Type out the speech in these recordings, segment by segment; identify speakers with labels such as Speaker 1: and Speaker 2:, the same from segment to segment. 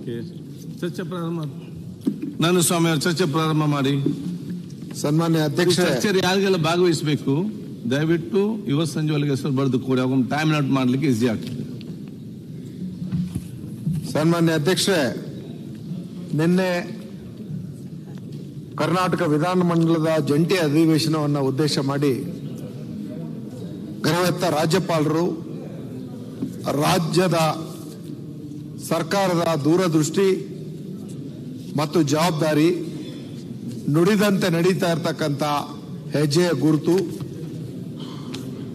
Speaker 1: ಚರ್ಚೆ ಪ್ರಾರಂಭ. ನಾನು ಸ್ವಾಮಿ ಅವರು ಚರ್ಚೆ ಪ್ರಾರಂಭ ಮಾಡಿ.
Speaker 2: ಸನ್ಮಾನ್ಯ ಅಧ್ಯಕ್ಷ,
Speaker 1: ಚರ್ಚೆ ಯಾರಿಗೆಲ್ಲ ಭಾಗವಹಿಸಬೇಕು ದಯವಿಟ್ಟು ಇವತ್ತು ಸಂಜೆ ಒಳಗೆ ಹೆಸರು ಬರೆದು ಕೊಡಿ. ಅವಾಗ ಟೈಮ್ ಔಟ್ ಮಾಡ್ಲಿಕ್ಕೆ ಈಸಿ ಆಗ್ತದೆ.
Speaker 2: ಸನ್ಮಾನ್ಯ ಅಧ್ಯಕ್ಷರೇ, ನಿನ್ನೆ ಕರ್ನಾಟಕ ವಿಧಾನಮಂಡಲದ ಜಂಟಿ ಅಧಿವೇಶನವನ್ನು ಉದ್ದೇಶ ಮಾಡಿ ಗೌರವಾನ್ವಿತ ರಾಜ್ಯಪಾಲರು ರಾಜ್ಯದ ಸರ್ಕಾರದ ದೂರದೃಷ್ಟಿ ಮತ್ತು ಜವಾಬ್ದಾರಿ, ನುಡಿದಂತೆ ನಡೀತಾ ಇರತಕ್ಕಂಥ ಹೆಜ್ಜೆಯ ಗುರುತು,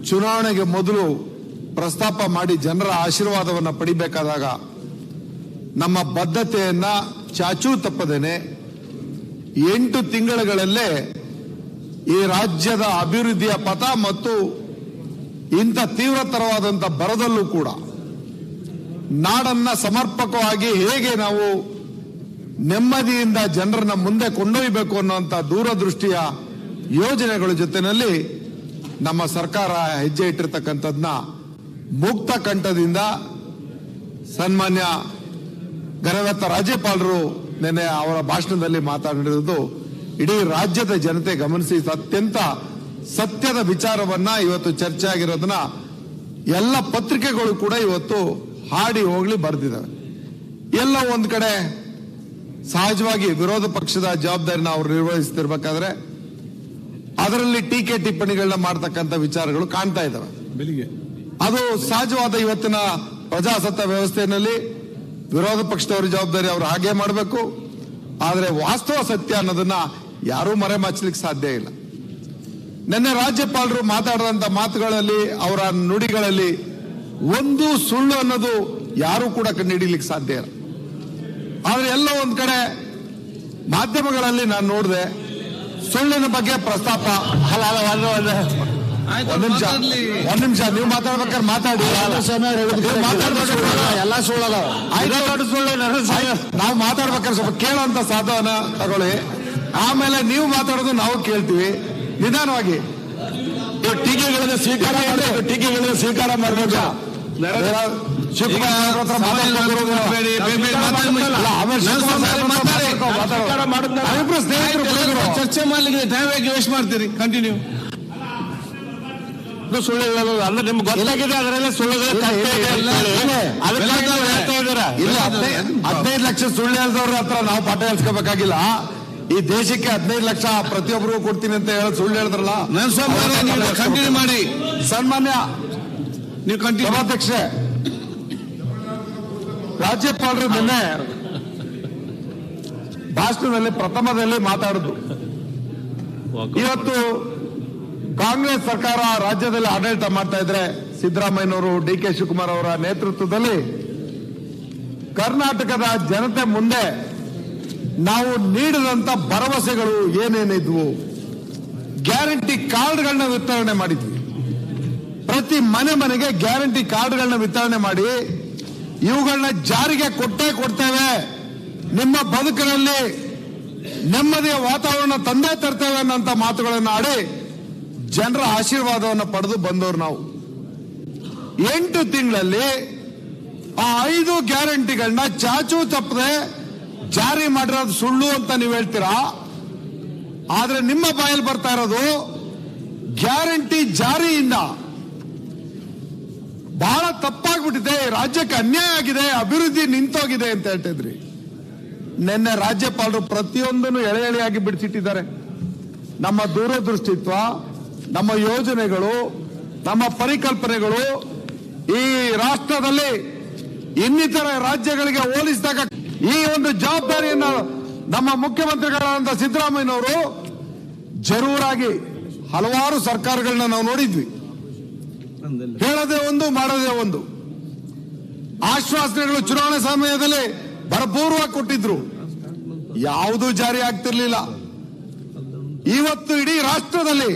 Speaker 2: ಚುನಾವಣೆಗೆ ಮೊದಲು ಪ್ರಸ್ತಾಪ ಮಾಡಿ ಜನರ ಆಶೀರ್ವಾದವನ್ನು ಪಡಿಬೇಕಾದಾಗ ನಮ್ಮ ಬದ್ಧತೆಯನ್ನ ಚಾಚೂ ತಪ್ಪದೇನೆ 8 ತಿಂಗಳುಗಳಲ್ಲೇ ಈ ರಾಜ್ಯದ ಅಭಿವೃದ್ಧಿಯ ಪಥ ಮತ್ತು ಇಂಥ ತೀವ್ರತರವಾದಂಥ ಬರದಲ್ಲೂ ಕೂಡ ನಾಡನ್ನ ಸಮರ್ಪಕವಾಗಿ ಹೇಗೆ ನಾವು ನೆಮ್ಮದಿಯಿಂದ ಜನರನ್ನ ಮುಂದೆ ಕೊಂಡೊಯ್ಯಬೇಕು ಅನ್ನುವಂಥ ದೂರದೃಷ್ಟಿಯ ಯೋಜನೆಗಳ ಜೊತೆಯಲ್ಲಿ ನಮ್ಮ ಸರ್ಕಾರ ಹೆಜ್ಜೆ ಇಟ್ಟಿರ್ತಕ್ಕಂಥದ್ದನ್ನ ಮುಕ್ತ ಕಂಠದಿಂದ ಸನ್ಮಾನ್ಯ ಗೌರವಾನ್ವಿತ ರಾಜ್ಯಪಾಲರು ನಿನ್ನೆ ಅವರ ಭಾಷಣದಲ್ಲಿ ಮಾತನಾಡಿರುವುದು ಇಡೀ ರಾಜ್ಯದ ಜನತೆ ಗಮನಿಸಿ ಅತ್ಯಂತ ಸತ್ಯದ ವಿಚಾರವನ್ನ ಇವತ್ತು ಚರ್ಚೆ ಆಗಿರೋದನ್ನ ಎಲ್ಲ ಪತ್ರಿಕೆಗಳು ಕೂಡ ಇವತ್ತು ಹಾಡಿ ಹೋಗ್ಲಿ ಬರೆದಿದ್ದಾವೆ. ಎಲ್ಲ ಒಂದ್ ಕಡೆ ಸಹಜವಾಗಿ ವಿರೋಧ ಪಕ್ಷದ ಜವಾಬ್ದಾರಿನ ಅವರು ನಿರ್ವಹಿಸ್ತಿರ್ಬೇಕಾದ್ರೆ ಅದರಲ್ಲಿ ಟೀಕೆ ಟಿಪ್ಪಣಿಗಳನ್ನ ಮಾಡ್ತಕ್ಕಂಥ ವಿಚಾರಗಳು ಕಾಣ್ತಾ ಇದ್ದಾವೆ. ಅದು ಸಹಜವಾದ ಇವತ್ತಿನ ಪ್ರಜಾಸತ್ತ ವ್ಯವಸ್ಥೆಯಲ್ಲಿ ವಿರೋಧ ಪಕ್ಷದವರ ಜವಾಬ್ದಾರಿ ಅವರು ಹಾಗೆ ಮಾಡಬೇಕು. ಆದರೆ ವಾಸ್ತವ ಸತ್ಯ ಅನ್ನೋದನ್ನ ಯಾರೂ ಮರೆಮಾಚಲಿಕ್ಕೆ ಸಾಧ್ಯ ಇಲ್ಲ. ನಿನ್ನೆ ರಾಜ್ಯಪಾಲರು ಮಾತಾಡಿದಂತ ಮಾತುಗಳಲ್ಲಿ, ಅವರ ನುಡಿಗಳಲ್ಲಿ ಒಂದು ಸುಳ್ಳು ಅನ್ನೋದು ಯಾರೂ ಕೂಡ ಕಂಡುಹಿಡಿಯಲಿಕ್ಕೆ ಸಾಧ್ಯ ಇಲ್ಲ. ಆದ್ರೆ ಎಲ್ಲ ಒಂದ್ ಕಡೆ ಮಾಧ್ಯಮಗಳಲ್ಲಿ ನಾನು ನೋಡಿದೆ, ಸುಳ್ಳಿನ ಬಗ್ಗೆ ಪ್ರಸ್ತಾಪ. ಒಂದ್ ನಿಮಿಷ ನೀವು ಮಾತಾಡ್ಬೇಕಾದ್ರೆ ಮಾತಾಡಿ. ಎಲ್ಲ ಸುಳ್ಳದ ನಾವು ಮಾತಾಡ್ಬೇಕಾದ್ರೆ ಸ್ವಲ್ಪ ಕೇಳೋಂತ ಸಾಧನ ತಗೊಳ್ಳಿ. ಆಮೇಲೆ ನೀವು ಮಾತಾಡೋದು ನಾವು ಕೇಳ್ತೀವಿ. ನಿಧಾನವಾಗಿ ಟೀಕೆಗಳನ್ನ ಸ್ವೀಕಾರ ಮಾಡಬೇಕು.
Speaker 1: ಚರ್ಚೆ ಮಾಡ್ಲಿಕ್ಕೆ ಟೈಮ್ ವೇಸ್ಟ್ ಮಾಡ್ತೀರಿ. ಕಂಟಿನ್ಯೂ. ಸುಳ್ಳು ಹೇಳೋದು ಅಂದ್ರೆ ನಿಮ್ಗೆ ಗೊತ್ತಾಗಿದೆ, ಅದರಲ್ಲೇ ಸುಳ್ಳು
Speaker 2: 15 ಲಕ್ಷ ಸುಳ್ಳು ಹೇಳ್ದವ್ರ ಹತ್ರ ನಾವು ಪಾಠ ಹೇಳ್ಸ್ಕೋಬೇಕಾಗಿಲ್ಲ. ಈ ದೇಶಕ್ಕೆ 15 ಲಕ್ಷ ಪ್ರತಿಯೊಬ್ಬರಿಗೂ ಕೊಡ್ತೀನಿ ಅಂತ ಹೇಳೋದು ಸುಳ್ಳು ಹೇಳಿದ್ರಲ್ಲ.
Speaker 1: ಕಂಟಿನ್ಯೂ ಮಾಡಿ.
Speaker 2: ಸನ್ಮಾನ್ಯ
Speaker 1: ನೀವು ಕಂಟಿನ್ಯೂ.
Speaker 2: ಸಭಾಧ್ಯಕ್ಷೆ, ರಾಜ್ಯಪಾಲರು ನಿನ್ನೆ ಭಾಷಣದಲ್ಲಿ ಪ್ರಥಮದಲ್ಲಿ ಮಾತಾಡುದು, ಇವತ್ತು ಕಾಂಗ್ರೆಸ್ ಸರ್ಕಾರ ರಾಜ್ಯದಲ್ಲಿ ಆಡಳಿತ ಮಾಡ್ತಾ ಇದ್ರೆ ಸಿದ್ದರಾಮಯ್ಯನವರು, DK ಶಿವಕುಮಾರ್ ಅವರ ನೇತೃತ್ವದಲ್ಲಿ ಕರ್ನಾಟಕದ ಜನತೆ ಮುಂದೆ ನಾವು ನೀಡಿದಂತ ಭರವಸೆಗಳು ಏನೇನಿದ್ವು, ಗ್ಯಾರಂಟಿ ಕಾರ್ಡ್ಗಳನ್ನ ವಿತರಣೆ ಮಾಡಿದ್ವಿ. ಪ್ರತಿ ಮನೆಗೆ ಗ್ಯಾರಂಟಿ ಕಾರ್ಡ್ಗಳನ್ನ ವಿತರಣೆ ಮಾಡಿ ಇವುಗಳನ್ನ ಜಾರಿಗೆ ಕೊಡ್ತೇವೆ, ನಿಮ್ಮ ಬದುಕಿನಲ್ಲಿ ನೆಮ್ಮದಿಯ ವಾತಾವರಣ ತಂದೇ ತರ್ತೇವೆ ಅನ್ನೋಂಥ ಮಾತುಗಳನ್ನು ಆಡಿ ಜನರ ಆಶೀರ್ವಾದವನ್ನು ಪಡೆದು ಬಂದವರು ನಾವು. 8 ತಿಂಗಳಲ್ಲಿ ಆ 5 ಗ್ಯಾರಂಟಿಗಳನ್ನ ಚಾಚೂ ತಪ್ಪದೆ ಜಾರಿ ಮಾಡಿರೋದು ಸುಳ್ಳು ಅಂತ ನೀವು ಹೇಳ್ತೀರಾ. ಆದ್ರೆ ನಿಮ್ಮ ಬಾಯಲ್ಲಿ ಬರ್ತಾ ಇರೋದು ಗ್ಯಾರಂಟಿ ಜಾರಿಯಿಂದ ಬಹಳ ತಪ್ಪಾಗ್ಬಿಟ್ಟಿದೆ, ರಾಜ್ಯಕ್ಕೆ ಅನ್ಯಾಯ ಆಗಿದೆ, ಅಭಿವೃದ್ಧಿ ನಿಂತೋಗಿದೆ ಅಂತ ಹೇಳ್ತಿದ್ರಿ. ನಿನ್ನೆ ರಾಜ್ಯಪಾಲರು ಪ್ರತಿಯೊಂದನ್ನು ಎಳೆ ಎಳೆಯಾಗಿ ಬಿಡಿಸಿಟ್ಟಿದ್ದಾರೆ. ನಮ್ಮ ದೂರದೃಷ್ಟಿತ್ವ, ನಮ್ಮ ಯೋಜನೆಗಳು, ನಮ್ಮ ಪರಿಕಲ್ಪನೆಗಳು ಈ ರಾಷ್ಟ್ರದಲ್ಲಿ ಇನ್ನಿತರ ರಾಜ್ಯಗಳಿಗೆ ಹೋಲಿಸಿದಾಗ ಈ ಒಂದು ಜವಾಬ್ದಾರಿಯನ್ನು ನಮ್ಮ ಮುಖ್ಯಮಂತ್ರಿಗಳಾದಂಥ ಸಿದ್ದರಾಮಯ್ಯನವರು ಜರೂರಾಗಿ ಹಲವಾರು ಸರ್ಕಾರಗಳನ್ನ ನಾವು ನೋಡಿದ್ವಿ. ಹೇಳದೆ ಒಂದು ಮಾಡದೆ ಒಂದು ಆಶ್ವಾಸನೆಗಳು ಚುನಾವಣೆ ಸಮಯದಲ್ಲಿ ಭರಪೂರ್ವವಾಗಿ ಕೊಟ್ಟಿದ್ರು, ಯಾವುದೂ ಜಾರಿ ಆಗ್ತಿರ್ಲಿಲ್ಲ. ಇವತ್ತು ಇಡೀ ರಾಷ್ಟ್ರದಲ್ಲಿ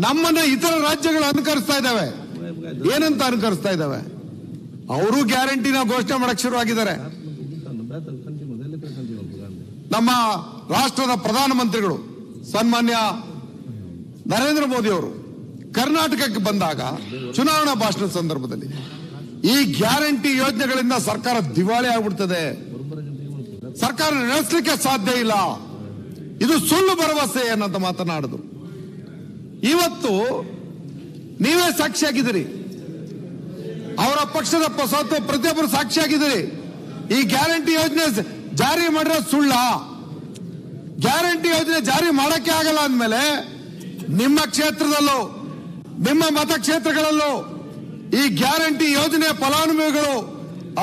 Speaker 2: ನಮ್ಮನ್ನ ಇತರ ರಾಜ್ಯಗಳು ಅನುಕರಿಸ್ತಾ ಇದ್ದಾವೆ. ಏನಂತ ಅನುಕರಿಸ್ತಾ ಇದ್ದಾವೆ? ಅವರು ಗ್ಯಾರಂಟಿನ ಘೋಷಣೆ ಮಾಡಕ್ ಶುರುವಾಗಿದ್ದಾರೆ. ನಮ್ಮ ರಾಷ್ಟ್ರದ ಪ್ರಧಾನಮಂತ್ರಿಗಳು ಸನ್ಮಾನ್ಯ ನರೇಂದ್ರ ಮೋದಿ ಅವರು ಕರ್ನಾಟಕಕ್ಕೆ ಬಂದಾಗ ಚುನಾವಣಾ ಭಾಷಣದ ಸಂದರ್ಭದಲ್ಲಿ ಈ ಗ್ಯಾರಂಟಿ ಯೋಜನೆಗಳಿಂದ ಸರ್ಕಾರ ದಿವಾಳಿ ಆಗ್ಬಿಡ್ತದೆ, ಸರ್ಕಾರ ನಡೆಸಲಿಕ್ಕೆ ಸಾಧ್ಯ ಇಲ್ಲ. ಇದು ಸುಳ್ಳು ಭರವಸೆ ಅನ್ನಂತ ಮಾತನಾಡುದು. ಇವತ್ತು ನೀವೇ ಸಾಕ್ಷಿಯಾಗಿದ್ದೀರಿ, ಅವರ ಪಕ್ಷದ ಪ್ರತಿಯೊಬ್ಬರು ಸಾಕ್ಷಿಯಾಗಿದ್ದೀರಿ. ಈ ಗ್ಯಾರಂಟಿ ಯೋಜನೆ ಜಾರಿ ಮಾಡಿರೋ ಸುಳ್ಳ. ಗ್ಯಾರಂಟಿ ಯೋಜನೆ ಜಾರಿ ಮಾಡಕ್ಕೆ ಆಗಲ್ಲ ಅಂದ್ಮೇಲೆ ನಿಮ್ಮ ಕ್ಷೇತ್ರದಲ್ಲೂ ನಿಮ್ಮ ಮತಕ್ಷೇತ್ರಗಳಲ್ಲೂ ಈ ಗ್ಯಾರಂಟಿ ಯೋಜನೆಯ ಫಲಾನುಭವಿಗಳು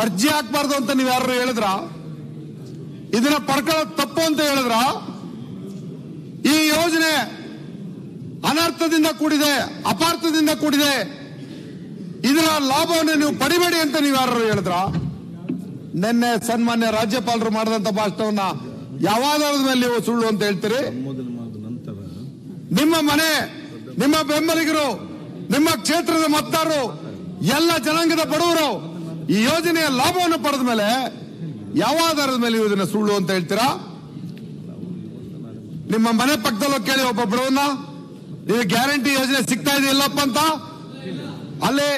Speaker 2: ಅರ್ಜಿ ಹಾಕಬಾರ್ದು ಅಂತ ನೀವು ಯಾರು ಹೇಳಿದ್ರ? ಇದನ್ನ ಪಡ್ಕೊಳ್ಳೋದು ತಪ್ಪು ಅಂತ ಹೇಳಿದ್ರ? ಈ ಯೋಜನೆ ಅನರ್ಥದಿಂದ ಕೂಡಿದೆ, ಅಪಾರ್ಥದಿಂದ ಕೂಡಿದೆ, ಇದರ ಲಾಭವನ್ನು ನೀವು ಪಡಿಬೇಡಿ ಅಂತ ನೀವು ಯಾರು ಹೇಳಿದ್ರ? ನಿನ್ನೆ ಸನ್ಮಾನ್ಯ ರಾಜ್ಯಪಾಲರು ಮಾಡಿದಂತ ಭಾಷಣವನ್ನ ಯಾವ ಆಧಾರದ ಮೇಲೆ ನೀವು ಸುಳ್ಳು ಅಂತ ಹೇಳ್ತೀರಿ? ನಿಮ್ಮ ಮನೆ, ನಿಮ್ಮ ಬೆಂಬಲಿಗರು, ನಿಮ್ಮ ಕ್ಷೇತ್ರದ ಮತದಾರರು, ಎಲ್ಲ ಜನಾಂಗದ ಬಡವರು ಈ ಯೋಜನೆಯ ಲಾಭವನ್ನು ಪಡೆದ ಮೇಲೆ ಯಾವ ಆಧಾರದ ಮೇಲೆ ಇದನ್ನ ಸುಳ್ಳು ಅಂತ ಹೇಳ್ತೀರಾ? ನಿಮ್ಮ ಮನೆ ಪಕ್ಕದಲ್ಲೋ ಕೇಳಿ ಒಬ್ಬ ಬಡವನ್ನ, ನೀವು ಗ್ಯಾರಂಟಿ ಯೋಜನೆ ಸಿಗ್ತಾ ಇದೆ ಇಲ್ಲಪ್ಪ ಅಂತ. ಅಲ್ಲಿ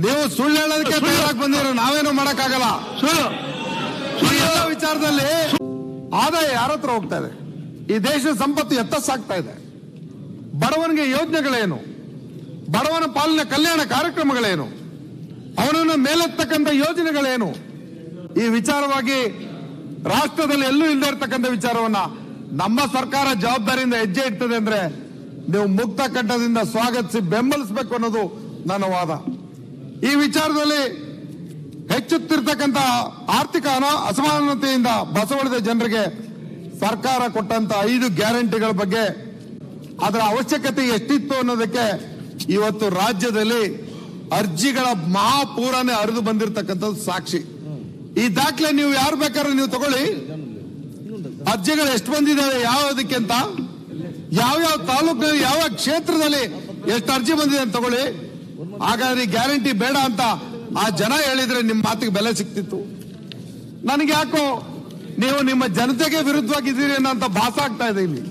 Speaker 2: ನೀವು ಸುಳ್ಳು ಹೇಳೋದಕ್ಕೆ ತಯಾರಾಗಿ ಬಂದಿರೋ, ನಾವೇನು ಮಾಡಕ್ಕಾಗಲ್ಲ. ಈ ಎಲ್ಲ ವಿಚಾರದಲ್ಲಿ ಆದಾಯ ಯಾರ ಹತ್ರ ಹೋಗ್ತಾ ಇದೆ? ಈ ದೇಶದ ಸಂಪತ್ತು ಎತ್ತ ಸಾಗ್ತಾ ಇದೆ? ಬಡವನಿಗೆ ಯೋಜನೆಗಳೇನು? ಬಡವನ ಪಾಲಿನ ಕಲ್ಯಾಣ ಕಾರ್ಯಕ್ರಮಗಳೇನು? ಅವನನ್ನು ಮೇಲೆತ್ತಕ್ಕಂಥ ಯೋಜನೆಗಳೇನು? ಈ ವಿಚಾರವಾಗಿ ರಾಷ್ಟ್ರದಲ್ಲಿ ಎಲ್ಲೂ ಇಲ್ಲದೆ ಇರತಕ್ಕಂಥ ವಿಚಾರವನ್ನ ನಮ್ಮ ಸರ್ಕಾರ ಜವಾಬ್ದಾರಿಯಿಂದ ಹೆಜ್ಜೆ ಇಡ್ತದೆ ಅಂದ್ರೆ ನೀವು ಮುಕ್ತ ಕಂಠದಿಂದ ಸ್ವಾಗತಿಸಿ ಬೆಂಬಲಿಸಬೇಕು ಅನ್ನೋದು ನನ್ನ ವಾದ. ಈ ವಿಚಾರದಲ್ಲಿ ಹೆಚ್ಚುತ್ತಿರ್ತಕ್ಕಂಥ ಆರ್ಥಿಕ ಅಸಮಾನತೆಯಿಂದ ಬಸವಳಿದ ಜನರಿಗೆ ಸರ್ಕಾರ ಕೊಟ್ಟಂತ 5 ಗ್ಯಾರಂಟಿಗಳ ಬಗ್ಗೆ ಅದರ ಅವಶ್ಯಕತೆ ಎಷ್ಟಿತ್ತು ಅನ್ನೋದಕ್ಕೆ ಇವತ್ತು ರಾಜ್ಯದಲ್ಲಿ ಅರ್ಜಿಗಳ ಮಹಾಪೂರನೇ ಹರಿದು ಬಂದಿರತಕ್ಕಂಥದ್ದು ಸಾಕ್ಷಿ. ಈ ದಾಖಲೆ ನೀವು ಯಾರು ಬೇಕಾದ್ರೆ ನೀವು ತಗೊಳ್ಳಿ. ಅರ್ಜಿಗಳು ಎಷ್ಟು ಬಂದಿದ್ದಾವೆ, ಯಾವುದಕ್ಕೆ ಅಂತ, ಯಾವ್ಯಾವ ತಾಲೂಕಿನಲ್ಲಿ ಯಾವ ಕ್ಷೇತ್ರದಲ್ಲಿ ಎಷ್ಟು ಅರ್ಜಿ ಬಂದಿದೆ ಅಂತ ತಗೊಳ್ಳಿ. ಹಾಗಾದ್ರೆ ಗ್ಯಾರಂಟಿ ಬೇಡ ಅಂತ ಆ ಜನ ಹೇಳಿದ್ರೆ ನಿಮ್ಮ ಮಾತಿಗೆ ಬೆಲೆ ಸಿಕ್ತಿತ್ತು. ನನಗೆ ಯಾಕೋ ನೀವು ನಿಮ್ಮ ಜನತೆಗೆ ವಿರುದ್ಧವಾಗಿದ್ದೀರಿ ಅನ್ನೋ ಭಾಸ ಆಗ್ತಾ ಇದೆ ಇಲ್ಲಿ.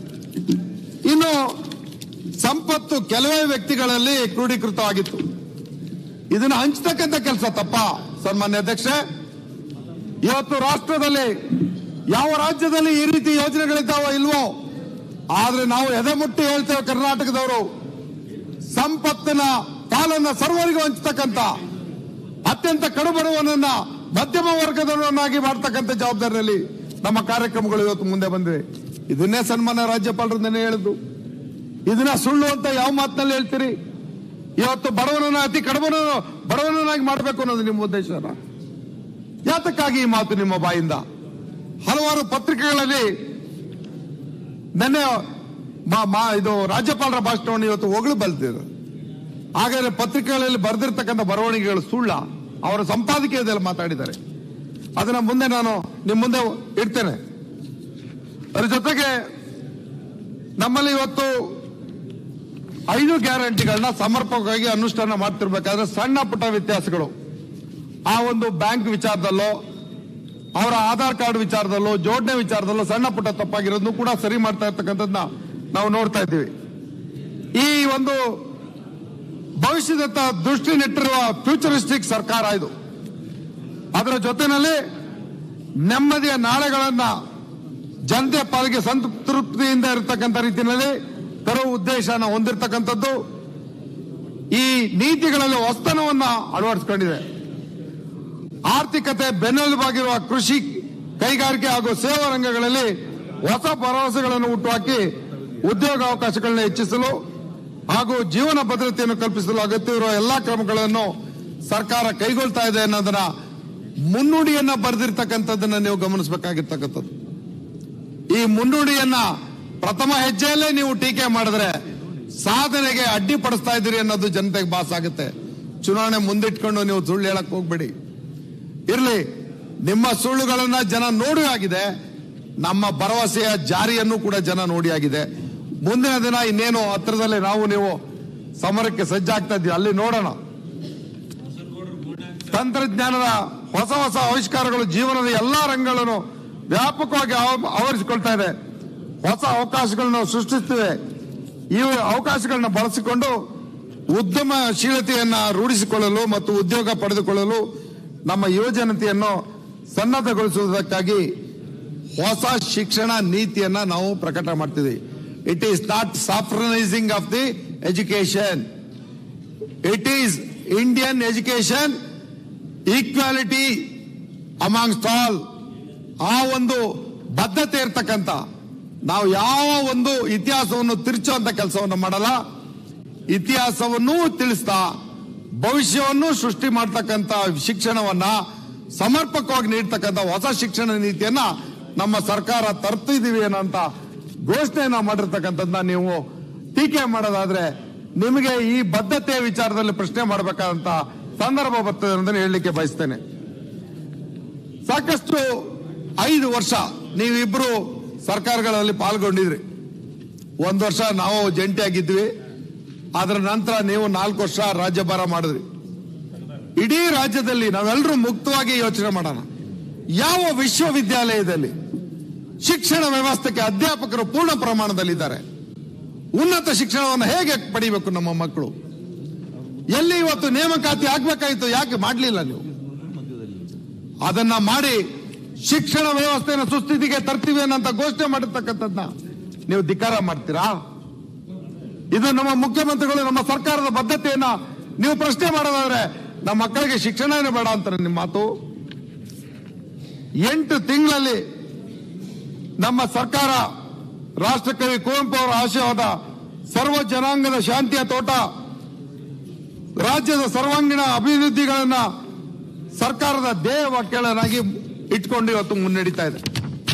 Speaker 2: ಇನ್ನು ಸಂಪತ್ತು ಕೆಲವೇ ವ್ಯಕ್ತಿಗಳಲ್ಲಿ ಕ್ರೋಢೀಕೃತವಾಗಿತ್ತು. ಇದನ್ನು ಹಂಚತಕ್ಕಂಥ ಕೆಲಸ ತಪ್ಪ ಸನ್ಮಾನ್ಯ ಅಧ್ಯಕ್ಷೆ? ಇವತ್ತು ರಾಷ್ಟ್ರದಲ್ಲಿ ಯಾವ ರಾಜ್ಯದಲ್ಲಿ ಈ ರೀತಿ ಯೋಜನೆಗಳಿದ್ದಾವೋ ಇಲ್ವೋ, ಆದ್ರೆ ನಾವು ಎದೆ ಮುಟ್ಟಿ ಹೇಳ್ತೇವೆ, ಕರ್ನಾಟಕದವರು ಸಂಪತ್ತಿನ ಪಾಲನ್ನ ಸರ್ವರಿಗೂ ಹಂಚತಕ್ಕಂಥ, ಅತ್ಯಂತ ಕಡುಬಡವನನ್ನ ಮಧ್ಯಮ ವರ್ಗದವರನ್ನಾಗಿ ಮಾಡ್ತಕ್ಕಂಥ ಜವಾಬ್ದಾರಿಯಲ್ಲಿ ನಮ್ಮ ಕಾರ್ಯಕ್ರಮಗಳು ಇವತ್ತು ಮುಂದೆ ಬಂದಿವೆ. ಇದನ್ನೇ ಸನ್ಮಾನ್ಯ ರಾಜ್ಯಪಾಲರು ನೆನೆ ಹೇಳಿದ್ದು. ಇದನ್ನ ಸುಳ್ಳು ಅಂತ ಯಾವ ಮಾತಿನಲ್ಲಿ ಹೇಳ್ತೀರಿ? ಇವತ್ತು ಬಡವನನ್ನ ಅತಿ ಬಡವನನ್ನಾಗಿ ಮಾಡಬೇಕು ಅನ್ನೋದು ನಿಮ್ಮ ಉದ್ದೇಶನ. ಯಾತಕ್ಕಾಗಿ ಈ ಮಾತು ನಿಮ್ಮ ಬಾಯಿಂದ? ಹಲವಾರು ಪತ್ರಿಕೆಗಳಲ್ಲಿ ನೆನ್ನೆ ಇದು ರಾಜ್ಯಪಾಲರ ಭಾಷಣವನ್ನು ಇವತ್ತು ಹೊಗಳು ಬಲ್ತಿದ್ರು. ಹಾಗಾದ್ರೆ ಪತ್ರಿಕೆಗಳಲ್ಲಿ ಬರೆದಿರ್ತಕ್ಕಂಥ ಬರವಣಿಗೆಗಳು ಸುಳ್ಳ? ಅವರ ಸಂಪಾದಕೀಯದಲ್ಲಿ ಮಾತಾಡಿದ್ದಾರೆ. ಅದನ್ನ ಮುಂದೆ ನಾನು ನಿಮ್ಮ ಮುಂದೆ ಇಡ್ತೇನೆ. ಅದರ ಜೊತೆಗೆ ನಮ್ಮಲ್ಲಿ ಇವತ್ತು 5 ಗ್ಯಾರಂಟಿಗಳನ್ನ ಸಮರ್ಪಕವಾಗಿ ಅನುಷ್ಠಾನ ಮಾಡ್ತಿರ್ಬೇಕಾದ್ರೆ ಸಣ್ಣ ಪುಟ್ಟ ವ್ಯತ್ಯಾಸಗಳು, ಆ ಒಂದು ಬ್ಯಾಂಕ್ ವಿಚಾರದಲ್ಲೋ, ಅವರ ಆಧಾರ್ ಕಾರ್ಡ್ ವಿಚಾರದಲ್ಲೋ, ಜೋಡಣೆ ವಿಚಾರದಲ್ಲೋ ಸಣ್ಣ ಪುಟ್ಟ ತಪ್ಪಾಗಿರೋದನ್ನು ಕೂಡ ಸರಿ ಮಾಡ್ತಾ ಇರ್ತಕ್ಕಂಥದ್ದನ್ನ ನಾವು ನೋಡ್ತಾ ಇದ್ದೀವಿ. ಈ ಒಂದು ಭವಿಷ್ಯದತ್ತ ದೃಷ್ಟಿ ನೆಟ್ಟಿರುವ ಫ್ಯೂಚರಿಸ್ಟಿಕ್ ಸರ್ಕಾರ ಇದು. ಅದರ ಜೊತೆಯಲ್ಲಿ ನೆಮ್ಮದಿಯ ನಾಳೆಗಳನ್ನ ಜನತೆ ಪಾಲಿಗೆ ಸಂತೃಪ್ತಿಯಿಂದ ಇರತಕ್ಕಂಥ ರೀತಿಯಲ್ಲಿ ತರುವ ಉದ್ದೇಶನ ಹೊಂದಿರತಕ್ಕಂಥದ್ದು. ಈ ನೀತಿಗಳಲ್ಲಿ ಹೊಸತನವನ್ನ ಅಳವಡಿಸಿಕೊಂಡಿದೆ. ಆರ್ಥಿಕತೆ ಬೆನ್ನೆಲುಬಾಗಿರುವ ಕೃಷಿ, ಕೈಗಾರಿಕೆ ಹಾಗೂ ಸೇವಾ ರಂಗಗಳಲ್ಲಿ ಹೊಸ ಭರವಸೆಗಳನ್ನು ಹುಟ್ಟುಹಾಕಿ ಉದ್ಯೋಗಾವಕಾಶಗಳನ್ನು ಹೆಚ್ಚಿಸಲು ಹಾಗೂ ಜೀವನ ಭದ್ರತೆಯನ್ನು ಕಲ್ಪಿಸಲು ಅಗತ್ಯವಿರುವ ಎಲ್ಲಾ ಕ್ರಮಗಳನ್ನು ಸರ್ಕಾರ ಕೈಗೊಳ್ತಾ ಇದೆ ಅನ್ನೋದನ್ನ ಮುನ್ನುಡಿಯನ್ನ ಬರೆದಿರ್ತಕ್ಕಂಥದ್ದನ್ನ ನೀವು ಗಮನಿಸಬೇಕಾಗಿರ್ತಕ್ಕಂಥದ್ದು. ಈ ಮುನ್ನುಡಿಯನ್ನ ಪ್ರಥಮ ಹೆಜ್ಜೆಯಲ್ಲೇ ನೀವು ಟೀಕೆ ಮಾಡಿದ್ರೆ ಸಾಧನೆಗೆ ಅಡ್ಡಿಪಡಿಸ್ತಾ ಇದ್ದೀರಿ ಅನ್ನೋದು ಜನತೆಗೆ ಭಾಸ ಆಗುತ್ತೆ. ಚುನಾವಣೆ ಮುಂದಿಟ್ಕೊಂಡು ನೀವು ಸುಳ್ಳು ಹೇಳಕ್ ಹೋಗ್ಬೇಡಿ. ಇರ್ಲಿ, ನಿಮ್ಮ ಸುಳ್ಳುಗಳನ್ನ ಜನ ನೋಡಿ ಆಗಿದೆ, ನಮ್ಮ ಭರವಸೆಯ ಜಾರಿಯನ್ನು ಕೂಡ ಜನ ನೋಡಿ ಆಗಿದೆ. ಮುಂದಿನ ದಿನ ಇನ್ನೇನು ಹತ್ರದಲ್ಲಿ ನಾವು ನೀವು ಸಮರಕ್ಕೆ ಸಜ್ಜಾಗ್ತಾ ಇದ್ದೀವಿ, ಅಲ್ಲಿ ನೋಡೋಣ. ತಂತ್ರಜ್ಞಾನದ ಹೊಸ ಹೊಸ ಆವಿಷ್ಕಾರಗಳು ಜೀವನದ ಎಲ್ಲಾ ರಂಗಗಳನ್ನು ವ್ಯಾಪಕವಾಗಿ ಆವರಿಸಿಕೊಳ್ತಾ ಇದೆ. ಹೊಸ ಅವಕಾಶಗಳನ್ನು ಸೃಷ್ಟಿಸುತ್ತಿವೆ. ಈ ಅವಕಾಶಗಳನ್ನ ಬಳಸಿಕೊಂಡು ಉದ್ಯಮಶೀಲತೆಯನ್ನ ರೂಢಿಸಿಕೊಳ್ಳಲು ಮತ್ತು ಉದ್ಯೋಗ ಪಡೆದುಕೊಳ್ಳಲು ನಮ್ಮ ಯುವಜನತೆಯನ್ನು ಸನ್ನದ್ಧಗೊಳಿಸುವುದಕ್ಕಾಗಿ ಹೊಸ ಶಿಕ್ಷಣ ನೀತಿಯನ್ನ ನಾವು ಪ್ರಕಟ ಮಾಡ್ತಿದ್ದೀವಿ. It is not saffronising of the education, it is Indian education equality amongst all. ಆ ಒಂದು ಬದ್ಧತೆ ಇರ್ತಕ್ಕಂಥ, ನಾವು ಯಾವ ಒಂದು ಇತಿಹಾಸವನ್ನು ತಿರುಚುವಂತ ಕೆಲಸವನ್ನು ಮಾಡಲ್ಲ, ಇತಿಹಾಸವನ್ನೂ ತಿಳಿಸ್ತಾ ಭವಿಷ್ಯವನ್ನು ಸೃಷ್ಟಿ ಮಾಡ್ತಕ್ಕಂಥ ಶಿಕ್ಷಣವನ್ನ ಸಮರ್ಪಕವಾಗಿ ನೀಡ್ತಕ್ಕಂಥ ಹೊಸ ಶಿಕ್ಷಣ ನೀತಿಯನ್ನ ನಮ್ಮ ಸರ್ಕಾರ ತರ್ತಿದೀವಿ ಅನ್ನೋಂತ ಘೋಷಣೆಯನ್ನ ಮಾಡಿರ್ತಕ್ಕಂಥದ್ದನ್ನ ನೀವು ಟೀಕೆ ಮಾಡೋದಾದ್ರೆ ನಿಮಗೆ ಈ ಬದ್ಧತೆಯ ವಿಚಾರದಲ್ಲಿ ಪ್ರಶ್ನೆ ಮಾಡಬೇಕಾದಂತ ಸಂದರ್ಭ ಬರ್ತದೆ ಅಂತ ಹೇಳಲಿಕ್ಕೆ ಬಯಸ್ತೇನೆ. ಸಾಕಷ್ಟು 5 ವರ್ಷ ನೀವಿಬ್ರು ಸರ್ಕಾರಗಳಲ್ಲಿ ಪಾಲ್ಗೊಂಡಿದ್ರಿ. 1 ವರ್ಷ ನಾವು ಜಂಟಿಯಾಗಿದ್ವಿ. ಅದರ ನಂತರ ನೀವು 4 ವರ್ಷ ರಾಜ್ಯಭಾರ ಮಾಡಿದ್ರಿ. ಇಡೀ ರಾಜ್ಯದಲ್ಲಿ ನಾವೆಲ್ಲರೂ ಮುಕ್ತವಾಗಿ ಯೋಚನೆ ಮಾಡೋಣ. ಯಾವ ವಿಶ್ವವಿದ್ಯಾಲಯದಲ್ಲಿ ಶಿಕ್ಷಣ ವ್ಯವಸ್ಥೆಗೆ ಅಧ್ಯಾಪಕರು ಪೂರ್ಣ ಪ್ರಮಾಣದಲ್ಲಿದ್ದಾರೆ? ಉನ್ನತ ಶಿಕ್ಷಣವನ್ನು ಹೇಗೆ ಪಡಿಬೇಕು ನಮ್ಮ ಮಕ್ಕಳು? ಎಲ್ಲಿ ಇವತ್ತು ನೇಮಕಾತಿ ಆಗ್ಬೇಕಾಯ್ತು, ಯಾಕೆ ಮಾಡಲಿಲ್ಲ ನೀವು? ಅದನ್ನ ಮಾಡಿ ಶಿಕ್ಷಣ ವ್ಯವಸ್ಥೆಯನ್ನು ಸುಸ್ಥಿತಿಗೆ ತರ್ತೀವಿ ಅನ್ನಂತ ಘೋಷಣೆ ಮಾಡಿರ್ತಕ್ಕಂಥದ್ದನ್ನ ನೀವು ಧಿಕ್ಕಾರ ಮಾಡ್ತೀರಾ? ಇದು ನಮ್ಮ ಮುಖ್ಯಮಂತ್ರಿಗಳು, ನಮ್ಮ ಸರ್ಕಾರದ ಬದ್ಧತೆಯನ್ನ ನೀವು ಪ್ರಶ್ನೆ ಮಾಡೋದಾದ್ರೆ ನಮ್ಮ ಮಕ್ಕಳಿಗೆ ಶಿಕ್ಷಣನೇ ಬೇಡ ಅಂತಾರೆ ನಿಮ್ಮ ಮಾತು. 8 ತಿಂಗಳಲ್ಲಿ ನಮ್ಮ ಸರ್ಕಾರ ರಾಷ್ಟ್ರಕವಿ ಕುವೆಂಪು ಅವರ ಆಶಯವಾದ ಸರ್ವ ಜನಾಂಗದ ಶಾಂತಿಯ ತೋಟ, ರಾಜ್ಯದ ಸರ್ವಾಂಗೀಣ ಅಭಿವೃದ್ಧಿಗಳನ್ನ ಸರ್ಕಾರದ ಧ್ಯೇಯ ವಾಕ್ಯಗಳನ್ನಾಗಿ ಇಟ್ಕೊಂಡು ಇವತ್ತು ಮುನ್ನಡೀತಾ ಇದೆ.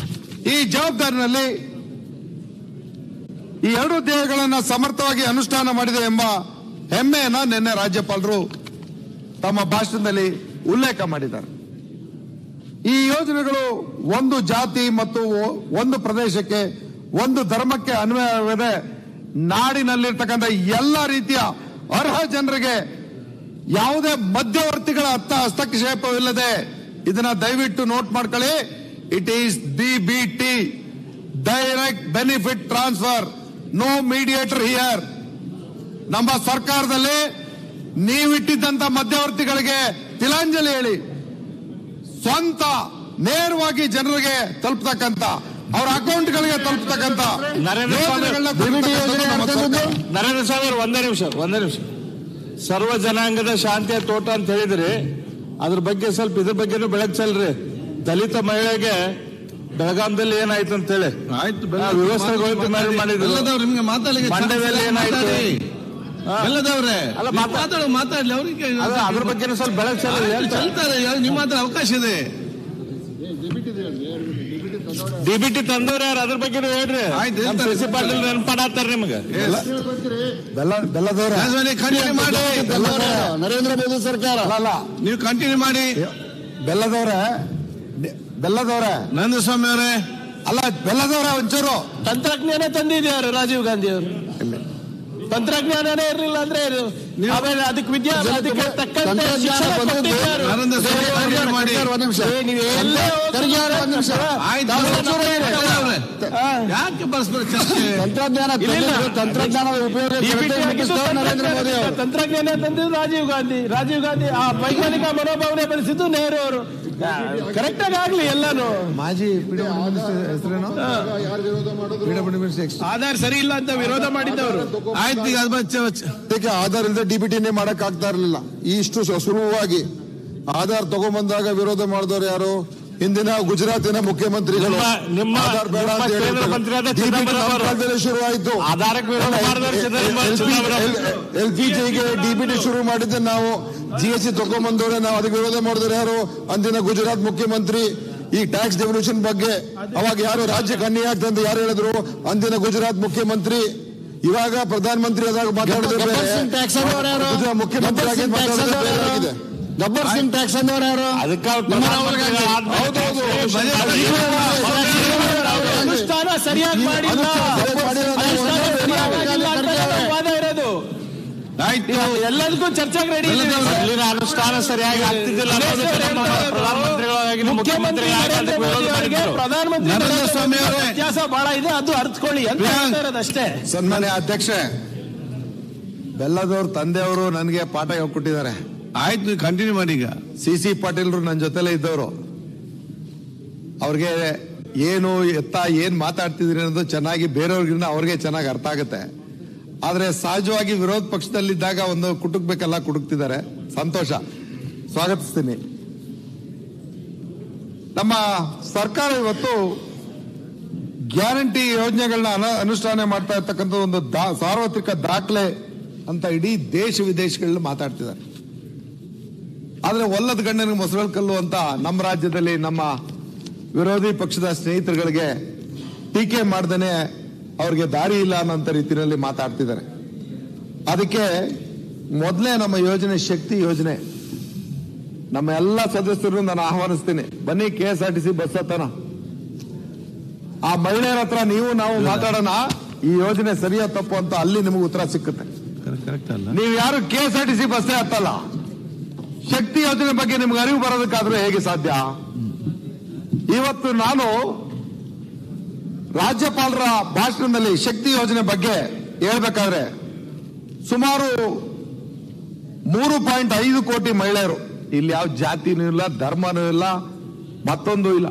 Speaker 2: ಈ ಜವಾಬ್ದಾರಿನಲ್ಲಿ ಈ 2 ಧ್ಯೇಯಗಳನ್ನ ಸಮರ್ಥವಾಗಿ ಅನುಷ್ಠಾನ ಮಾಡಿದೆ ಎಂಬ ಹೆಮ್ಮೆಯನ್ನ ನಿನ್ನೆ ರಾಜ್ಯಪಾಲರು ತಮ್ಮ ಭಾಷಣದಲ್ಲಿ ಉಲ್ಲೇಖ ಮಾಡಿದ್ದಾರೆ. ಈ ಯೋಜನೆಗಳು ಒಂದು ಜಾತಿ ಮತ್ತು ಒಂದು ಪ್ರದೇಶಕ್ಕೆ, ಒಂದು ಧರ್ಮಕ್ಕೆ ಅನ್ವಯವಿದೆ. ನಾಡಿನಲ್ಲಿರ್ತಕ್ಕಂಥ ಎಲ್ಲ ರೀತಿಯ ಅರ್ಹ ಜನರಿಗೆ ಯಾವುದೇ ಮಧ್ಯವರ್ತಿಗಳ ಹಸ್ತಕ್ಷೇಪವಿಲ್ಲದೆ, ಇದನ್ನ ದಯವಿಟ್ಟು ನೋಟ್ ಮಾಡ್ಕೊಳ್ಳಿ. It is DBT, direct benefit transfer, no mediator here. ನಮ್ಮ ಸರ್ಕಾರದಲ್ಲಿ ನೀವಿಟ್ಟಿದ್ದಂತ ಮಧ್ಯವರ್ತಿಗಳಿಗೆ ತಿಲಾಂಜಲಿ ಹೇಳಿ ಸ್ವಂತ ನೇರವಾಗಿ ಜನರಿಗೆ ತಲುಪತಕ್ಕಂತ, ಅವರ ಅಕೌಂಟ್ಗಳಿಗೆ ತಲುಪತಕ್ಕಂತ
Speaker 3: ನರೇಂದ್ರ ಸ್ವಾಮಿ ಒಂದೇ ನಿಮಿಷ ಸರ್ವ ಜನಾಂಗದ ಶಾಂತಿಯ ತೋಟ ಅಂತ ಹೇಳಿದ್ರಿ. ಅದ್ರ ಬಗ್ಗೆ ಸ್ವಲ್ಪ ಇದ್ರ ಬಗ್ಗೆನೂ ಬೆಳಕು ಚೆಲ್ರಿ. ದಲಿತ ಮಹಿಳೆಗೆ ಬೆಳಗಾಂದಲ್ಲಿ ಏನಾಯ್ತು ಅಂತ ಹೇಳಿ ವ್ಯವಸ್ಥೆಗಳು ಮಾಡಿದ್ರು.
Speaker 1: ನಿಮ್ಗೆ ಮಾತಾಡಲಿಕ್ಕೆ
Speaker 3: ಮಂಡ್ಯದಲ್ಲಿ ಏನಾಯ್ತು?
Speaker 1: ಬೆಲ್ಲದವ್ರೆ
Speaker 3: ಅಲ್ಲ,
Speaker 1: ಮಾತಾಡ್ಲಿ ಅವ್ರಿಗೆ
Speaker 3: ಅದ್ರ ಬಗ್ಗೆ ಸ್ವಲ್ಪ ಬೆಳಕು
Speaker 1: ಚೆಲ್ತಾರೆ. ನಿಮ್ಮ ಹತ್ರ ಅವಕಾಶ ಇದೆ.
Speaker 3: DBT ತಂದವ್ರ ಯಾರು? ಅದ್ರ ಬಗ್ಗೆ ಹೇಳ್ರಿ. ಶಶಿ ಪಾಟೀಲ್ ನೆನಪಾಡತ್ತಾರ ನಿಮ್ಗೆ.
Speaker 2: ಬೆಲ್ಲದವ್ರೆ
Speaker 1: ಕಂಟಿನ್ಯೂ ಮಾಡಿ.
Speaker 2: ನರೇಂದ್ರ ಮೋದಿ ಸರ್ಕಾರ ಅಲ್ಲ,
Speaker 1: ನೀವು ಕಂಟಿನ್ಯೂ ಮಾಡಿ.
Speaker 2: ಬೆಲ್ಲದವ್ರೆ
Speaker 1: ನರೇಂದ್ರ ಸ್ವಾಮಿ ಅವರೇ,
Speaker 2: ಅಲ್ಲ ಬೆಲ್ಲದವ್ರೆ ಒಂಚೂರು
Speaker 3: ತಂತ್ರಜ್ಞಾನ ತಂದಿದ್ಯಾರು? ರಾಜೀವ್ ಗಾಂಧಿ ಅವರು ತಂತ್ರಜ್ಞಾನನೇ ಇರಲಿಲ್ಲ ಅಂದ್ರೆ ಆಮೇಲೆ ಅದಕ್ಕೆ ಅದಕ್ಕೆ ತಕ್ಕಂತೆ ಶಿಕ್ಷಣ ಕೊಟ್ಟಿದ್ದಾರೆ.
Speaker 1: ನರೇಂದ್ರ ಸ್ವಾಮಿ ಕಂಟಿನ್ಯೂ ಮಾಡಿ. ಯಾಕೆ ಪರಸ್ಪರ ಚರ್ಚೆ?
Speaker 2: ತಂತ್ರಜ್ಞಾನದ ಉಪಯೋಗ ನರೇಂದ್ರ ಮೋದಿ ಅವರು.
Speaker 3: ತಂತ್ರಜ್ಞಾನ ತಂದಿದ್ದು ರಾಜೀವ್ ಗಾಂಧಿ ಆ ವೈಜ್ಞಾನಿಕ ಮನೋಭಾವನೆ ಬೆಳೆಸಿದ್ದು ನೆಹರು ಅವರು. ಕರೆಕ್ಟ್ ಆಗಿ ಆಗ್ಲಿ ಎಲ್ಲಾನು.
Speaker 2: ಮಾಜಿ ಹೆಸರೇನು?
Speaker 3: ಆಧಾರ್ ಸರಿ ಇಲ್ಲ ಅಂತ ವಿರೋಧ ಮಾಡಿದ್ದವರು.
Speaker 1: ಆಯ್ತು, ಈಗ
Speaker 2: ಅದಕ್ಕೆ ಆಧಾರ್ ಇಲ್ಲದೆ DBTನೇ ಮಾಡಕ್ ಆಗ್ತಾ ಇರಲಿಲ್ಲ. ಇಷ್ಟು ಸುಲಭವಾಗಿ ಆಧಾರ್ ತಗೊಂಡ್ಬಂದಾಗ ವಿರೋಧ ಮಾಡಿದವರು ಯಾರು? ಹಿಂದಿನ ಗುಜರಾತಿನ ಮುಖ್ಯಮಂತ್ರಿಗಳು. ಆಧಾರ್ ಬೇಡ ಅಂತ ಹೇಳಿ ಶುರುವಾಯಿತು. LPGಗೆ DBT ಶುರು ಮಾಡಿದ್ದೆ ನಾವು. GST ತಗೊಂಡ್ಬಂದವ್ರೆ ನಾವು. ಅದಕ್ಕೆ ವಿರೋಧ ಮಾಡಿದವರು ಯಾರು? ಅಂದಿನ ಗುಜರಾತ್ ಮುಖ್ಯಮಂತ್ರಿ. ಈ ಟ್ಯಾಕ್ಸ್ ಡೆವಲ್ಯೂಷನ್ ಬಗ್ಗೆ ಅವಾಗ ಯಾರು ರಾಜ್ಯಕ್ಕೆ ಅನ್ಯಾಯ ಆಗ್ತಂತ ಯಾರು ಹೇಳಿದ್ರು? ಅಂದಿನ ಗುಜರಾತ್ ಮುಖ್ಯಮಂತ್ರಿ. ಇವಾಗ ಪ್ರಧಾನಮಂತ್ರಿ ಆದಾಗ ಮಾತಾಡಿದ್ರೆ ಮುಖ್ಯಮಂತ್ರಿ ಆಗಿ ಮಾತಾಡಿದ್ರೆ ಗಬ್ಬರ್ ಸಿಂಗ್ ಟ್ಯಾಕ್ಸ್ ಅಂದವರು ಯಾರು?
Speaker 3: ಅನುಷ್ಠಾನ ಸರಿಯಾಗಿ ಮಾಡಿಲ್ಲ ಇರೋದು. ಎಲ್ಲದಕ್ಕೂ ಚರ್ಚೆಗೆ ರೆಡಿ. ಅನುಷ್ಠಾನ ಸರಿಯಾಗಿ ಆಗ್ತಿದ್ದಿಲ್ಲ. ಮುಖ್ಯಮಂತ್ರಿ ಪ್ರಧಾನಮಂತ್ರಿ ಸ್ವಾಮಿ ಅವರ ವ್ಯತ್ಯಾಸ ಬಹಳ ಇದೆ, ಅದು ಅರ್ಥಕೊಳ್ಳಿ ಅಂತ ಇರೋದಷ್ಟೇ.
Speaker 2: ಸನ್ಮಾನ್ಯ ಅಧ್ಯಕ್ಷೆ, ಬೆಲ್ಲದವ್ರ ತಂದೆಯವರು ನನಗೆ ಪಾಠ ಹೇಳ್ಕೊಟ್ಟಿದ್ದಾರೆ.
Speaker 1: ಆಯ್ತು, ಕಂಟಿನ್ಯೂ ಮಾಡಿ. ಈಗ
Speaker 2: CC ಪಾಟೀಲ್ರು ನನ್ನ ಜೊತೆಲೇ ಇದ್ದವರು. ಅವ್ರಿಗೆ ಏನು ಎತ್ತ ಏನ್ ಮಾತಾಡ್ತಿದ್ರಿ ಅನ್ನೋದು ಚೆನ್ನಾಗಿ ಬೇರೆಯವ್ರಿಗಿಂತ ಅವ್ರಿಗೆ ಚೆನ್ನಾಗಿ ಅರ್ಥ ಆಗುತ್ತೆ. ಆದ್ರೆ ಸಹಜವಾಗಿ ವಿರೋಧ ಪಕ್ಷದಲ್ಲಿದ್ದಾಗ ಒಂದು ಕುಟುಕ್ಬೇಕಲ್ಲ, ಕುಟುಕ್ತಿದ್ದಾರೆ. ಸಂತೋಷ, ಸ್ವಾಗತಿಸ್ತೀನಿ. ನಮ್ಮ ಸರ್ಕಾರ ಇವತ್ತು ಗ್ಯಾರಂಟಿ ಯೋಜನೆಗಳನ್ನ ಅನುಷ್ಠಾನ ಮಾಡ್ತಾ ಇರ್ತಕ್ಕಂಥ ಒಂದು ಸಾರ್ವತ್ರಿಕ ದಾಖಲೆ ಅಂತ ಇಡೀ ದೇಶ ವಿದೇಶಗಳಲ್ಲಿ ಮಾತಾಡ್ತಿದ್ದಾರೆ. ಆದ್ರೆ ಒಲ್ಲದ ಗಂಡನಿಗೆ ಮೊಸರಲ್ ಕಲ್ಲು ಅಂತ ನಮ್ಮ ರಾಜ್ಯದಲ್ಲಿ ನಮ್ಮ ವಿರೋಧಿ ಪಕ್ಷದ ಸ್ನೇಹಿತರುಗಳಿಗೆ ಟೀಕೆ ಮಾಡ್ದೇನೆ ಅವ್ರಿಗೆ ದಾರಿ ಇಲ್ಲ ಅನ್ನೋಂಥ ರೀತಿಯಲ್ಲಿ ಮಾತಾಡ್ತಿದ್ದಾರೆ. ಅದಕ್ಕೆ ಮೊದಲೇ ನಮ್ಮ ಯೋಜನೆ ಶಕ್ತಿ ಯೋಜನೆ, ನಮ್ಮ ಎಲ್ಲ ಸದಸ್ಯರು ನಾನು ಆಹ್ವಾನಿಸ್ತೀನಿ, ಬನ್ನಿ KSRTC ಬಸ್ ಹತ್ತನ, ಆ ಮಹಿಳೆಯರ ಹತ್ರ ನಾವು ಮಾತಾಡೋಣ, ಈ ಯೋಜನೆ ಸರಿಯಾ ತಪ್ಪು ಅಂತ ಅಲ್ಲಿ ನಿಮಗೆ ಉತ್ತರ ಸಿಕ್ಕುತ್ತೆ. ನೀವು ಯಾರು KSRTC ಬಸ್ಸೇ ಹತ್ತಲ್ಲ, ಶಕ್ತಿ ಯೋಜನೆ ಬಗ್ಗೆ ನಿಮ್ಗೆ ಅರಿವು ಬರೋದಕ್ಕಾದ್ರೂ ಹೇಗೆ ಸಾಧ್ಯ? ಇವತ್ತು ನಾನು ರಾಜ್ಯಪಾಲರ ಭಾಷಣದಲ್ಲಿ ಶಕ್ತಿ ಯೋಜನೆ ಬಗ್ಗೆ ಹೇಳ್ಬೇಕಾದ್ರೆ ಸುಮಾರು 3.5 ಕೋಟಿ ಮಹಿಳೆಯರು, ಇಲ್ಲಿ ಯಾವ ಜಾತಿನೂ ಇಲ್ಲ, ಧರ್ಮನೂ ಇಲ್ಲ, ಮತ್ತೊಂದು ಇಲ್ಲ,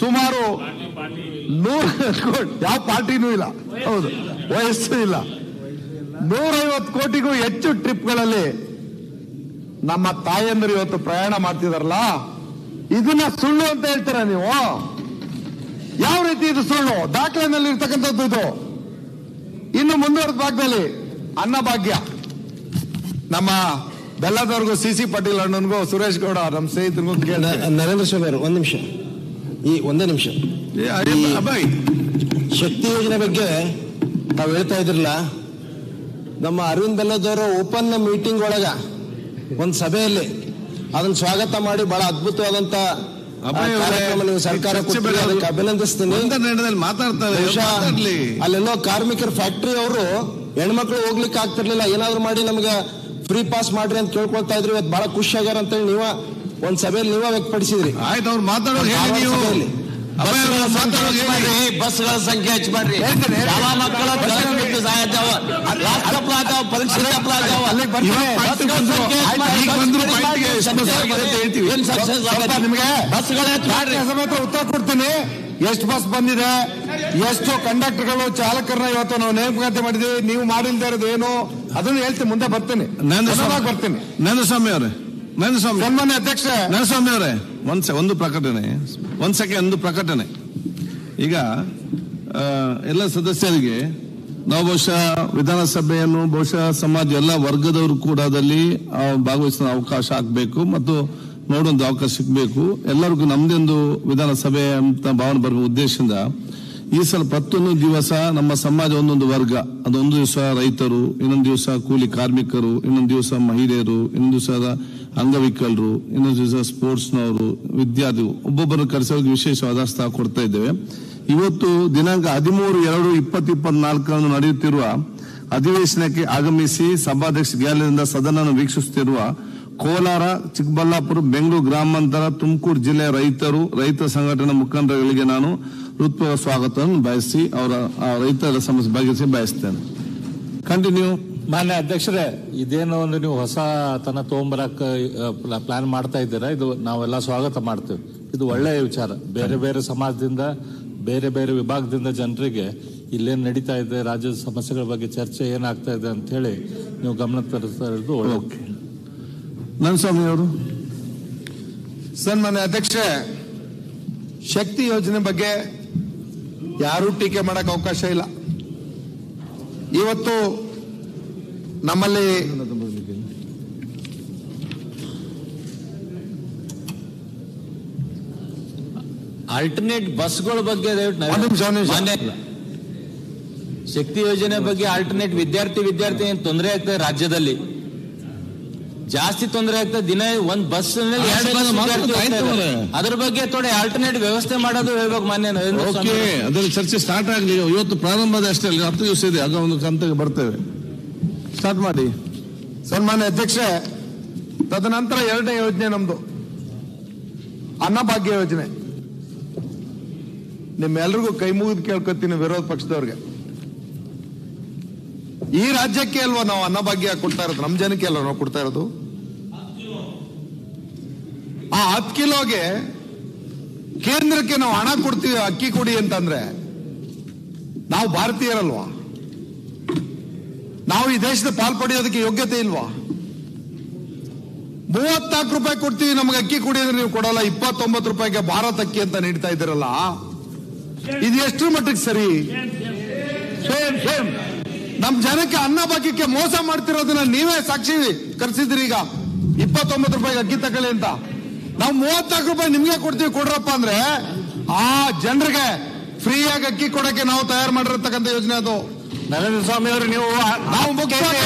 Speaker 2: ಸುಮಾರು 100 ಕೋಟಿ, ಯಾವ ಪಾರ್ಟಿನೂ ಇಲ್ಲ, ಹೌದು, ವಯಸ್ಸು ಇಲ್ಲ, 150 ಕೋಟಿಗೂ ಹೆಚ್ಚು ಟ್ರಿಪ್ಗಳಲ್ಲಿ ನಮ್ಮ ತಾಯಂದರು ಇವತ್ತು ಪ್ರಯಾಣ ಮಾಡ್ತಿದಾರಲ್ಲ, ಇದನ್ನ ಸುಳ್ಳು ಅಂತ ಹೇಳ್ತೀರಾ ನೀವು? ಯಾವ ರೀತಿ ಇದು ಸುಳ್ಳು? ದಾಖಲೆನಲ್ಲಿ ಇರ್ತಕ್ಕಂಥದ್ದು ಇದು. ಇನ್ನು ಮುಂದುವರೆದ ಭಾಗದಲ್ಲಿ ಅನ್ನಭಾಗ್ಯ, ನಮ್ಮ ಬೆಲ್ಲದವ್ರಿಗೂ CC ಪಾಟೀಲ್ ಅಣ್ಣನಿಗೂ ಸುರೇಶ್ ಗೌಡ ನಮ್ಮ ಸ್ನೇಹಿತರಿಗೂ
Speaker 4: ನರೇಂದ್ರ ಸ್ವಾಮಿ ಅವರು ಒಂದೇ ನಿಮಿಷ ಶಕ್ತಿ ಯೋಜನೆ ಬಗ್ಗೆ ತಾವು ಹೇಳ್ತಾ ಇದ್ರಲ್ಲ, ನಮ್ಮ ಅರವಿಂದ್ ಬೆಲ್ಲದವರು ಓಪನ್ ಮೀಟಿಂಗ್ ಒಳಗ ಒಂದು ಸಭೆಯಲ್ಲಿ ಅದನ್ನ ಸ್ವಾಗತ ಮಾಡಿ ಬಹಳ ಅದ್ಭುತವಾದಂತ ಕಾರ್ಯಕ್ರಮ ನೀವು ಸರ್ಕಾರ ಅದಕ್ಕೆ ಅಭಿನಂದಿಸ್ತೀನಿ. ಅಲ್ಲೆಲ್ಲೋ ಕಾರ್ಮಿಕರ ಫ್ಯಾಕ್ಟರಿ ಅವರು ಹೆಣ್ಮಕ್ಳು ಹೋಗ್ಲಿಕ್ಕೆ ಆಗ್ತಿರ್ಲಿಲ್ಲ, ಏನಾದ್ರು ಮಾಡಿ ನಮ್ಗೆ ಫ್ರೀ ಪಾಸ್ ಮಾಡ್ರಿ ಅಂತ ಕೇಳ್ಕೊಳ್ತಾ ಇದ್ರಿ. ಇವತ್ತು ಬಹಳ ಖುಷಿ ಆಗ್ಯಾರ ಅಂತ ಹೇಳಿ ಒಂದ್ ಸಭೆಯಲ್ಲಿ ನೀವೇ ವ್ಯಕ್ತಪಡಿಸಿದ್ರಿ.
Speaker 1: ಆಯ್ತು, ಅವ್ರು ಮಾತಾಡೋದು
Speaker 5: ಬಸ್ಗಳ ಸಂಖ್ಯೆ ಹೆಚ್ಚು ಮಾಡ್ರಿ, ಮಕ್ಕಳ
Speaker 2: ಉತ್ತರ ಕೊಡ್ತೀನಿ. ಎಷ್ಟು ಬಸ್ ಬಂದಿದೆ, ಎಷ್ಟು ಕಂಡಕ್ಟರ್ಗಳು ಚಾಲಕರನ್ನ ಇವತ್ತು ನಾವು ನೇಮಕಾತಿ ಮಾಡಿದೀವಿ, ನೀವು ಮಾಡಿಲ್ದೇ ಇರೋದು ಏನು ಅದನ್ನು ಹೇಳ್ತೀನಿ, ಮುಂದೆ ಬರ್ತೀನಿ.
Speaker 1: ನಂದಸ್ವಾಮಿ ಅವರೇ,
Speaker 2: ಸನ್ಮಾನ್ಯ ಅಧ್ಯಕ್ಷ
Speaker 1: ನಂದಸ್ವಾಮಿ ಅವರೇ, ಒಂದು ಪ್ರಕಟಣೆ. ಈಗ ಎಲ್ಲ ಸದಸ್ಯರಿಗೆ ನಾವು ಬಹುಶಃ ವಿಧಾನಸಭೆಯನ್ನು ಸಮಾಜ ಎಲ್ಲ ವರ್ಗದವರು ಕೂಡ ಅದರಲ್ಲಿ ಭಾಗವಹಿಸೋ ಅವಕಾಶ ಆಗ್ಬೇಕು ಮತ್ತು ನೋಡೊಂದು ಅವಕಾಶ ಸಿಗಬೇಕು. ಎಲ್ಲರಿಗೂ ನಮ್ದೊಂದು ವಿಧಾನಸಭೆ ಅಂತ ಭಾವನೆ ಬರುವ ಉದ್ದೇಶದಿಂದ ಈ ಸಲ ಪ್ರತಿಯೊಂದು ದಿವಸ ನಮ್ಮ ಸಮಾಜ ಒಂದೊಂದು ವರ್ಗ, ಅದೊಂದು ದಿವಸ ರೈತರು, ಇನ್ನೊಂದು ದಿವಸ ಕೂಲಿ ಕಾರ್ಮಿಕರು, ಇನ್ನೊಂದು ದಿವಸ ಮಹಿಳೆಯರು, ಇನ್ನೊಂದು ದಿವಸ ಅಂಗವಿಕಲರು, ಇನ್ನೊಂದು ದಿವಸ ಸ್ಪೋರ್ಟ್ಸ್ನವರು, ವಿದ್ಯಾರ್ಥಿಗಳು, ಒಬ್ಬೊಬ್ಬರನ್ನು ಕರೆಸೋಕೆ ವಿಶೇಷವಾದ ಸ್ಥಳ ಕೊಡ್ತಾ ಇದ್ದೇವೆ. ಇವತ್ತು ದಿನಾಂಕ 13/2/2024 ನಡೆಯುತ್ತಿರುವ ಅಧಿವೇಶನಕ್ಕೆ ಆಗಮಿಸಿ ಸಭಾಧ್ಯಕ್ಷ ಗ್ಯಾಲರಿಯಿಂದ ಸದನ ವೀಕ್ಷಿಸುತ್ತಿರುವ ಕೋಲಾರ, ಚಿಕ್ಕಬಳ್ಳಾಪುರ, ಬೆಂಗಳೂರು ಗ್ರಾಮಾಂತರ, ತುಮಕೂರು ಜಿಲ್ಲೆಯ ರೈತ ಸಂಘಟನಾ ಮುಖಂಡರುಗಳಿಗೆ ನಾನು ಹೃತ್ಪೂರ್ವಕ ಸ್ವಾಗತವನ್ನು ಬಯಸಿ ಅವರ ರೈತರ ಸಮಸ್ಯೆ ಬಗೆಹರಿಸಿ ಬಯಸ್ತೇನೆ. ಕಂಟಿನ್ಯೂ.
Speaker 3: ಮಾನ್ಯ ಅಧ್ಯಕ್ಷರೇ, ಇದೇನೋ ಒಂದು ನೀವು ಹೊಸ ತನ ತಗೊಂಬರಕ್ ಪ್ಲಾನ್ ಮಾಡ್ತಾ ಇದ್ದೀರಾ, ಇದು ನಾವೆಲ್ಲ ಸ್ವಾಗತ ಮಾಡ್ತೇವೆ. ಇದು ಒಳ್ಳೆಯ ವಿಚಾರ. ಬೇರೆ ಬೇರೆ ಸಮಾಜದಿಂದ, ಬೇರೆ ಬೇರೆ ವಿಭಾಗದಿಂದ ಜನರಿಗೆ ಇಲ್ಲೇನು ನಡೀತಾ ಇದೆ, ರಾಜ್ಯದ ಸಮಸ್ಯೆಗಳ ಬಗ್ಗೆ ಚರ್ಚೆ ಏನಾಗ್ತಾ ಇದೆ ಅಂತ ಹೇಳಿ ನೀವು ಗಮನ ತರಿಸ್ತಾ ಇರೋದು ಒಳ್ಳೆ.
Speaker 1: ನಂದಸ್ವಾಮಿ ಅವರು.
Speaker 2: ಸನ್ಮಾನ್ಯ ಅಧ್ಯಕ್ಷ, ಶಕ್ತಿ ಯೋಜನೆ ಬಗ್ಗೆ ಯಾರೂ ಟೀಕೆ ಮಾಡಕ್ ಅವಕಾಶ ಇಲ್ಲ. ಇವತ್ತು ನಮ್ಮಲ್ಲಿ
Speaker 5: ಆಲ್ಟರ್ನೇಟ್ ಬಸ್ಗಳ ಬಗ್ಗೆ ಶಕ್ತಿ ಯೋಜನೆ ಬಗ್ಗೆ ಆಲ್ಟರ್ನೇಟ್ ವಿದ್ಯಾರ್ಥಿ ಏನ್ ತೊಂದರೆ ಆಗ್ತದೆ, ರಾಜ್ಯದಲ್ಲಿ ಜಾಸ್ತಿ ತೊಂದರೆ ಆಗ್ತದೆ. ದಿನ ಒಂದ್ ಬಸ್ ಅದ್ರ ಬಗ್ಗೆ ಥೋಡೆ ಆಲ್ಟರ್ನೇಟ್ ವ್ಯವಸ್ಥೆ ಮಾಡೋದು ಹೇಳ್ಬೇಕು ಮಾನ್ಯ.
Speaker 1: ಅದರಲ್ಲಿ ಚರ್ಚೆ ಸ್ಟಾರ್ಟ್ ಆಗಲಿ. ಇವತ್ತು ಪ್ರಾರಂಭದ ಅಷ್ಟೇ, 10 ದಿವಸ ಇದೆ, ಆಗ ಒಂದು ಹಂತಕ್ಕೆ ಬರ್ತೇವೆ. ಸ್ಟಾರ್ಟ್ ಮಾಡಿ.
Speaker 2: ಸನ್ಮಾನ್ಯ ಅಧ್ಯಕ್ಷ, ತದನಂತರ 2ನೇ ಯೋಜನೆ ನಮ್ದು ಅನ್ನಭಾಗ್ಯ ಯೋಜನೆ. ನಿಮ್ಮೆಲ್ರಿಗೂ ಕೈ ಮುಗಿದು ಕೇಳ್ಕೊತೀನಿ ವಿರೋಧ ಪಕ್ಷದವ್ರಿಗೆ, ಈ ರಾಜ್ಯಕ್ಕೆ ಅಲ್ವಾ ನಾವು ಅನ್ನಭಾಗ್ಯ ಕೊಡ್ತಾ ಇರೋದು, ನಮ್ಮ ಜನಕ್ಕೆ ಅಲ್ವಾ ನಾವು ಕೊಡ್ತಾ ಇರೋದು? ಆ 10 ಕಿಲೋಗೆ ಕೇಂದ್ರಕ್ಕೆ ನಾವು ಹಣ ಕೊಡ್ತೀವಿ ಅಕ್ಕಿ ಕೊಡಿ ಅಂತಂದ್ರೆ ನಾವು ಭಾರತೀಯರಲ್ವಾ? ನಾವು ಈ ದೇಶದ ಪಾಲ್ಪಡೆಯೋದಕ್ಕೆ ಯೋಗ್ಯತೆ ಇಲ್ವಾ? 34 ರೂಪಾಯಿ ಕೊಡ್ತೀವಿ ನಮಗೆ ಅಕ್ಕಿ ಕೊಡಿ ಅಂದ್ರೆ ನೀವು ಕೊಡಲ್ಲ, 29 ರೂಪಾಯಿಗೆ ಭಾರತ್ ಅಕ್ಕಿ ಅಂತ ನೀಡ್ತಾ ಇದ್ದೀರಲ್ಲ, ಇದು ಎಷ್ಟರ ಮಟ್ಟಿಗೆ ಸರಿ? ನಮ್ ಜನಕ್ಕೆ ಅನ್ನ ಭಾಗ್ಯಕ್ಕೆ ಮೋಸ ಮಾಡ್ತಿರೋದನ್ನ ನೀವೇ ಸಾಕ್ಷಿ ಕರೆಸಿದ್ರಿ. ಈಗ 29 ರೂಪಾಯಿಗೆ ಅಕ್ಕಿ ತಗೊಳ್ಳಿ ಅಂತ ನಾವು 34 ರೂಪಾಯಿ ನಿಮ್ಗೆ ಕೊಡ್ತೀವಿ ಕೊಡ್ರಪ್ಪ ಅಂದ್ರೆ ಆ ಜನರಿಗೆ ಫ್ರೀಯಾಗಿ ಅಕ್ಕಿ ಕೊಡಕ್ಕೆ ನಾವು ತಯಾರು ಮಾಡಿರತಕ್ಕಂಥ ಯೋಜನೆ ಅದು.
Speaker 3: ನರೇಂದ್ರ ಸ್ವಾಮಿ ಅವರು ನೀವು
Speaker 2: ನಾವು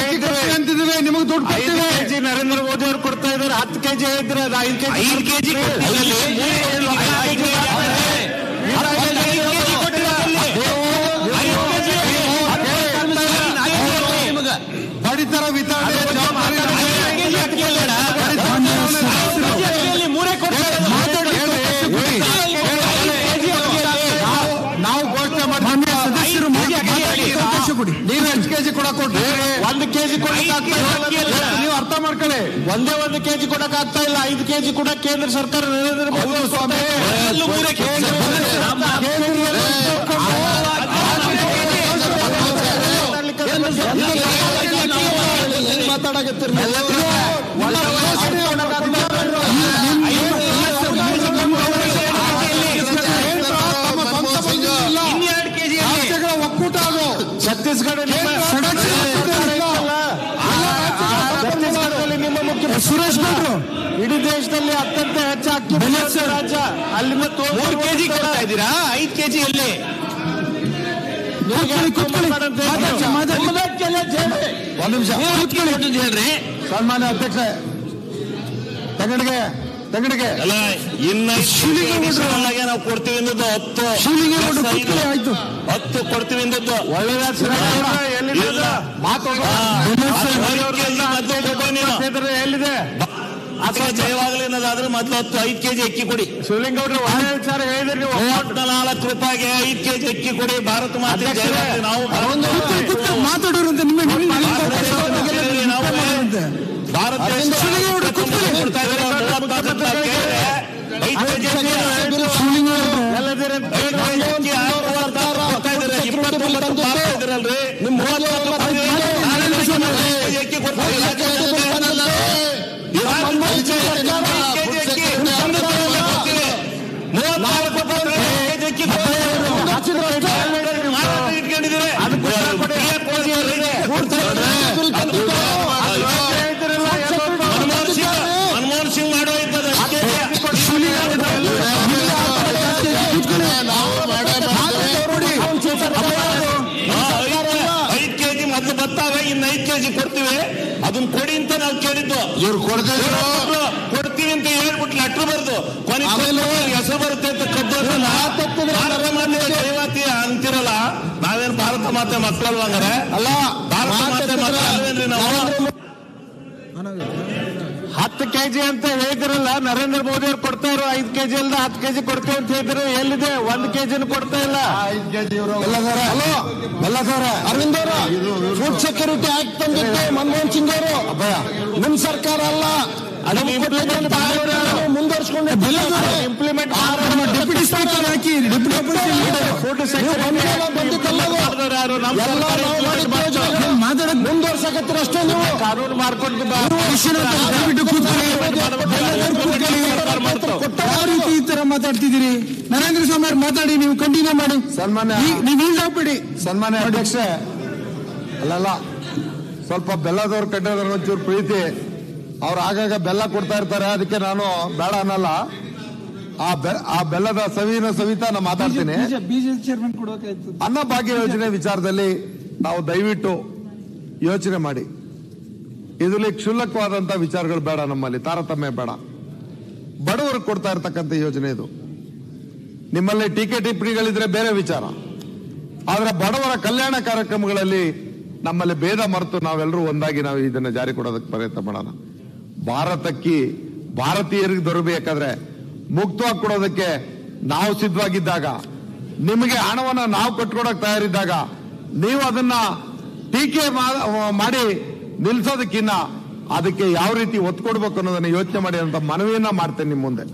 Speaker 2: ಅಂತಿದ್ದೀವಿ, ನಿಮಗೆ ದುಡ್ಡು
Speaker 3: ಕೆಜಿ ನರೇಂದ್ರ ಮೋದಿ ಅವರು ಕೊಡ್ತಾ ಇದ್ದಾರೆ, 10 ಕೆಜಿ ಹೇಳಿದ್ರೆ ಅದು 5 ಕೆಜಿ
Speaker 2: ಪಡಿತರ ವಿತರಣೆ ನಾವು ಘೋಷಣೆ ಮಾಡಿ ಸದಸ್ಯರು ನೀವು ಎಷ್ಟು ಕೆಜಿ ಕೊಡಕ್ ಕೊಡ್ರಿ?
Speaker 3: 1 ಕೆಜಿ
Speaker 2: ನೀವು ಅರ್ಥ ಮಾಡ್ಕೊಳ್ಳಿ,
Speaker 3: ಒಂದೇ 1 ಕೆಜಿ ಕೊಡಕ್ ಆಗ್ತಾ ಇಲ್ಲ, 5 ಕೆಜಿ ಕೂಡ ಕೇಂದ್ರ ಸರ್ಕಾರ ನರೇಂದ್ರ ಮೋದಿ
Speaker 2: ಸ್ವಾಮಿ ಮಾತಾಡಕತ್ತೀರಿ. ಒಕ್ಕೂಟ ಅದು
Speaker 3: ಛತ್ತೀಸ್ಗಢದಲ್ಲಿ ನಿಮ್ಮ ಮುಖ್ಯ
Speaker 2: ಸುರೇಶ್ ಭಟ್ರು
Speaker 3: ಇಡೀ ದೇಶದಲ್ಲಿ ಅತ್ಯಂತ ಹೆಚ್ಚು ಅಕ್ಕಿ ರಾಜ್ಯ, ಅಲ್ಲಿಂದ
Speaker 5: 3 ಕೆಜಿ ಕೊಡ್ತಾ ಇದ್ದೀರಾ, 5 ಕೆಜಿ ಎಲ್ಲಿ?
Speaker 2: ಒಂದು ನಿಮಿಷ
Speaker 5: ಹೇಳ್ರಿ.
Speaker 2: ಸನ್ಮಾನ್ಯ ಅಧ್ಯಕ್ಷ ತೆಂಗಡಿಗೆ
Speaker 5: ಅಲ್ಲ, ಇನ್ನ ನಾವು ಕೊಡ್ತೀವಿ ಅಂದದ್ದು 10
Speaker 2: ಆಯ್ತು
Speaker 5: 10 ಕೊಡ್ತೀವಿ ಅಂದದ್ದು
Speaker 3: ಎಲ್ಲಿದೆ
Speaker 5: ಜಯವಾಗಲಿ ಅನ್ನೋದಾದ್ರೆ ಮೊದಲು 5 ಕೆಜಿ ಅಕ್ಕಿ ಕೊಡಿ.
Speaker 3: ಶಿವಲಿಂಗೌಡ್ರು ಒಳ್ಳೆ ವಿಚಾರ ಹೇಳಿದ್ರಿ ನೀವು.
Speaker 5: 34 ರೂಪಾಯಿಗೆ 5 ಕೆಜಿ ಅಕ್ಕಿ ಕೊಡಿ. ಭಾರತ ಮಾತೆ ನಾವು
Speaker 2: ಮಾತಾಡೋರಂತೆ
Speaker 5: ನಾವು ಭಾರತ ಕೊಡ್ತಾ ಇದ್ದೀರಾ
Speaker 3: ಮನಮೋಹನ್ ಸಿಂಗ್ ಮಾಡೋ ಇದ್ದದ 5 ಕೆಜಿ ಮೊದಲು ಬರ್ತಾವೆ, ಇನ್ನು 5 ಕೆಜಿ ಕೊಡ್ತೀವಿ, ಅದನ್ನ ಕೊಡಿ ಅಂತ ನಾವು ಕೇಳಿದ್ದು.
Speaker 2: ಇವ್ರು
Speaker 3: ಕೊಡ್ತೀವಿ ಅಂತ ಹೇಳ್ಬಿಟ್ಟು ಲೆಟ್ರ್ ಬರ್ದು ಕೊನೆ ಹೆಸರು ಬರುತ್ತೆ ಅಂತ ದೈವತಿ ಅಂತಿರಲ್ಲ. ನಾವೇನು ಭಾರತ ಮಾತೆ ಮಕ್ಕಳಲ್ವ ಹಂಗಾರೆ?
Speaker 2: ಅಲ್ಲ,
Speaker 3: ಭಾರತ ಮಾತೆ ಮಕ್ಕಳಲ್ವೇನ್ರಿ ನಾವು? 10 ಕೆಜಿ ಅಂತ ಹೇಳಿದ್ರಲ್ಲ, ನರೇಂದ್ರ ಮೋದಿ ಅವ್ರು ಕೊಡ್ತಾ ಇರೋ 5 ಕೆಜಿ ಅಲ್ದ 10 ಕೆಜಿ ಕೊಡ್ತೀವಿ ಅಂತ ಹೇಳಿದ್ರು. ಎಲ್ಲಿದೆ? 1 ಕೆಜಿನೂ ಕೊಡ್ತಾ ಇಲ್ಲ.
Speaker 2: 5 ಕೆಜಿ ಅರವಿಂದ್ ಅವರು ಫುಡ್ ಸೆಕ್ಯೂರಿಟಿ ಆಕ್ಟ್ ತಂದಿದ್ದು ಮನಮೋಹನ್ ಸಿಂಗ್ ಅವರು. ನಿಮ್ ಸರ್ಕಾರ ಅಲ್ಲ, ಮುಂದುವರ್ಸ್ಕೊಂಡು
Speaker 3: ಇಂಪ್ಲಿಮೆಂಟ್
Speaker 2: ಡೆಪ್ಯೂಟಿ ಸ್ಪೀಕರ್ ಹಾಕಿ ಮುಂದುವರ್ಸಕತ್ತೀರ ಅಷ್ಟೇ. ನೀವು
Speaker 3: ಕಾನೂನು ಮಾಡ್ಕೊಂಡು
Speaker 2: ಯಾವ ರೀತಿ ಈ ತರ ಮಾತಾಡ್ತಿದ್ದೀರಿ? ನರೇಂದ್ರ ಸ್ವಾಮಿ ಅವ್ರು ಮಾತಾಡಿ, ನೀವು ಕಂಟಿನ್ಯೂ ಮಾಡಿ. ಸನ್ಮಾನ್ಯ ನೀವು ಬಿಡಿ. ಸನ್ಮಾನ್ಯ ಅಧ್ಯಕ್ಷೆ, ಅಲ್ಲಲ್ಲ, ಸ್ವಲ್ಪ ಬೆಲ್ಲದವ್ರ ಕಟ್ಟೋದ್ರ ಒಂಚೂರು ಪ್ರೀತಿ. ಅವ್ರು ಆಗಾಗ ಬೆಲ್ಲ ಕೊಡ್ತಾ ಇರ್ತಾರೆ, ಅದಕ್ಕೆ ನಾನು ಬೇಡ ಅನ್ನಲ್ಲ. ಆ ಬೆಲ್ಲದ ಸವಿತಾ ನಾನು ಮಾತಾಡ್ತೀನಿ. ಅನ್ನ ಭಾಗ್ಯ ಯೋಜನೆ ವಿಚಾರದಲ್ಲಿ ನಾವು ದಯವಿಟ್ಟು ಯೋಚನೆ ಮಾಡಿ. ಇದರಲ್ಲಿ ಕ್ಷುಲ್ಲಕವಾದಂತಹ ವಿಚಾರಗಳು ಬೇಡ, ನಮ್ಮಲ್ಲಿ ತಾರತಮ್ಯ ಬೇಡ. ಬಡವರಿಗೆ ಕೊಡ್ತಾ ಇರ್ತಕ್ಕಂಥ ಯೋಜನೆ ಇದು. ನಿಮ್ಮಲ್ಲಿ ಟೀಕೆ ಟಿಪ್ಪಣಿಗಳಿದ್ರೆ ಬೇರೆ ವಿಚಾರ, ಆದ್ರೆ ಬಡವರ ಕಲ್ಯಾಣ ಕಾರ್ಯಕ್ರಮಗಳಲ್ಲಿ ನಮ್ಮಲ್ಲಿ ಭೇದ ಮರೆತು ನಾವೆಲ್ಲರೂ ಒಂದಾಗಿ ನಾವು ಇದನ್ನ ಜಾರಿ ಕೊಡೋದಕ್ಕೆ ಪ್ರಯತ್ನ ಮಾಡೋಣ. ಭಾರತಕ್ಕೆ ಭಾರತೀಯರಿಗೆ ದೊರಕಬೇಕಾದ್ರೆ ಮುಕ್ತವಾಗಿ ಕೊಡೋದಕ್ಕೆ ನಾವು ಸಿದ್ಧವಾಗಿದ್ದಾಗ, ನಿಮಗೆ ಹಣವನ್ನು ನಾವು ಕಟ್ಕೊಡಕ್ ತಯಾರಿದ್ದಾಗ, ನೀವು ಅದನ್ನ ಟೀಕೆ ಮಾಡಿ ನಿಲ್ಸೋದಕ್ಕಿನ್ನ ಅದಕ್ಕೆ ಯಾವ ರೀತಿ ಒತ್ತು ಕೊಡ್ಬೇಕು ಅನ್ನೋದನ್ನ ಯೋಚನೆ ಮಾಡಿ ಅಂತ ಮನವಿಯನ್ನ ಮಾಡ್ತೇನೆ ನಿಮ್ಮ ಮುಂದೆ.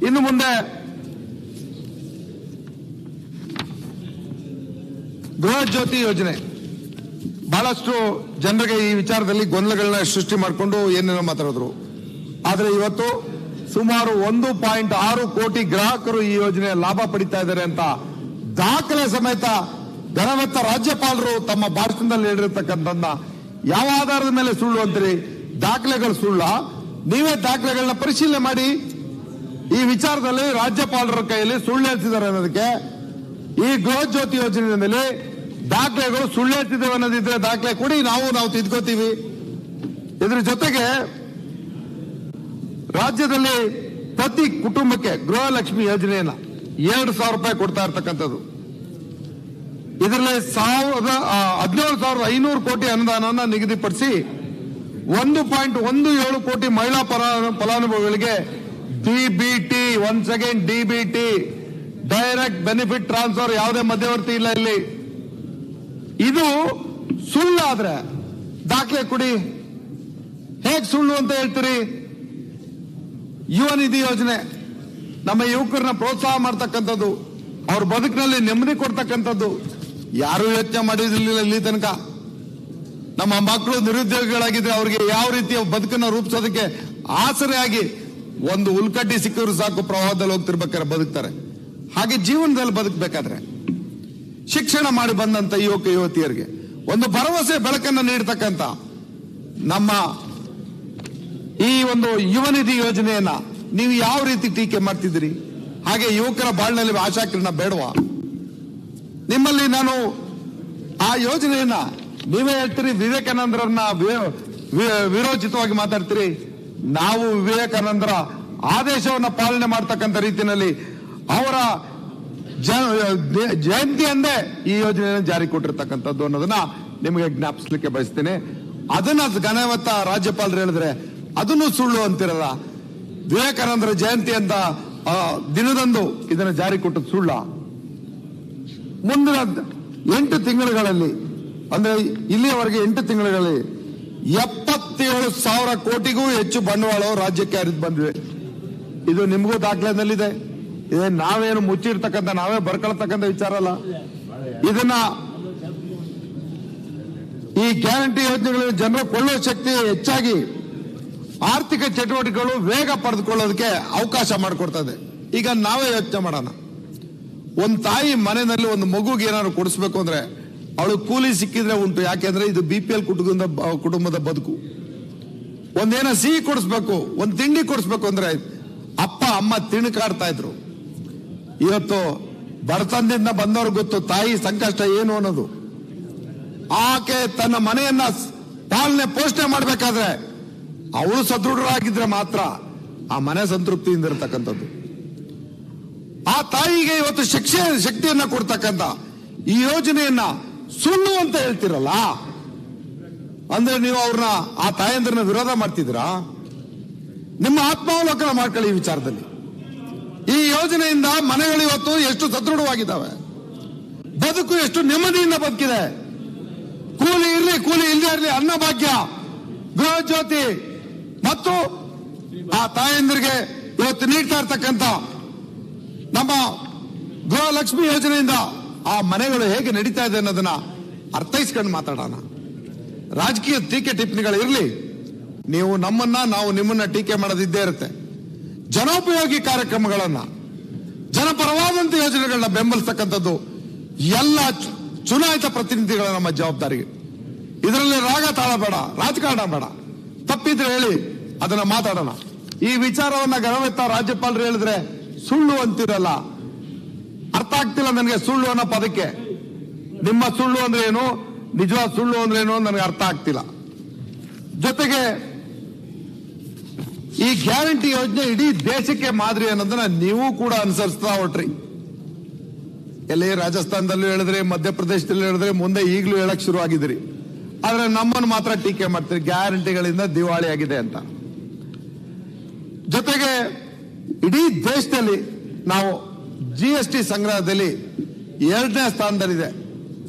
Speaker 2: ಇನ್ನು ಮುಂದೆ ಗೃಹ ಜ್ಯೋತಿ ಯೋಜನೆ ಬಹಳಷ್ಟು ಜನರಿಗೆ ಈ ವಿಚಾರದಲ್ಲಿ ಗೊಂದಲಗಳನ್ನ ಸೃಷ್ಟಿ ಮಾಡಿಕೊಂಡು ಏನೇನೋ ಮಾತಾಡಿದ್ರು. ಆದ್ರೆ ಇವತ್ತು ಸುಮಾರು 1.6 ಕೋಟಿ ಗ್ರಾಹಕರು ಈ ಯೋಜನೆಯ ಲಾಭ ಪಡಿತಾ ಇದ್ದಾರೆ ಅಂತ ದಾಖಲೆ ಸಮೇತ ಘನವೆತ್ತ ರಾಜ್ಯಪಾಲರು ತಮ್ಮ ಭಾಷಣದಲ್ಲಿ ಹೇಳಿರ್ತಕ್ಕಂಥದ್ದನ್ನ ಯಾವ ಆಧಾರದ ಮೇಲೆ ಸುಳ್ಳು ಅಂತೀರಿ? ದಾಖಲೆಗಳು ಸುಳ್ಳ? ನೀವೇ ದಾಖಲೆಗಳನ್ನ ಪರಿಶೀಲನೆ ಮಾಡಿ. ಈ ವಿಚಾರದಲ್ಲಿ ರಾಜ್ಯಪಾಲರ ಕೈಯಲ್ಲಿ ಸುಳ್ಳು ಹೇಳ್ತಿದ್ದಾರೆ ಅನ್ನೋದಕ್ಕೆ ಈ ಗೃಹ ಜ್ಯೋತಿ ಯೋಜನೆಯಲ್ಲಿ ದಾಖಲೆಗಳು ಸುಳ್ಳು ಹೇಳ್ತಿದ್ದೇವೆ ಅನ್ನೋದಿದ್ರೆ ದಾಖಲೆ ಕೊಡಿ, ನಾವು ತಿದ್ಕೋತೀವಿ. ಇದ್ರ ಜೊತೆಗೆ ರಾಜ್ಯದಲ್ಲಿ ಪ್ರತಿ ಕುಟುಂಬಕ್ಕೆ ಗೃಹಲಕ್ಷ್ಮಿ ಯೋಜನೆಯನ್ನ 2,000 ರೂಪಾಯಿ ಕೊಡ್ತಾ ಇರ್ತಕ್ಕಂಥದ್ದು. ಇದರಲ್ಲಿ 17,500 ಕೋಟಿ ಅನುದಾನವನ್ನು ನಿಗದಿಪಡಿಸಿ 1.17 ಕೋಟಿ ಮಹಿಳಾ ಫಲಾನುಭವಿಗಳಿಗೆ DBT, once again DBT, direct benefit transfer, ಯಾವುದೇ ಮಧ್ಯವರ್ತಿ ಇಲ್ಲ ಇಲ್ಲಿ. ಇದು ಸುಳ್ಳಾದ್ರೆ ದಾಖಲೆ ಕೊಡಿ. ಹೇಗೆ ಸುಳ್ಳು ಅಂತ ಹೇಳ್ತೀರಿ? ಯುವ ನಿಧಿ ಯೋಜನೆ ನಮ್ಮ ಯುವಕರನ್ನ ಪ್ರೋತ್ಸಾಹ ಮಾಡ್ತಕ್ಕಂಥದ್ದು, ಅವ್ರ ಬದುಕಿನಲ್ಲಿ ನೆಮ್ಮದಿ ಕೊಡ್ತಕ್ಕಂಥದ್ದು ಯಾರು ಯೋಚನೆ ಮಾಡಿರಲಿಲ್ಲ ಇಲ್ಲಿ ತನಕ. ನಮ್ಮ ಮಕ್ಕಳು ನಿರುದ್ಯೋಗಿಗಳಾಗಿದ್ರೆ ಅವ್ರಿಗೆ ಯಾವ ರೀತಿಯ ಬದುಕನ್ನು ರೂಪಿಸೋದಕ್ಕೆ ಆಸರೆಯಾಗಿ ಒಂದು ಉಲ್ಕಡ್ಡಿ ಸಿಕ್ಕಿದ್ರು ಸಾಕು, ಪ್ರವಾಹದಲ್ಲಿ ಹೋಗ್ತಿರ್ಬೇಕಾದ್ರೆ ಬದುಕ್ತಾರೆ. ಹಾಗೆ ಜೀವನದಲ್ಲಿ ಬದುಕಬೇಕಾದ್ರೆ ಶಿಕ್ಷಣ ಮಾಡಿ ಬಂದಂತ ಯುವಕ ಯುವತಿಯರಿಗೆ ಒಂದು ಭರವಸೆ ಬೆಳಕನ್ನು ನೀಡತಕ್ಕಂತ ನಮ್ಮ ಈ ಒಂದು ಯುವ ನಿಧಿ ಯೋಜನೆಯನ್ನ ನೀವು ಯಾವ ರೀತಿ ಟೀಕೆ ಮಾಡ್ತಿದ್ದೀರಿ? ಹಾಗೆ ಯುವಕರ ಬಾಳಿನಲ್ಲಿ ಆಶಾಕಿರಣ ಬೇಡವಾ? ನಿಮ್ಮಲ್ಲಿ ನಾನು ಆ ಯೋಜನೆಯನ್ನ ನೀವೇ ಹೇಳ್ತೀರಿ, ವಿವೇಕಾನಂದರನ್ನ ವಿರೋಚಿತವಾಗಿ ಮಾತಾಡ್ತೀರಿ. ನಾವು ವಿವೇಕಾನಂದರ ಆದೇಶವನ್ನ ಪಾಲನೆ ಮಾಡ್ತಕ್ಕಂಥ ರೀತಿಯಲ್ಲಿ ಅವರ ಜಯಂತಿ ಅಂದೇ ಈ ಯೋಜನೆಯನ್ನು ಜಾರಿ ಕೊಟ್ಟಿರ್ತಕ್ಕಂಥದ್ದು ಅನ್ನೋದನ್ನ ನಿಮಗೆ ಜ್ಞಾಪಿಸ್ಲಿಕ್ಕೆ ಬಯಸ್ತೇನೆ. ಅದನ್ನ ಘನವತ್ತ ರಾಜ್ಯಪಾಲರು ಹೇಳಿದ್ರೆ ಅದನ್ನು ಸುಳ್ಳು ಅಂತಿರಲ್ಲ. ವಿವೇಕಾನಂದರ ಜಯಂತಿ ಅಂತ ದಿನದಂದು ಇದನ್ನ ಜಾರಿ ಕೊಟ್ಟದ್ದು ಸುಳ್ಳ? ಮುಂದಿನ 8 ತಿಂಗಳುಗಳಲ್ಲಿ, ಅಂದ್ರೆ ಇಲ್ಲಿಯವರೆಗೆ 8 ತಿಂಗಳುಗಳಲ್ಲಿ 77,000 ಕೋಟಿಗೂ ಹೆಚ್ಚು ಬಂಡವಾಳ ರಾಜ್ಯಕ್ಕೆ ಹರಿದು ಬಂದಿವೆ. ಇದು ನಿಮಗೂ ದಾಖಲೆನಲ್ಲಿದೆ. ಇದೇ ನಾವೇನು ಮುಚ್ಚಿರ್ತಕ್ಕಂಥ, ನಾವೇ ಬರ್ಕೊಳ್ತಕ್ಕಂಥ ವಿಚಾರ ಅಲ್ಲ. ಇದನ್ನ ಈ ಗ್ಯಾರಂಟಿ ಯೋಜನೆಗಳಲ್ಲಿ ಜನರು ಕೊಳ್ಳುವ ಶಕ್ತಿ ಹೆಚ್ಚಾಗಿ ಆರ್ಥಿಕ ಚಟುವಟಿಕೆಗಳು ವೇಗ ಪಡೆದುಕೊಳ್ಳೋದಕ್ಕೆ ಅವಕಾಶ ಮಾಡಿಕೊಡ್ತದೆ. ಈಗ ನಾವೇ ಯೋಚನೆ ಮಾಡೋಣ. ಒಂದು ತಾಯಿ ಮನೆಯಲ್ಲಿ ಒಂದು ಮಗುಗೆ ಏನಾದ್ರು ಕೊಡಿಸ್ಬೇಕು ಅಂದ್ರೆ ಅವಳು ಕೂಲಿ ಸಿಕ್ಕಿದ್ರೆ ಉಂಟು. ಯಾಕೆಂದ್ರೆ ಇದು BPL ಕುಟುಂಬದ ಬದುಕು. ಒಂದೇನೋ ಸಿಹಿ ಕೊಡಿಸ್ಬೇಕು, ಒಂದು ತಿಂಡಿ ಕೊಡಿಸ್ಬೇಕು ಅಂದ್ರೆ ಅಪ್ಪ ಅಮ್ಮ ತಿಣುಕಾಡ್ತಾ ಇದ್ರು. ಇವತ್ತು ಬಡತನದಿಂದ ಬಂದವ್ರಿಗೆ ಗೊತ್ತು ತಾಯಿ ಸಂಕಷ್ಟ ಏನು ಅನ್ನೋದು. ಆಕೆ ತನ್ನ ಮನೆಯನ್ನ ಪಾಲನೆ ಪೋಷಣೆ ಮಾಡಬೇಕಾದ್ರೆ ಅವಳು ಸದೃಢರಾಗಿದ್ರೆ ಮಾತ್ರ ಆ ಮನೆ ಸಂತೃಪ್ತಿಯಿಂದ ಇರತಕ್ಕಂಥದ್ದು. ಆ ತಾಯಿಗೆ ಇವತ್ತು ಶಕ್ತಿಯನ್ನ ಕೊಡ್ತಕ್ಕಂಥ ಈ ಯೋಜನೆಯನ್ನ ಸುಳ್ಳು ಅಂತ ಹೇಳ್ತಿರಲ್ಲ, ಅಂದ್ರೆ ನೀವು ಅವ್ರನ್ನ, ಆ ತಾಯಂದ್ರನ್ನ ವಿರೋಧ ಮಾಡ್ತಿದ್ದೀರಾ? ನಿಮ್ಮ ಆತ್ಮಾವಲೋಕನ ಮಾಡ್ಕೊಳ್ಳಿ ಈ ವಿಚಾರದಲ್ಲಿ. ಈ ಯೋಜನೆಯಿಂದ ಮನೆಗಳು ಇವತ್ತು ಎಷ್ಟು ಸದೃಢವಾಗಿದ್ದಾವೆ, ಬದುಕು ಎಷ್ಟು ನೆಮ್ಮದಿಯಿಂದ ಬದುಕಿದೆ. ಕೂಲಿ ಇರಲಿ, ಕೂಲಿ ಇಲ್ಲದೆ ಇರಲಿ, ಅನ್ನಭಾಗ್ಯ, ಗೃಹ ಜ್ಯೋತಿ ಮತ್ತು ಆ ತಾಯಂದ್ರಿಗೆ ಇವತ್ತು ನೀಡ್ತಾ ಇರ್ತಕ್ಕಂಥ ನಮ್ಮ ಗೃಹಲಕ್ಷ್ಮಿ ಯೋಜನೆಯಿಂದ ಆ ಮನೆಗಳು ಹೇಗೆ ನಡೀತಾ ಇದೆ ಅನ್ನೋದನ್ನ ಅರ್ಥೈಸ್ಕೊಂಡು ಮಾತಾಡೋಣ. ರಾಜಕೀಯ ಟೀಕೆ ಟಿಪ್ಪಣಿಗಳು ಇರಲಿ, ನೀವು ನಮ್ಮನ್ನ, ನಾವು ನಿಮ್ಮನ್ನ ಟೀಕೆ ಮಾಡೋದಿದ್ದೇ ಇರುತ್ತೆ. ಜನೋಪಯೋಗಿ ಕಾರ್ಯಕ್ರಮಗಳನ್ನ, ಜನಪರವಾದಂತ ಯೋಜನೆಗಳನ್ನ ಬೆಂಬಲಿಸ್ತಕ್ಕಂಥದ್ದು ಎಲ್ಲ ಚುನಾಯಿತ ಪ್ರತಿನಿಧಿಗಳ ನಮ್ಮ ಜವಾಬ್ದಾರಿ. ಇದರಲ್ಲಿ ರಾಗ ತಾಳ ಬೇಡ, ರಾಜಕಾರಣ ಬೇಡ. ತಪ್ಪಿದ್ರೆ ಹೇಳಿ, ಅದನ್ನ ಮಾತಾಡೋಣ. ಈ ವಿಚಾರವನ್ನ ಗಣವೆತ್ತ ರಾಜ್ಯಪಾಲರು ಹೇಳಿದ್ರೆ ಸುಳ್ಳು ಅಂತಿರಲ್ಲ. ಅರ್ಥ ಆಗ್ತಿಲ್ಲ ನನಗೆ ಸುಳ್ಳು ಅನ್ನೋ ಪದಕ್ಕೆ. ನಿಮ್ಮ ಸುಳ್ಳು ಅಂದ್ರೆ ಏನು, ನಿಜವಾದ ಸುಳ್ಳು ಅಂದ್ರೆ ಏನು ನನಗೆ ಅರ್ಥ ಆಗ್ತಿಲ್ಲ. ಜೊತೆಗೆ ಈ ಗ್ಯಾರಂಟಿ ಯೋಜನೆ ಇಡೀ ದೇಶಕ್ಕೆ ಮಾದರಿ ಅನ್ನೋದನ್ನ ನೀವು ಕೂಡ ಅನುಸರಿಸ್ತಾ ಹೊಟ್ರಿ. ಎಲ್ಲಿ ರಾಜಸ್ಥಾನದಲ್ಲೂ ಹೇಳಿದ್ರೆ, ಮಧ್ಯಪ್ರದೇಶದಲ್ಲೂ ಹೇಳಿದ್ರೆ, ಮುಂದೆ ಈಗಲೂ ಹೇಳಕ್ ಶುರು ಆಗಿದ್ರಿ. ಆದ್ರೆ ನಮ್ಮನ್ನು ಮಾತ್ರ ಟೀಕೆ ಮಾಡ್ತೀರಿ, ಗ್ಯಾರಂಟಿಗಳಿಂದ ದಿವಾಳಿ ಆಗಿದೆ ಅಂತ. ಜೊತೆಗೆ ಇಡೀ ದೇಶದಲ್ಲಿ ನಾವು GST ಸಂಗ್ರಹದಲ್ಲಿ 2ನೇ ಸ್ಥಾನದಲ್ಲಿದೆ.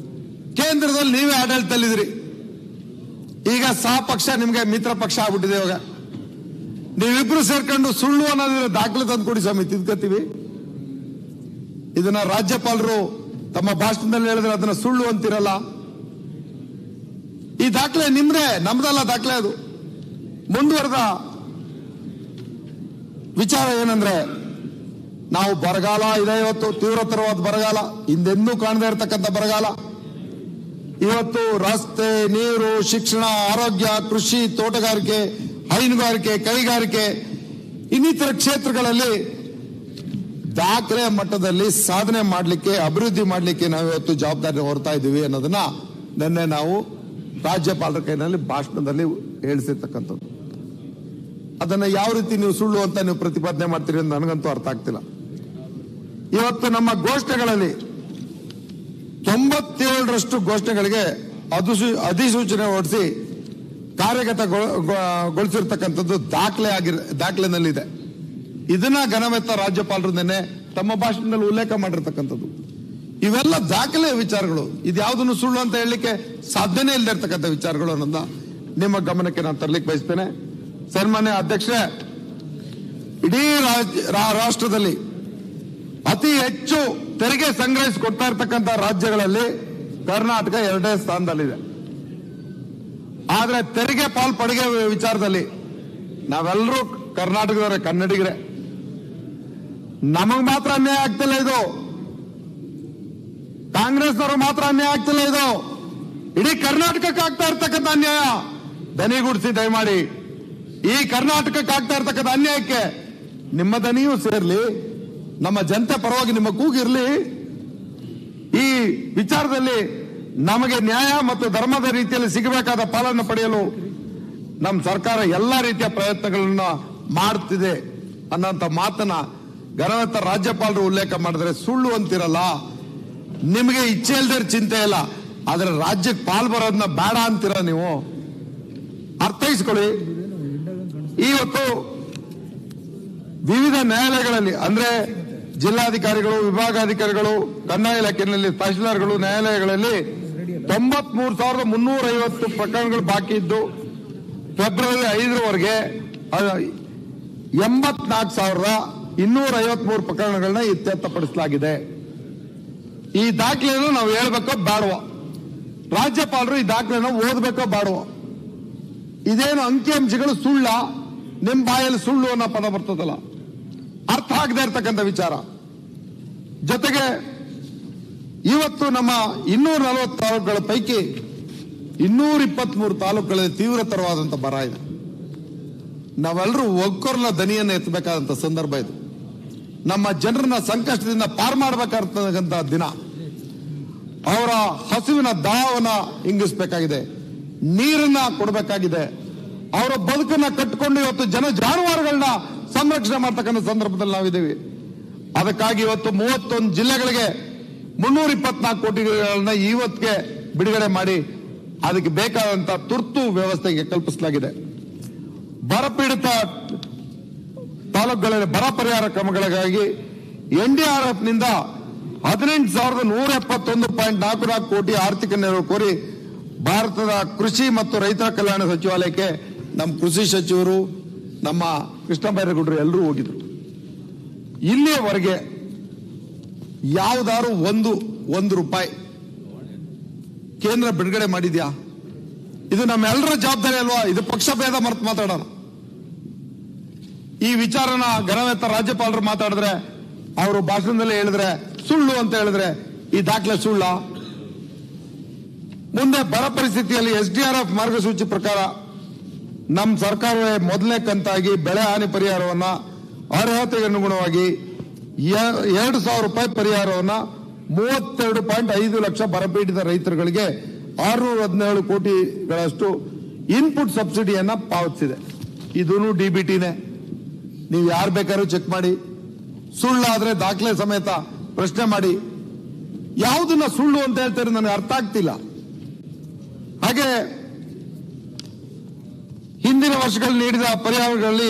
Speaker 2: ಕೇಂದ್ರದಲ್ಲಿ ನೀವೇ ಆಡಳಿತದಲ್ಲಿದ್ರಿ. ಈಗ ಸಹ ಪಕ್ಷ ನಿಮ್ಗೆ ಮಿತ್ರ ಪಕ್ಷ ಆಗ್ಬಿಟ್ಟಿದೆ. ಇವಾಗ ನೀವಿಬ್ರು ಸೇರ್ಕೊಂಡು ಸುಳ್ಳು ಅನ್ನೋದ್ರ ದಾಖಲೆ ತಂದು ಕೊಡಿ ಸ್ವಾಮಿ, ತಿದ್ಕೋತೀವಿ. ಇದನ್ನ ರಾಜ್ಯಪಾಲರು ತಮ್ಮ ಭಾಷಣದಲ್ಲಿ ಹೇಳಿದ್ರೆ ಅದನ್ನ ಸುಳ್ಳು ಅಂತಿರಲ್ಲ. ಈ ದಾಖಲೆ ನಿಮ್ದೇ, ನಮ್ದಲ್ಲ ದಾಖಲೆ ಅದು. ಮುಂದುವರೆದ ವಿಚಾರ ಏನಂದ್ರೆ, ನಾವು ಬರಗಾಲ ಇದೆ ಇವತ್ತು, ತೀವ್ರತರವಾದ ಬರಗಾಲ, ಹಿಂದೆಂದೂ ಕಾಣದೇ ಇರತಕ್ಕಂಥ ಬರಗಾಲ. ಇವತ್ತು ರಸ್ತೆ, ನೀರು, ಶಿಕ್ಷಣ, ಆರೋಗ್ಯ, ಕೃಷಿ, ತೋಟಗಾರಿಕೆ, ಹೈನುಗಾರಿಕೆ, ಕೈಗಾರಿಕೆ ಇನ್ನಿತರ ಕ್ಷೇತ್ರಗಳಲ್ಲಿ ದಾಖಲೆ ಮಟ್ಟದಲ್ಲಿ ಸಾಧನೆ ಮಾಡಲಿಕ್ಕೆ, ಅಭಿವೃದ್ಧಿ ಮಾಡಲಿಕ್ಕೆ ನಾವು ಇವತ್ತು ಜವಾಬ್ದಾರಿ ಹೊರ್ತಾ ಇದ್ದೀವಿ ಅನ್ನೋದನ್ನ ನಿನ್ನೆ ನಾವು ರಾಜ್ಯಪಾಲರ ಕೈನಲ್ಲಿ ಭಾಷಣದಲ್ಲಿ ಹೇಳಿಸಿರ್ತಕ್ಕಂಥದ್ದು. ಅದನ್ನ ಯಾವ ರೀತಿ ನೀವು ಸುಳ್ಳು ಅಂತ ನೀವು ಪ್ರತಿಪಾದನೆ ಮಾಡ್ತೀರಿ ಅಂತ ನನಗಂತೂ ಅರ್ಥ ಆಗ್ತಿಲ್ಲ. ಇವತ್ತು ನಮ್ಮ ಘೋಷಣೆಗಳಲ್ಲಿ 97% ಘೋಷಣೆಗಳಿಗೆ ಅಧಿಸೂಚನೆ ಹೊರಡಿಸಿ ಕಾರ್ಯಗತಗೊಳಿಸಿರ್ತಕ್ಕಂಥದ್ದು ದಾಖಲೆನಲ್ಲಿದೆ. ಇದನ್ನ ಘನವೆತ್ತ ರಾಜ್ಯಪಾಲರು ನಿನ್ನೆ ತಮ್ಮ ಭಾಷಣದಲ್ಲಿ ಉಲ್ಲೇಖ ಮಾಡಿರ್ತಕ್ಕಂಥದ್ದು. ಇವೆಲ್ಲ ದಾಖಲೆ ವಿಚಾರಗಳು, ಇದ್ಯಾವುದನ್ನು ಸುಳ್ಳು ಅಂತ ಹೇಳಲಿಕ್ಕೆ ಸಾಧ್ಯನೇ ಇಲ್ಲದೆ ಇರ್ತಕ್ಕಂಥ ವಿಚಾರಗಳು ಅನ್ನೋದನ್ನ ನಿಮ್ಮ ಗಮನಕ್ಕೆ ನಾನು ತರಲಿಕ್ಕೆ ಬಯಸ್ತೇನೆ. ಸನ್ಮಾನ್ಯ ಅಧ್ಯಕ್ಷರೇ, ಇಡೀ ರಾಷ್ಟ್ರದಲ್ಲಿ ಅತಿ ಹೆಚ್ಚು ತೆರಿಗೆ ಸಂಗ್ರಹಿಸಿಕೊಡ್ತಾ ಇರ್ತಕ್ಕಂಥ ರಾಜ್ಯಗಳಲ್ಲಿ ಕರ್ನಾಟಕ 2ನೇ ಸ್ಥಾನದಲ್ಲಿದೆ. ಆದ್ರೆ ತೆರಿಗೆ ಪಾಲ್ಪಡಿಗೆ ವಿಚಾರದಲ್ಲಿ ನಾವೆಲ್ಲರೂ ಕರ್ನಾಟಕದವರೇ, ಕನ್ನಡಿಗರೇ. ನಮಗ್ ಮಾತ್ರ ಅನ್ಯಾಯ ಆಗ್ತಿಲ್ಲ, ಇದು ಕಾಂಗ್ರೆಸ್ನವರು ಮಾತ್ರ ಅನ್ಯಾಯ ಆಗ್ತಿಲ್ಲ, ಇದು ಇಡೀ ಕರ್ನಾಟಕಕ್ಕೆ ಆಗ್ತಾ ಇರ್ತಕ್ಕಂಥ ಅನ್ಯಾಯ. ದನಿಗೂಡಿಸಿ ದಯಮಾಡಿ ಈ ಕರ್ನಾಟಕಕ್ಕೆ ಆಗ್ತಾ ಇರ್ತಕ್ಕಂಥ ಅನ್ಯಾಯಕ್ಕೆ ನಿಮ್ಮ ದನಿಯೂ ಸೇರ್ಲಿ, ನಮ್ಮ ಜನತೆ ಪರವಾಗಿ ನಿಮ್ಮ ಕೂಗಿರ್ಲಿ. ಈ ವಿಚಾರದಲ್ಲಿ ನಮಗೆ ನ್ಯಾಯ ಮತ್ತು ಧರ್ಮದ ರೀತಿಯಲ್ಲಿ ಸಿಗಬೇಕಾದ ಪಾಲನ್ನು ಪಡೆಯಲು ನಮ್ಮ ಸರ್ಕಾರ ಎಲ್ಲಾ ರೀತಿಯ ಪ್ರಯತ್ನಗಳನ್ನ ಮಾಡ್ತಿದೆ ಅನ್ನೋಂಥ ಮಾತನ್ನ ಘನವೆತ್ತ ರಾಜ್ಯಪಾಲರು ಉಲ್ಲೇಖ ಮಾಡಿದ್ರೆ ಸುಳ್ಳು ಅಂತಿರಲ್ಲ. ನಿಮಗೆ ಇಚ್ಛೆ ಇಲ್ದೇ ಚಿಂತೆ ಇಲ್ಲ, ಆದ್ರೆ ರಾಜ್ಯಕ್ಕೆ ಪಾಲ್ ಬರೋದನ್ನ ಬೇಡ ಅಂತೀರ ನೀವು. ಅರ್ಥೈಸ್ಕೊಳ್ಳಿ. ಇವತ್ತು ವಿವಿಧ ನ್ಯಾಯಾಲಯಗಳಲ್ಲಿ ಅಂದ್ರೆ ಜಿಲ್ಲಾಧಿಕಾರಿಗಳು, ವಿಭಾಗಾಧಿಕಾರಿಗಳು, ಕಂದಾಯ ಇಲಾಖೆಯಲ್ಲಿ ತಹಶೀಲ್ದಾರ್ಗಳು, ನ್ಯಾಯಾಲಯಗಳಲ್ಲಿ 93,350 ಪ್ರಕರಣಗಳು ಬಾಕಿ ಇದ್ದು ಫೆಬ್ರವರಿ 5ರವರೆಗೆ 84,253 ಪ್ರಕರಣಗಳನ್ನ ಇತ್ಯರ್ಥಪಡಿಸಲಾಗಿದೆ. ಈ ದಾಖಲೆಯನ್ನು ನಾವು ಹೇಳ್ಬೇಕೋ ಬೇಡವೋ? ರಾಜ್ಯಪಾಲರು ಈ ದಾಖಲೆಯನ್ನು ಓದಬೇಕೋ ಬೇಡವೋ? ಇದೇನು ಅಂಕಿಅಂಶಗಳು ಸುಳ್ಳ? ನಿಮ್ ಬಾಯಲ್ಲಿ ಸುಳ್ಳು ಅನ್ನೋ ಪದ ಬರ್ತದಲ್ಲ, ಅರ್ಥ ಆಗದೆ ಇರ್ತಕ್ಕಂಥ ವಿಚಾರ. ಜೊತೆಗೆ ಇವತ್ತು ನಮ್ಮ 240 ತಾಲೂಕುಗಳ ಪೈಕಿ 223 ತಾಲೂಕುಗಳಲ್ಲಿ ತೀವ್ರತರವಾದಂಥ ಬರ ಇದೆ. ನಾವೆಲ್ಲರೂ ಒಗ್ಗೂರ್ನ ದನಿಯನ್ನು ಎತ್ತಬೇಕಾದಂಥ ಸಂದರ್ಭ ಇದು. ನಮ್ಮ ಜನರನ್ನ ಸಂಕಷ್ಟದಿಂದ ಪಾರು ಮಾಡಬೇಕಾದಂತ ದಿನ. ಅವರ ಹಸುವಿನ ದಾಹವನ್ನ ಇಂಗಿಸಬೇಕಾಗಿದೆ, ನೀರನ್ನ ಕೊಡಬೇಕಾಗಿದೆ. ಅವರ ಬದುಕನ್ನ ಕಟ್ಟಿಕೊಂಡು ಇವತ್ತು ಜಾನುವಾರುಗಳನ್ನ ಸಂರಕ್ಷಣೆ ಮಾಡ್ತಕ್ಕಂಥ ಸಂದರ್ಭದಲ್ಲಿ ನಾವಿದ್ದೀವಿ. ಅದಕ್ಕಾಗಿ ಇವತ್ತು 31 ಜಿಲ್ಲೆಗಳಿಗೆ 324 ಕೋಟಿಗಳನ್ನ ಇವತ್ತಿಗೆ ಬಿಡುಗಡೆ ಮಾಡಿ ಅದಕ್ಕೆ ಬೇಕಾದಂತ ತುರ್ತು ವ್ಯವಸ್ಥೆಗೆ ಕಲ್ಪಿಸಲಾಗಿದೆ. ಬರಪೀಡಿತ ತಾಲೂಕುಗಳಲ್ಲಿ ಬರ ಪರಿಹಾರ ಕ್ರಮಗಳಿಗಾಗಿ NDRF ನಿಂದ 18,171.44 ಕೋಟಿ ಆರ್ಥಿಕ ನೆರವು ಕೋರಿ ಭಾರತದ ಕೃಷಿ ಮತ್ತು ರೈತರ ಕಲ್ಯಾಣ ಸಚಿವಾಲಯಕ್ಕೆ ನಮ್ಮ ಕೃಷಿ ಸಚಿವರು, ನಮ್ಮ ಕೃಷ್ಣ ಬೈರೇಗೌಡರು ಎಲ್ಲರೂ ಹೋಗಿದ್ರು. ಇಲ್ಲಿಯವರೆಗೆ ಯಾವುದಾದ್ರು ಒಂದು ರೂಪಾಯಿ ಕೇಂದ್ರ ಬಿಡುಗಡೆ ಮಾಡಿದ್ಯಾ? ಇದು ನಮ್ಮೆಲ್ಲರ ಜವಾಬ್ದಾರಿ ಅಲ್ವಾ? ಇದು ಪಕ್ಷ ಭೇದ ಮರೆತು ಮಾತಾಡೋಣ. ಈ ವಿಚಾರನ ಘನವೆತ್ತ ರಾಜ್ಯಪಾಲರು ಮಾತಾಡಿದ್ರೆ, ಅವರು ಭಾಷಣದಲ್ಲಿ ಹೇಳಿದ್ರೆ ಸುಳ್ಳು ಅಂತ ಹೇಳಿದ್ರೆ ಈ ದಾಖಲೆ ಸುಳ್ಳ? ಮುಂದೆ ಬರ ಪರಿಸ್ಥಿತಿಯಲ್ಲಿ SDRF ಮಾರ್ಗಸೂಚಿ ಪ್ರಕಾರ ನಮ್ಮ ಸರ್ಕಾರವೇ ಮೊದಲನೇ ಕಂತಾಗಿ ಬೆಳೆ ಹಾನಿ ಪರಿಹಾರವನ್ನ ಅರ್ಹತೆಗೆ ಅನುಗುಣವಾಗಿ 2,000 ರೂಪಾಯಿ ಪರಿಹಾರವನ್ನ 32.5 ಲಕ್ಷ ಬರಪೀಡಿತ ರೈತರುಗಳಿಗೆ 617 ಕೋಟಿಗಳಷ್ಟು ಇನ್ಪುಟ್ ಸಬ್ಸಿಡಿಯನ್ನ ಪಾವತಿಸಿದೆ. ಇದೂ DBTನೇ. ನೀವು ಯಾರು ಬೇಕಾದ್ರೂ ಚೆಕ್ ಮಾಡಿ. ಸುಳ್ಳಾದ್ರೆ ದಾಖಲೆ ಸಮೇತ ಪ್ರಶ್ನೆ ಮಾಡಿ. ಯಾವುದನ್ನ ಸುಳ್ಳು ಅಂತ ಹೇಳ್ತಾರೆ ನನಗೆ ಅರ್ಥ ಆಗ್ತಿಲ್ಲ. ಹಾಗೆ ಹಿಂದಿನ ವರ್ಷಗಳಲ್ಲಿ ನೀಡಿದ ಪರಿಹಾರಗಳಲ್ಲಿ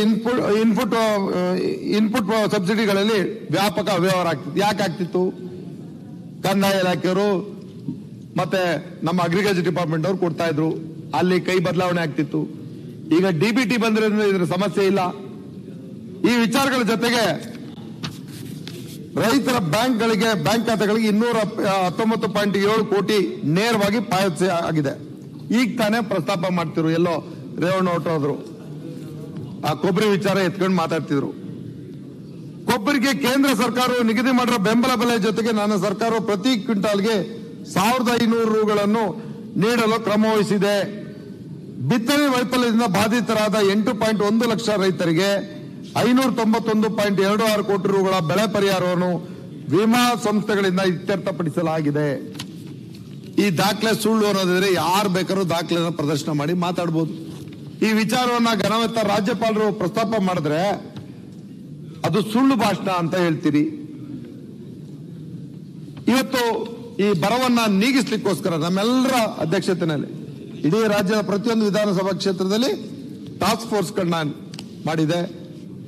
Speaker 2: ಇನ್ಪುಟ್ ಸಬ್ಸಿಡಿಗಳಲ್ಲಿ ವ್ಯಾಪಕ ಅವ್ಯವಹಾರ ಆಗ್ತಿತ್ತು. ಯಾಕೆ ಆಗ್ತಿತ್ತು? ಕಂದಾಯ ಇಲಾಖೆಯವರು ಮತ್ತೆ ನಮ್ಮ ಅಗ್ರಿಕಲ್ಚರ್ ಡಿಪಾರ್ಟ್ಮೆಂಟ್ ಅವರು ಕೊಡ್ತಾ ಇದ್ರು, ಅಲ್ಲಿ ಕೈ ಬದಲಾವಣೆ ಆಗ್ತಿತ್ತು. ಈಗ DBT ಬಂದಿರೋದ್ರಿಂದ ಇದರ ಸಮಸ್ಯೆ ಇಲ್ಲ. ಈ ವಿಚಾರಗಳ ಜೊತೆಗೆ ರೈತರ ಬ್ಯಾಂಕ್ ಖಾತೆಗಳಿಗೆ 219.7 ಕೋಟಿ ನೇರವಾಗಿ ಪಾವತಿ ಆಗಿದೆ. ಈಗ ತಾನೇ ಪ್ರಸ್ತಾಪ ಮಾಡ್ತಿರು, ಎಲ್ಲೋ ರೇವಣ್ಣ ಹೊರಟೋದ್ರು, ಆ ಕೊಬ್ಬರಿ ವಿಚಾರ ಎತ್ಕೊಂಡು ಮಾತಾಡ್ತಿದ್ರು. ಕೊಬ್ಬರಿಗೆ ಕೇಂದ್ರ ಸರ್ಕಾರವು ನಿಗದಿ ಮಾಡಿರೋ ಬೆಂಬಲ ಬೆಲೆ ಜೊತೆಗೆ ನನ್ನ ಸರ್ಕಾರವು ಪ್ರತಿ ಕ್ವಿಂಟಾಲ್ಗೆ 1,500 ರೂಗಳನ್ನು ನೀಡಲು ಕ್ರಮ ವಹಿಸಿದೆ. ಬಿತ್ತನೆ ವೈಫಲ್ಯದಿಂದ ಬಾಧಿತರಾದ 8.1 ಲಕ್ಷ ರೈತರಿಗೆ 591.26 ಕೋಟಿ ರೂಗಳ ಬೆಳೆ ಪರಿಹಾರವನ್ನು ವಿಮಾ ಸಂಸ್ಥೆಗಳಿಂದ ಇತ್ಯರ್ಥಪಡಿಸಲಾಗಿದೆ. ಈ ದಾಖಲೆ ಸುಳ್ಳು ಅನ್ನೋದಿದ್ರೆ ಯಾರು ಬೇಕಾದ್ರೂ ದಾಖಲೆಯನ್ನು ಪ್ರದರ್ಶನ ಮಾಡಿ ಮಾತಾಡಬಹುದು. ಈ ವಿಚಾರವನ್ನ ಘನವೆತ್ತ ರಾಜ್ಯಪಾಲರು ಪ್ರಸ್ತಾಪ ಮಾಡಿದ್ರೆ ಅದು ಸುಳ್ಳು ಭಾಷಣ ಅಂತ ಹೇಳ್ತೀರಿ. ಇವತ್ತು ಈ ಬರವನ್ನ ನೀಗಿಸ್ಲಿಕ್ಕೋಸ್ಕರ ನಮ್ಮೆಲ್ಲರ ಅಧ್ಯಕ್ಷತೆಯಲ್ಲಿ ಇಡೀ ರಾಜ್ಯದ ಪ್ರತಿಯೊಂದು ವಿಧಾನಸಭಾ ಕ್ಷೇತ್ರದಲ್ಲಿ ಟಾಸ್ಕ್ ಫೋರ್ಸ್ಗಳನ್ನ ಮಾಡಿದೆ.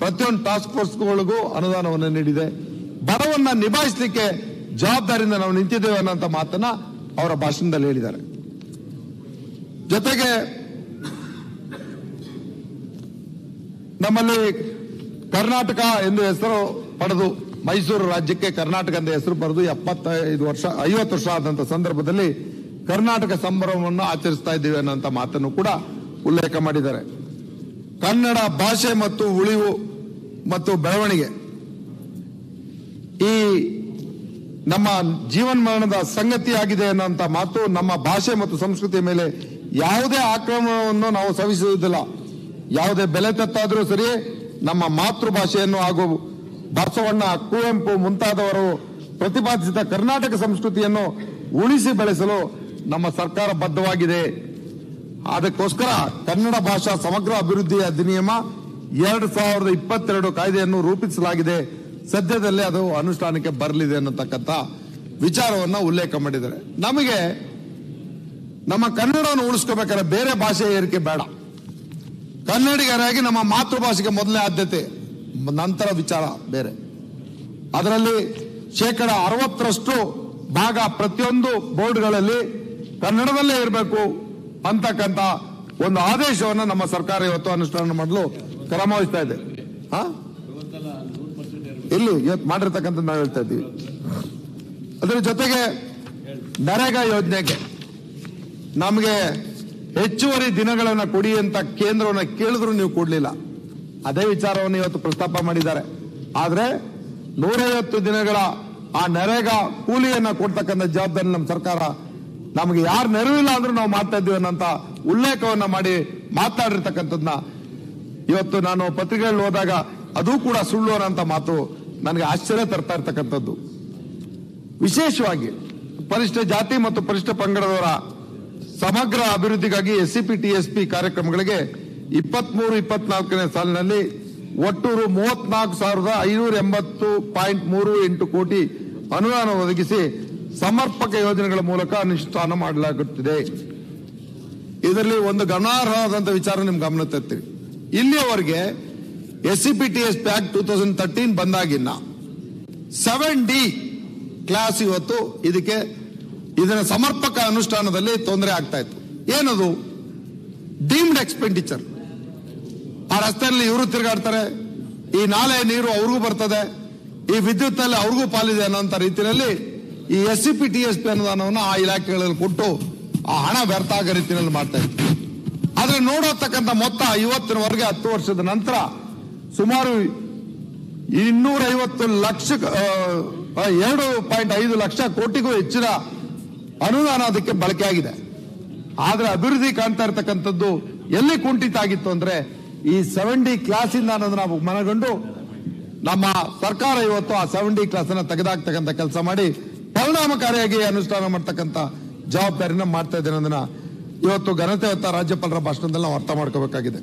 Speaker 2: ಪ್ರತಿಯೊಂದು ಟಾಸ್ಕ್ ಫೋರ್ಸ್ಗಳಿಗೂ ಅನುದಾನವನ್ನು ನೀಡಿದೆ. ಬರವನ್ನ ನಿಭಾಯಿಸಲಿಕ್ಕೆ ಜವಾಬ್ದಾರಿಯಿಂದ ನಾವು ನಿಂತಿದ್ದೇವೆ ಅನ್ನೋಂಥ ಮಾತನ್ನ ಅವರ ಭಾಷಣದಲ್ಲಿ ಹೇಳಿದ್ದಾರೆ. ಜೊತೆಗೆ ನಮ್ಮಲ್ಲಿ ಕರ್ನಾಟಕ ಎಂದು ಹೆಸರು ಪಡೆದು ಮೈಸೂರು ರಾಜ್ಯಕ್ಕೆ ಕರ್ನಾಟಕ ಅಂತ ಹೆಸರು ಪಡೆದು 50 ವರ್ಷ ಆದಂತ ಸಂದರ್ಭದಲ್ಲಿ ಕರ್ನಾಟಕ ಸಂಭ್ರಮವನ್ನು ಆಚರಿಸ್ತಾ ಇದ್ದೀವಿ ಅನ್ನೋಂಥ ಮಾತನ್ನು ಕೂಡ ಉಲ್ಲೇಖ ಮಾಡಿದ್ದಾರೆ. ಕನ್ನಡ ಭಾಷೆ ಮತ್ತು ಉಳಿವು ಮತ್ತು ಬೆಳವಣಿಗೆ ಈ ನಮ್ಮ ಜೀವನ ಮರಣದ ಸಂಗತಿಯಾಗಿದೆ ಅನ್ನೋಂಥ ಮಾತು. ನಮ್ಮ ಭಾಷೆ ಮತ್ತು ಸಂಸ್ಕೃತಿಯ ಮೇಲೆ ಯಾವುದೇ ಆಕ್ರಮಣವನ್ನು ನಾವು ಸಹಿಸುವುದಿಲ್ಲ. ಯಾವುದೇ ಬೆಲೆ ತೆತ್ತಾದರೂ ಸರಿ ನಮ್ಮ ಮಾತೃಭಾಷೆಯನ್ನು ಹಾಗೂ ಬಸವಣ್ಣ, ಕುವೆಂಪು ಮುಂತಾದವರು ಪ್ರತಿಪಾದಿಸಿದ ಕರ್ನಾಟಕ ಸಂಸ್ಕೃತಿಯನ್ನು ಉಳಿಸಿ ಬೆಳೆಸಲು ನಮ್ಮ ಸರ್ಕಾರ ಬದ್ಧವಾಗಿದೆ. ಅದಕ್ಕೋಸ್ಕರ ಕನ್ನಡ ಭಾಷಾ ಸಮಗ್ರ ಅಭಿವೃದ್ಧಿ ಅಧಿನಿಯಮ 2022 ಕಾಯ್ದೆಯನ್ನು ರೂಪಿಸಲಾಗಿದೆ. ಸದ್ಯದಲ್ಲೇ ಅದು ಅನುಷ್ಠಾನಕ್ಕೆ ಬರಲಿದೆ ಅನ್ನತಕ್ಕಂಥ ವಿಚಾರವನ್ನು ಉಲ್ಲೇಖ ಮಾಡಿದ್ದಾರೆ. ನಮಗೆ ನಮ್ಮ ಕನ್ನಡವನ್ನು ಉಳಿಸ್ಕೋಬೇಕಾದ್ರೆ ಬೇರೆ ಭಾಷೆ ಏರಿಕೆ ಬೇಡ. ಕನ್ನಡಿಗರಾಗಿ ನಮ್ಮ ಮಾತೃಭಾಷೆಗೆ ಮೊದಲನೇ ಆದ್ಯತೆ, ನಂತರ ವಿಚಾರ ಬೇರೆ. ಅದರಲ್ಲಿ 60% ಭಾಗ ಪ್ರತಿಯೊಂದು ಬೋರ್ಡ್ಗಳಲ್ಲಿ ಕನ್ನಡದಲ್ಲೇ ಇರಬೇಕು ಅಂತಕ್ಕಂಥ ಒಂದು ಆದೇಶವನ್ನು ನಮ್ಮ ಸರ್ಕಾರ ಇವತ್ತು ಅನುಷ್ಠಾನ ಮಾಡಲು ಕ್ರಮ ವಹಿಸ್ತಾ ಇದೆ. ಇಲ್ಲಿ ಇವತ್ತು ಮಾಡಿರ್ತಕ್ಕಂಥ ನಾವು ಹೇಳ್ತಾ ಇದ್ದೀವಿ. ಅದರ ಜೊತೆಗೆ ನರೇಗಾ ಯೋಜನೆಗೆ ನಮಗೆ ಹೆಚ್ಚುವರಿ ದಿನಗಳನ್ನು ಕೊಡಿ ಅಂತ ಕೇಂದ್ರವನ್ನು ಕೇಳಿದ್ರು ನೀವು ಕೊಡ್ಲಿಲ್ಲ. ಅದೇ ವಿಚಾರವನ್ನು ಇವತ್ತು ಪ್ರಸ್ತಾಪ ಮಾಡಿದ್ದಾರೆ. ಆದ್ರೆ 150 ದಿನಗಳ ಆ ನರೇಗಾ ಕೂಲಿಯನ್ನ ಕೊಡ್ತಕ್ಕಂಥ ಜವಾಬ್ದಾರಿ ನಮ್ಮ ಸರ್ಕಾರ, ನಮಗೆ ಯಾರು ನೆರವಿಲ್ಲ ಅಂದ್ರೂ ನಾವು ಮಾಡ್ತಾ ಇದ್ದೀವಿ ಅನ್ನೋಂಥ ಉಲ್ಲೇಖವನ್ನ ಮಾಡಿ ಮಾತಾಡಿರ್ತಕ್ಕಂಥದ್ದನ್ನ ಇವತ್ತು ನಾನು ಪತ್ರಿಕೆಗಳಲ್ಲಿ ಹೋದಾಗ ಅದು ಕೂಡ ಸುಳ್ಳು ಅನ್ನೋಂಥ ಮಾತು ನನಗೆ ಆಶ್ಚರ್ಯ ತರ್ತಾ ಇರ್ತಕ್ಕಂಥದ್ದು. ವಿಶೇಷವಾಗಿ ಪರಿಶಿಷ್ಟ ಜಾತಿ ಮತ್ತು ಪರಿಶಿಷ್ಟ ಪಂಗಡದವರ ಸಮಗ್ರ ಅಭಿವೃದ್ಧಿಗಾಗಿ SCP TSP ಕಾರ್ಯಕ್ರಮಗಳಿಗೆ 23-24ನೇ ಸಾಲಿನಲ್ಲಿ ಒಟ್ಟು 34,580.38 ಕೋಟಿ ಅನುದಾನ ಒದಗಿಸಿ ಸಮರ್ಪಕ ಯೋಜನೆಗಳ ಮೂಲಕ ಅನುಷ್ಠಾನ ಮಾಡಲಾಗುತ್ತಿದೆ. ಇದರಲ್ಲಿ ಒಂದು ಗಮನಾರ್ಹವಾದಂತಹ ವಿಚಾರ ನಿಮ್ಗೆ ಗಮನ ತರ್ತೀವಿ. ಇಲ್ಲಿಯವರೆಗೆ SCP TSP Act 2013 ಬಂದಾಗಿನ್ನ 7D class ಇವತ್ತು ಇದರ ಸಮರ್ಪಕ ಅನುಷ್ಠಾನದಲ್ಲಿ ತೊಂದರೆ ಆಗ್ತಾ ಇತ್ತು. ಏನದು? Deemed expenditure. ಆ ರಸ್ತೆಯಲ್ಲಿ ಇವರು ತಿರುಗಾಡ್ತಾರೆ, ಈ ನಾಲೆ ನೀರು ಅವ್ರಿಗೂ ಬರ್ತದೆ, ಈ ವಿದ್ಯುತ್ ನಲ್ಲಿ ಅವ್ರಿಗೂ ಪಾಲಿದೆ ಅನ್ನೋಂಥ ರೀತಿಯಲ್ಲಿ ಈ SCP TSP ಅನುದಾನವನ್ನು ಆ ಇಲಾಖೆಗಳಲ್ಲಿ ಕೊಟ್ಟು ಆ ಹಣ ವ್ಯರ್ಥ ಆಗೋ ರೀತಿಯಲ್ಲಿ ಮಾಡ್ತಾ ಇತ್ತು. ಆದ್ರೆ ನೋಡತಕ್ಕಂಥ ಮೊತ್ತ ಇವತ್ತಿನವರೆಗೆ 10 ವರ್ಷದ ನಂತರ ಸುಮಾರು 2.5 ಲಕ್ಷ ಕೋಟಿಗೂ ಹೆಚ್ಚಿನ ಅನುದಾನ ಅದಕ್ಕೆ ಬಳಕೆ ಆಗಿದೆ. ಆದ್ರೆ ಅಭಿವೃದ್ಧಿ ಕಾಣ್ತಾ ಇರತಕ್ಕಂಥದ್ದು ಎಲ್ಲಿ ಕುಂಠಿತ ಆಗಿತ್ತು ಅಂದ್ರೆ ಈ 7D ಕ್ಲಾಸ್ ಇಂದ ಅನ್ನೋದು ನಾವು ಮನಗಂಡು ನಮ್ಮ ಸರ್ಕಾರ ಇವತ್ತು ಆ 7D ಕ್ಲಾಸ್ ಅನ್ನ ತೆಗೆದಾಕ್ತಕ್ಕಂಥ ಕೆಲಸ ಮಾಡಿ ಪರಿಣಾಮಕಾರಿಯಾಗಿ ಅನುಷ್ಠಾನ ಮಾಡ್ತಕ್ಕಂಥ ಜವಾಬ್ದಾರಿನ ಮಾಡ್ತಾ ಇದ್ದೇನೆ ಅನ್ನೋದನ್ನ ಇವತ್ತು ಘನತೆ ಹೊತ್ತ ರಾಜ್ಯಪಾಲರ ಭಾಷಣದಲ್ಲಿ ನಾವು ಅರ್ಥ ಮಾಡ್ಕೋಬೇಕಾಗಿದೆ.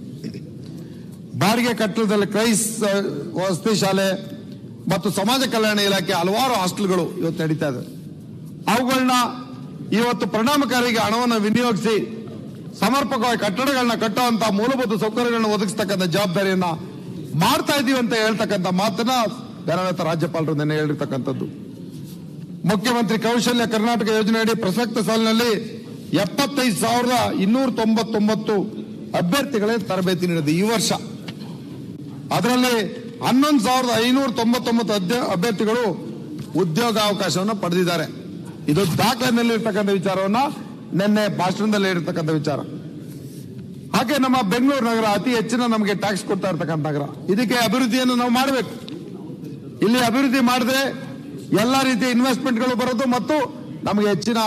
Speaker 2: ಬಾಡಿಗೆ ಕಟ್ಟಡದಲ್ಲಿ ಕ್ರೈಸ್ ವಸತಿ ಶಾಲೆ ಮತ್ತು ಸಮಾಜ ಕಲ್ಯಾಣ ಇಲಾಖೆ ಹಲವಾರು ಹಾಸ್ಟೆಲ್ಗಳು ಇವತ್ತು ನಡೀತಾ ಇದೆ. ಅವುಗಳನ್ನ ಇವತ್ತು ಪರಿಣಾಮಕಾರಿಯಾಗಿ ಹಣವನ್ನು ವಿನಿಯೋಗಿಸಿ ಸಮರ್ಪಕವಾಗಿ ಕಟ್ಟಡಗಳನ್ನ ಕಟ್ಟುವಂತಹ ಮೂಲಭೂತ ಸೌಕರ್ಯಗಳನ್ನ ಒದಗಿಸ್ತಕ್ಕಂಥ ಜವಾಬ್ದಾರಿಯನ್ನ ಮಾಡ್ತಾ ಇದೀವಿ ಅಂತ ಹೇಳ್ತಕ್ಕಂಥ ಮಾತನ್ನ ಘನತೆ ರಾಜ್ಯಪಾಲರು ನಿನ್ನೆ ಹೇಳಿರ್ತಕ್ಕಂಥದ್ದು. ಮುಖ್ಯಮಂತ್ರಿ ಕೌಶಲ್ಯ ಕರ್ನಾಟಕ ಯೋಜನೆಯಡಿ ಪ್ರಸಕ್ತ ಸಾಲಿನಲ್ಲಿ 75,299 ಅಭ್ಯರ್ಥಿಗಳಿಗೆ ತರಬೇತಿ ನೀಡಿದೆ ಈ ವರ್ಷ. ಅದರಲ್ಲಿ 11,599 ಅಭ್ಯರ್ಥಿಗಳು ಉದ್ಯೋಗಾವಕಾಶವನ್ನು ಪಡೆದಿದ್ದಾರೆ. ಇದು ದಾಖಲೆಯಲ್ಲಿರ್ತಕ್ಕಂಥ ವಿಚಾರವನ್ನ ನಿನ್ನೆ ಭಾಷಣದಲ್ಲಿ ಹೇಳಿರ್ತಕ್ಕಂಥ ವಿಚಾರ. ಹಾಗೆ ನಮ್ಮ ಬೆಂಗಳೂರು ನಗರ ಅತಿ ಹೆಚ್ಚಿನ ನಮಗೆ ಟ್ಯಾಕ್ಸ್ ಕೊಡ್ತಾ ಇರ್ತಕ್ಕಂಥ ನಗರ. ಇದಕ್ಕೆ ಅಭಿವೃದ್ಧಿಯನ್ನು ನಾವು ಮಾಡಬೇಕು. ಇಲ್ಲಿ ಅಭಿವೃದ್ಧಿ ಮಾಡಿದ್ರೆ ಎಲ್ಲ ರೀತಿಯ ಇನ್ವೆಸ್ಟ್ಮೆಂಟ್ಗಳು ಬರೋದು ಮತ್ತು ನಮಗೆ ಹೆಚ್ಚಿನ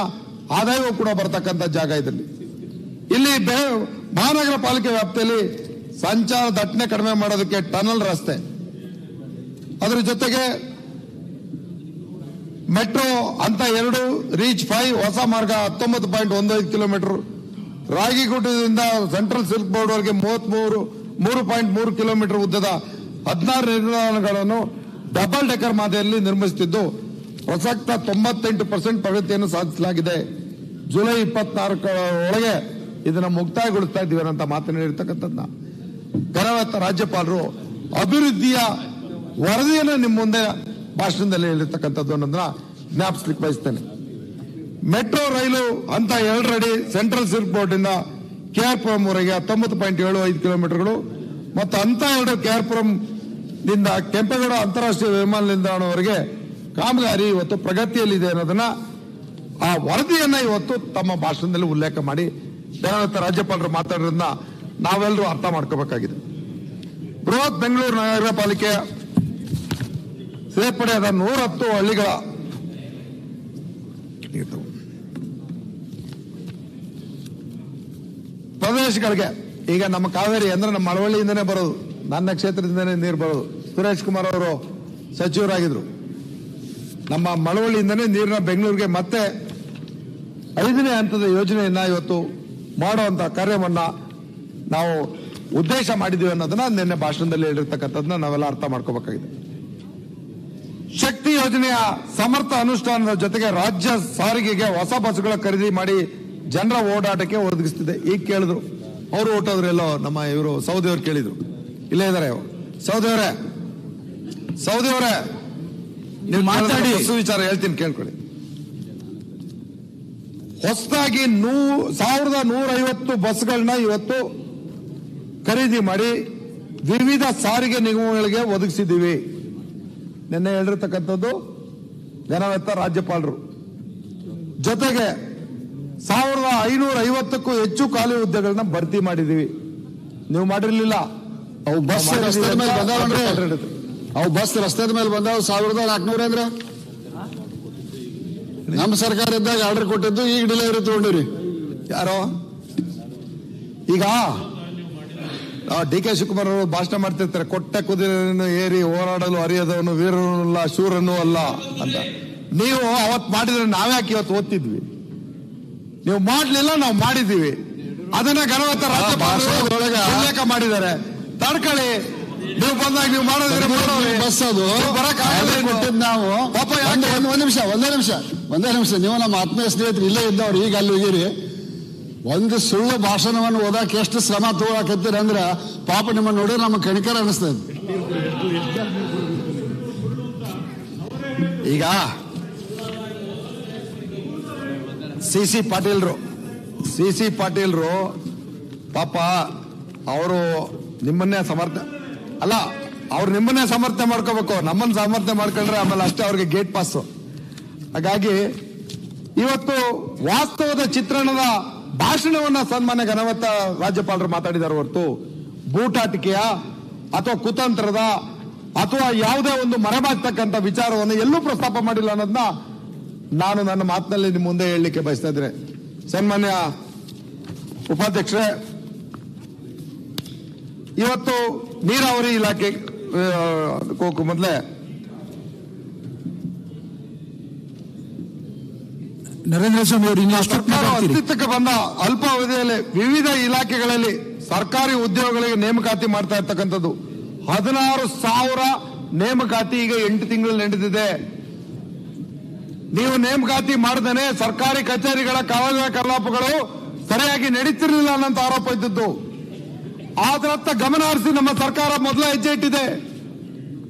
Speaker 2: ಆದಾಯವೂ ಕೂಡ ಬರತಕ್ಕಂಥ ಜಾಗ ಇದರಲ್ಲಿ. ಇಲ್ಲಿ ಮಹಾನಗರ ಪಾಲಿಕೆ ವ್ಯಾಪ್ತಿಯಲ್ಲಿ ಸಂಚಾರ ದಟ್ಟಣೆ ಕಡಿಮೆ ಮಾಡೋದಕ್ಕೆ ಟನಲ್ ರಸ್ತೆ, ಅದರ ಜೊತೆಗೆ ಮೆಟ್ರೋ ಹಂತ 2 ರೀಚ್ 5 ಹೊಸ ಮಾರ್ಗ 19.15 ಕಿಲೋಮೀಟರ್, ರಾಗಿಗುಡ್ಡದಿಂದ ಸೆಂಟ್ರಲ್ ಸಿಲ್ಕ್ ಬೋರ್ಡ್ ವರೆಗೆ 3.3 ಕಿಲೋಮೀಟರ್ ಉದ್ದದ 16 ನಿಲ್ದಾಣಗಳನ್ನು ಡಬಲ್ ಡೆಕರ್ ಮಾದರಿಯಲ್ಲಿ ನಿರ್ಮಿಸುತ್ತಿದ್ದು ಪ್ರಸಕ್ತ 98% ಪ್ರಗತಿಯನ್ನು ಸಾಧಿಸಲಾಗಿದೆ. ಜುಲೈ 24 ಒಳಗೆ ಇದನ್ನ ಮುಕ್ತಾಯಗೊಳಿಸ್ತಾ ಇದ್ದೀವಿ ಅಂತ ಮಾತನಾಡಿರ್ತಕ್ಕಂಥದ್ನ ಗೌರವಾನ್ವಿತ ರಾಜ್ಯಪಾಲರು ಅಭಿವೃದ್ಧಿಯ ವರದಿಯನ್ನು ನಿಮ್ಮ ಮುಂದೆ ಭಾಷಣದಲ್ಲಿ ಹೇಳಿರ್ತಕ್ಕಂಥದ್ದು ಅನ್ನೋದನ್ನ ಜ್ಞಾಪಿಸ್ಲಿಕ್ಕೆ ಬಯಸ್ತೇನೆ. ಮೆಟ್ರೋ ರೈಲು ಹಂತ 2 ಅಡಿ ಸೆಂಟ್ರಲ್ ಸಿಲ್ಕ್ ಬೋರ್ಡ್ ಇಂದ ಕೆಆರ್ಪುರಂ ವರೆಗೆ 19.75 ಕಿಲೋಮೀಟರ್ಗಳು ಮತ್ತು ಹಂತ 2 ಕೆಆರ್ಪುರಂ ದಿಂದ ಕೆಂಪೇಗೌಡ ಅಂತಾರಾಷ್ಟ್ರೀಯ ವಿಮಾನ ನಿಲ್ದಾಣವರೆಗೆ ಕಾಮಗಾರಿ ಇವತ್ತು ಪ್ರಗತಿಯಲ್ಲಿದೆ ಅನ್ನೋದನ್ನ ಆ ವರದಿಯನ್ನ ಇವತ್ತು ತಮ್ಮ ಭಾಷಣದಲ್ಲಿ ಉಲ್ಲೇಖ ಮಾಡಿ ಗೌರವಾನ್ವಿತ ರಾಜ್ಯಪಾಲರು ಮಾತಾಡೋದನ್ನ ನಾವೆಲ್ಲರೂ ಅರ್ಥ ಮಾಡ್ಕೋಬೇಕಾಗಿದೆ. ಬೃಹತ್ ಬೆಂಗಳೂರು ನಗರ ಪಾಲಿಕೆಯ ಸೇರ್ಪಡೆಯಾದ 110 ಹಳ್ಳಿಗಳ ಪ್ರದೇಶಗಳಿಗೆ ಈಗ ನಮ್ಮ ಕಾವೇರಿ ಅಂದ್ರೆ ನಮ್ಮ ಮಳವಳ್ಳಿಯಿಂದನೇ ಬರೋದು, ನನ್ನ ಕ್ಷೇತ್ರದಿಂದನೇ ನೀರು ಬರೋದು. ಸುರೇಶ್ ಕುಮಾರ್ ಅವರು ಸಚಿವರಾಗಿದ್ರು. ನಮ್ಮ ಮಳವಳ್ಳಿಯಿಂದನೇ ನೀರಿನ ಬೆಂಗಳೂರಿಗೆ ಮತ್ತೆ 5ನೇ ಹಂತದ ಯೋಜನೆಯನ್ನ ಇವತ್ತು ಮಾಡುವಂತ ಕಾರ್ಯವನ್ನ ನಾವು ಉದ್ದೇಶ ಮಾಡಿದೀವಿ ಅನ್ನೋದನ್ನ ನಿನ್ನೆ ಭಾಷಣದಲ್ಲಿ ಹೇಳಿರ್ತಕ್ಕಂಥದ್ದನ್ನ ನಾವೆಲ್ಲ ಅರ್ಥ ಮಾಡ್ಕೋಬೇಕಾಗಿದೆ. ಶಕ್ತಿ ಯೋಜನೆಯ ಸಮರ್ಥ ಅನುಷ್ಠಾನದ ಜೊತೆಗೆ ರಾಜ್ಯ ಸಾರಿಗೆಗೆ ಹೊಸ ಬಸ್ಗಳ ಖರೀದಿ ಮಾಡಿ ಜನರ ಓಡಾಟಕ್ಕೆ ಒದಗಿಸುತ್ತಿದೆ. ಈಗ ಕೇಳಿದ್ರು, ಅವರು ಓಟೋದ್ರು ಎಲ್ಲೋ ನಮ್ಮ ಇವರು ಸೌದಿ ಅವರು ಕೇಳಿದ್ರು, ಇಲ್ಲೇ ಇದಾರೆ ಸೌದಿ ಅವರೇ ನೀವು ಮಾತಾಡಿ ವಿಚಾರ ಹೇಳ್ತೀನಿ ಕೇಳ್ಕೊಳ್ಳಿ. ಹೊಸದಾಗಿ 1150 ಬಸ್ಗಳನ್ನ ಇವತ್ತು ಖರೀದಿ ಮಾಡಿ ವಿವಿಧ ಸಾರಿಗೆ ನಿಗಮಗಳಿಗೆ ಒದಗಿಸಿದ್ದೀವಿ. ನಿನ್ನೆ ಹೇಳಿರ್ತಕ್ಕಂಥದ್ದು ಗೌರವಾನ್ವಿತ ರಾಜ್ಯಪಾಲರು. ಜೊತೆಗೆ 1550ಕ್ಕೂ ಹೆಚ್ಚು ಖಾಲಿ ಹುದ್ದೆಗಳನ್ನ ಭರ್ತಿ ಮಾಡಿದೀವಿ. ನೀವು ಮಾಡಿರ್ಲಿಲ್ಲ.
Speaker 6: ಅವು ಬಸ್ ರಸ್ತೆ ಮೇಲೆ ಬಂದಾವನ್ರಿ, ಅವು ಬಸ್ ರಸ್ತೆ ಮೇಲೆ ಬಂದಾವ 1400 ಅಂದ್ರೆ ನಮ್ಮ ಸರ್ಕಾರ ಇದ್ದಾಗ ಆರ್ಡರ್ ಕೊಟ್ಟಿದ್ದು, ಈಗ ಡೆಲಿವರಿ ತಗೊಂಡಿರಿ
Speaker 2: ಯಾರೋ. ಈಗ ಡಿ ಕೆ ಶಿವಕುಮಾರ್ ಅವರು ಭಾಷಣ ಮಾಡ್ತಿರ್ತಾರೆ, ಕೊಟ್ಟ ಕುದುರೆಯನ್ನು ಏರಿ ಹೋರಾಡಲು ಅರಿಯದವನು ವೀರನೂ ಅಲ್ಲ ಶೂರನೂ ಅಲ್ಲ ಅಂತ. ನೀವು ಅವತ್ ಮಾಡಿದ್ರೆ ನಾವ್ಯಾಕೆ ಇವತ್ತು ಓದ್ತಿದ್ವಿ? ನೀವು ಮಾಡ್ಲಿಲ್ಲ, ನಾವು ಮಾಡಿದ್ದೀವಿ. ಅದನ್ನ ಗೌರವಾನ್ವಿತ ರಾಜ್ಯಪಾಲರು ಉಲ್ಲೇಖ ಮಾಡಿದ್ದಾರೆ. ತಡ್ಕೊಳ್ಳಿ, ನೀವು ಬಂದಾಗ ನೀವು ಮಾಡೋದ್ರೆ
Speaker 6: ಬಸ್ ಅದು ಕೊಟ್ಟಿದ್ದು ನಾವು.
Speaker 2: ಪಾಪ
Speaker 6: ಒಂದೇ ನಿಮಿಷ ನೀವು ನಮ್ಮ ಆತ್ಮೀಯ ಸ್ನೇಹಿತರು ಇಲ್ಲೇ ಇದ್ದವ್ರು, ಈಗ ಅಲ್ಲಿ ಹೋಗಿರಿ. ಒಂದು ಸುಳ್ಳು ಭಾಷಣವನ್ನು ಓದಕ್ಕೆ ಎಷ್ಟು ಶ್ರಮ ತಗೊಳಕತ್ತೀರಿ ಅಂದ್ರೆ ಪಾಪ ನಿಮ್ಮನ್ನು ನೋಡಿದ್ರೆ ನಮಗೆ ಕಣಿಕರ ಅನಿಸ್ತದೆ.
Speaker 2: ಈಗ ಸಿ ಸಿ ಪಾಟೀಲ್ರು ಪಾಪ ಅವರು ನಿಮ್ಮನ್ನೇ ಅವ್ರು ನಿಮ್ಮನ್ನೇ ಸಮರ್ಥನೆ ಮಾಡ್ಕೋಬೇಕು. ನಮ್ಮನ್ನ ಸಮರ್ಥನೆ ಮಾಡ್ಕೊಂಡ್ರೆ ಆಮೇಲೆ ಅಷ್ಟೇ ಅವ್ರಿಗೆ ಗೇಟ್ ಪಾಸ್. ಹಾಗಾಗಿ ಇವತ್ತು ವಾಸ್ತವದ ಚಿತ್ರಣದ ಭಾಷಣವನ್ನ ಸನ್ಮಾನ್ಯ ಗೌರವಾನ್ವಿತ ರಾಜ್ಯಪಾಲರು ಮಾತಾಡಿದ್ದಾರೆ ಹೊರತು ಬೂಟಾಟಿಕೆಯ ಅಥವಾ ಕುತಂತ್ರದ ಅಥವಾ ಯಾವುದೇ ಒಂದು ಮರೆಮಾಚತಕ್ಕಂಥ ವಿಚಾರವನ್ನು ಎಲ್ಲೂ ಪ್ರಸ್ತಾಪ ಮಾಡಿಲ್ಲ ಅನ್ನೋದನ್ನ ನಾನು ನನ್ನ ಮಾತಿನಲ್ಲಿ ನಿಮ್ಮ ಮುಂದೆ ಹೇಳಲಿಕ್ಕೆ ಬಯಸ್ತಾ ಇದ್ದೇನೆ. ಸನ್ಮಾನ್ಯ ಉಪಾಧ್ಯಕ್ಷರೇ, ಇವತ್ತು ನೀರಾವರಿ ಇಲಾಖೆ ಮೊದಲೇ
Speaker 6: ನರೇಂದ್ರ ಸ್ವಾಮಿ ಅವರು
Speaker 2: ಅಸ್ತಿತ್ವಕ್ಕೆ ಬಂದ ಅಲ್ಪ ಅವಧಿಯಲ್ಲಿ ವಿವಿಧ ಇಲಾಖೆಗಳಲ್ಲಿ ಸರ್ಕಾರಿ ಉದ್ಯೋಗಗಳಿಗೆ ನೇಮಕಾತಿ ಮಾಡ್ತಾ ಇರ್ತಕ್ಕಂಥದ್ದು 16,000 ನೇಮಕಾತಿ ಈಗ 8 ತಿಂಗಳು ನಡೆದಿದೆ. ನೀವು ನೇಮಕಾತಿ ಮಾಡದೇನೆ ಸರ್ಕಾರಿ ಕಚೇರಿಗಳ ಕಾರ್ಯಕಲಾಪಗಳು ಸರಿಯಾಗಿ ನಡೀತಿರ್ಲಿಲ್ಲ ಅನ್ನೋ ಆರೋಪ ಇದ್ದದ್ದು. ಆದರತ್ತ ಗಮನ ಹರಿಸಿ ನಮ್ಮ ಸರ್ಕಾರ ಮೊದಲ ಹೆಜ್ಜೆ ಇಟ್ಟಿದೆ.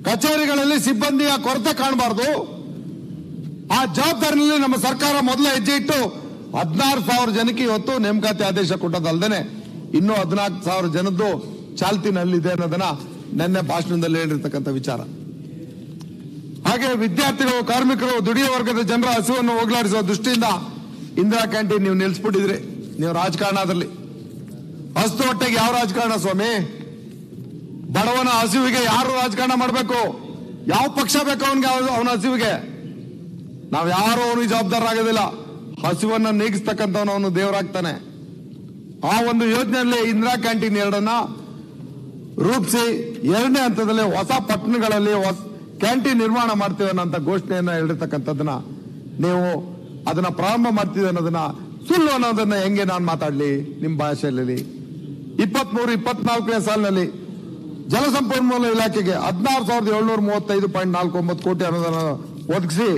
Speaker 2: ಕಚೇರಿಗಳಲ್ಲಿ ಸಿಬ್ಬಂದಿಯ ಕೊರತೆ ಕಾಣಬಾರದು. ಆ ಜವಾಬ್ದಾರಿಯಲ್ಲಿ ನಮ್ಮ ಸರ್ಕಾರ ಮೊದಲ ಹೆಜ್ಜೆ ಇಟ್ಟು 16,000 ಜನಕ್ಕೆ ಇವತ್ತು ನೇಮಕಾತಿ ಆದೇಶ ಕೊಟ್ಟದಲ್ಲದೆ ಇನ್ನೂ 14,000 ಜನದ್ದು ಚಾಲ್ತಿನಲ್ಲಿದೆ ಅನ್ನೋದನ್ನ ನಿನ್ನೆ ಭಾಷಣದಲ್ಲಿ ಹೇಳಿರ್ತಕ್ಕಂಥ ವಿಚಾರ. ಹಾಗೆ ವಿದ್ಯಾರ್ಥಿಗಳು, ಕಾರ್ಮಿಕರು, ದುಡಿಯುವ ವರ್ಗದ ಜನರ ಹಸಿವನ್ನು ಹೋಗಲಾಡಿಸುವ ದೃಷ್ಟಿಯಿಂದ ಇಂದಿರಾ ಕ್ಯಾಂಟೀನ್ ನೀವು ನಿಲ್ಲಿಸ್ಬಿಟ್ಟಿದ್ರಿ. ನೀವು ರಾಜಕಾರಣ ಅದರಲ್ಲಿ ಹಸ್ತು ಹೊಟ್ಟೆಗೆ ಯಾವ ರಾಜಕಾರಣ ಸ್ವಾಮಿ? ಬಡವನ ಹಸಿವಿಗೆ ಯಾರು ರಾಜಕಾರಣ ಮಾಡಬೇಕು? ಯಾವ ಪಕ್ಷ ಬೇಕು ಅವನಿಗೆ? ಅವನ ಹಸಿವಿಗೆ ನಾವು ಯಾರು ಅವನಿಗೆ ಜವಾಬ್ದಾರರಾಗೋದಿಲ್ಲ. ಹಸಿವನ್ನ ನೀಗಿಸ್ತಕ್ಕಂಥವನು ಅವನು ದೇವರಾಗ್ತಾನೆ. ಆ ಒಂದು ಯೋಜನೆಯಲ್ಲಿ ಇಂದಿರಾ ಕ್ಯಾಂಟೀನ್ 2 ರೂಪಿಸಿ 2ನೇ ಹಂತದಲ್ಲಿ ಹೊಸ ಪಟ್ಟಣಗಳಲ್ಲಿ ಕ್ಯಾಂಟೀನ್ ನಿರ್ಮಾಣ ಮಾಡ್ತೀವಿ ಅನ್ನೋಂಥ ಘೋಷಣೆಯನ್ನ ಹೇಳಿರ್ತಕ್ಕಂಥದ್ದನ್ನ ನೀವು ಅದನ್ನ ಪ್ರಾರಂಭ ಮಾಡ್ತೀವಿ ಅನ್ನೋದನ್ನ ಸುಳ್ಳು ಅನ್ನೋದನ್ನ ಹೆಂಗೆ ನಾನು ಮಾತಾಡ್ಲಿ ನಿಮ್ಮ ಭಾಷೆಯಲ್ಲಿ? 23-24ನೇ ಸಾಲಿನಲ್ಲಿ ಜಲಸಂಪನ್ಮೂಲ ಇಲಾಖೆಗೆ 16,735.49 ಕೋಟಿ ಅನುದಾನ ಒದಗಿಸಿ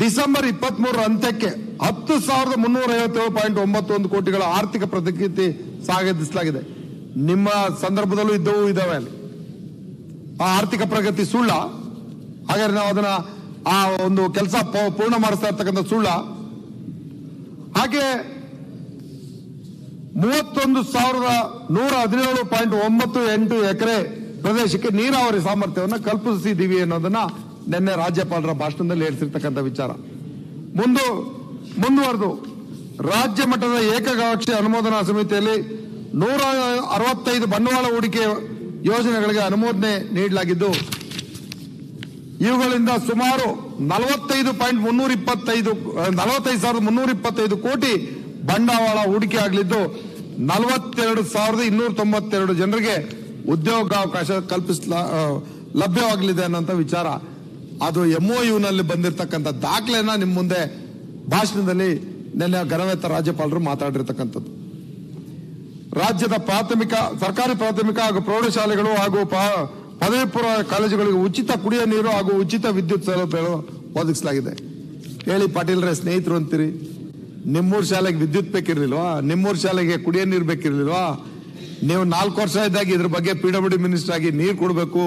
Speaker 2: ಡಿಸೆಂಬರ್ 23 ಅಂತ್ಯಕ್ಕೆ 10,357.91 ಕೋಟಿಗಳ ಆರ್ಥಿಕ ಪ್ರಗತಿ ಸಾಗಿಸಲಾಗಿದೆ. ನಿಮ್ಮ ಸಂದರ್ಭದಲ್ಲೂ ಇದಾವೆ ಅಲ್ಲಿ. ಆ ಆರ್ಥಿಕ ಪ್ರಗತಿ ಸುಳ್ಳ? ಹಾಗಾದ್ರೆ ನಾವು ಅದನ್ನ ಆ ಒಂದು ಕೆಲಸ ಪೂರ್ಣ ಮಾಡಿಸ್ತಾ ಇರ್ತಕ್ಕಂಥ ಸುಳ್ಳ? ಹಾಗೆ 31,117.98 ಎಕರೆ ಪ್ರದೇಶಕ್ಕೆ ನೀರಾವರಿ ಸಾಮರ್ಥ್ಯವನ್ನು ಕಲ್ಪಿಸಿದೀವಿ ಅನ್ನೋದನ್ನ ನಿನ್ನೆ ರಾಜ್ಯಪಾಲರ ಭಾಷಣದಲ್ಲಿ ಹೇಳಿರ್ತಕ್ಕಂಥ ವಿಚಾರ. ಮುಂದುವರೆದು ರಾಜ್ಯ ಮಟ್ಟದ ಏಕಗವಾಕ್ಷಿ ಅನುಮೋದನಾ ಸಮಿತಿಯಲ್ಲಿ 165 ಬಂಡವಾಳ ಹೂಡಿಕೆ ಯೋಜನೆಗಳಿಗೆ ಅನುಮೋದನೆ ನೀಡಲಾಗಿದ್ದು, ಇವುಗಳಿಂದ ಸುಮಾರು 45,325 ಕೋಟಿ ಬಂಡವಾಳ ಹೂಡಿಕೆ ಆಗಲಿದ್ದು 42,292 ಜನರಿಗೆ ಉದ್ಯೋಗಾವಕಾಶ ಲಭ್ಯವಾಗಲಿದೆ ಅನ್ನೋಂಥ ವಿಚಾರ. ಅದು MOUನಲ್ಲಿ ಬಂದಿರತಕ್ಕಂಥ ದಾಖಲೆನ ನಿಮ್ಮ ಮುಂದೆ ಭಾಷಣದಲ್ಲಿ ನಿನ್ನೆ ಗಣವೇತ ರಾಜ್ಯಪಾಲರು ಮಾತಾಡಿರ್ತಕ್ಕಂಥದ್ದು. ರಾಜ್ಯದ ಸರ್ಕಾರಿ ಪ್ರಾಥಮಿಕ ಹಾಗೂ ಪ್ರೌಢಶಾಲೆಗಳು ಹಾಗೂ ಪದವಿ ಪೂರ್ವ ಕಾಲೇಜುಗಳಿಗೆ ಉಚಿತ ಕುಡಿಯುವ ನೀರು ಹಾಗೂ ಉಚಿತ ವಿದ್ಯುತ್ ಸೌಲಭ್ಯ ಒದಗಿಸಲಾಗಿದೆ. ಹೇಳಿ ಪಾಟೀಲ್ರೆ, ಸ್ನೇಹಿತರು ಅಂತೀರಿ, ನಿಮ್ಮೂರ್ ಶಾಲೆಗೆ ವಿದ್ಯುತ್ ಬೇಕಿರ್ಲಿಲ್ವಾ? ನಿಮ್ಮೂರ್ ಶಾಲೆಗೆ ಕುಡಿಯೋ ನೀರು ಬೇಕಿರ್ಲಿಲ್ವಾ? ನೀವು 4 ವರ್ಷ ಇದ್ದಾಗ ಇದ್ರ ಬಗ್ಗೆ PWD ಮಿನಿಸ್ಟರ್ ಆಗಿ ನೀರು ಕೊಡಬೇಕು,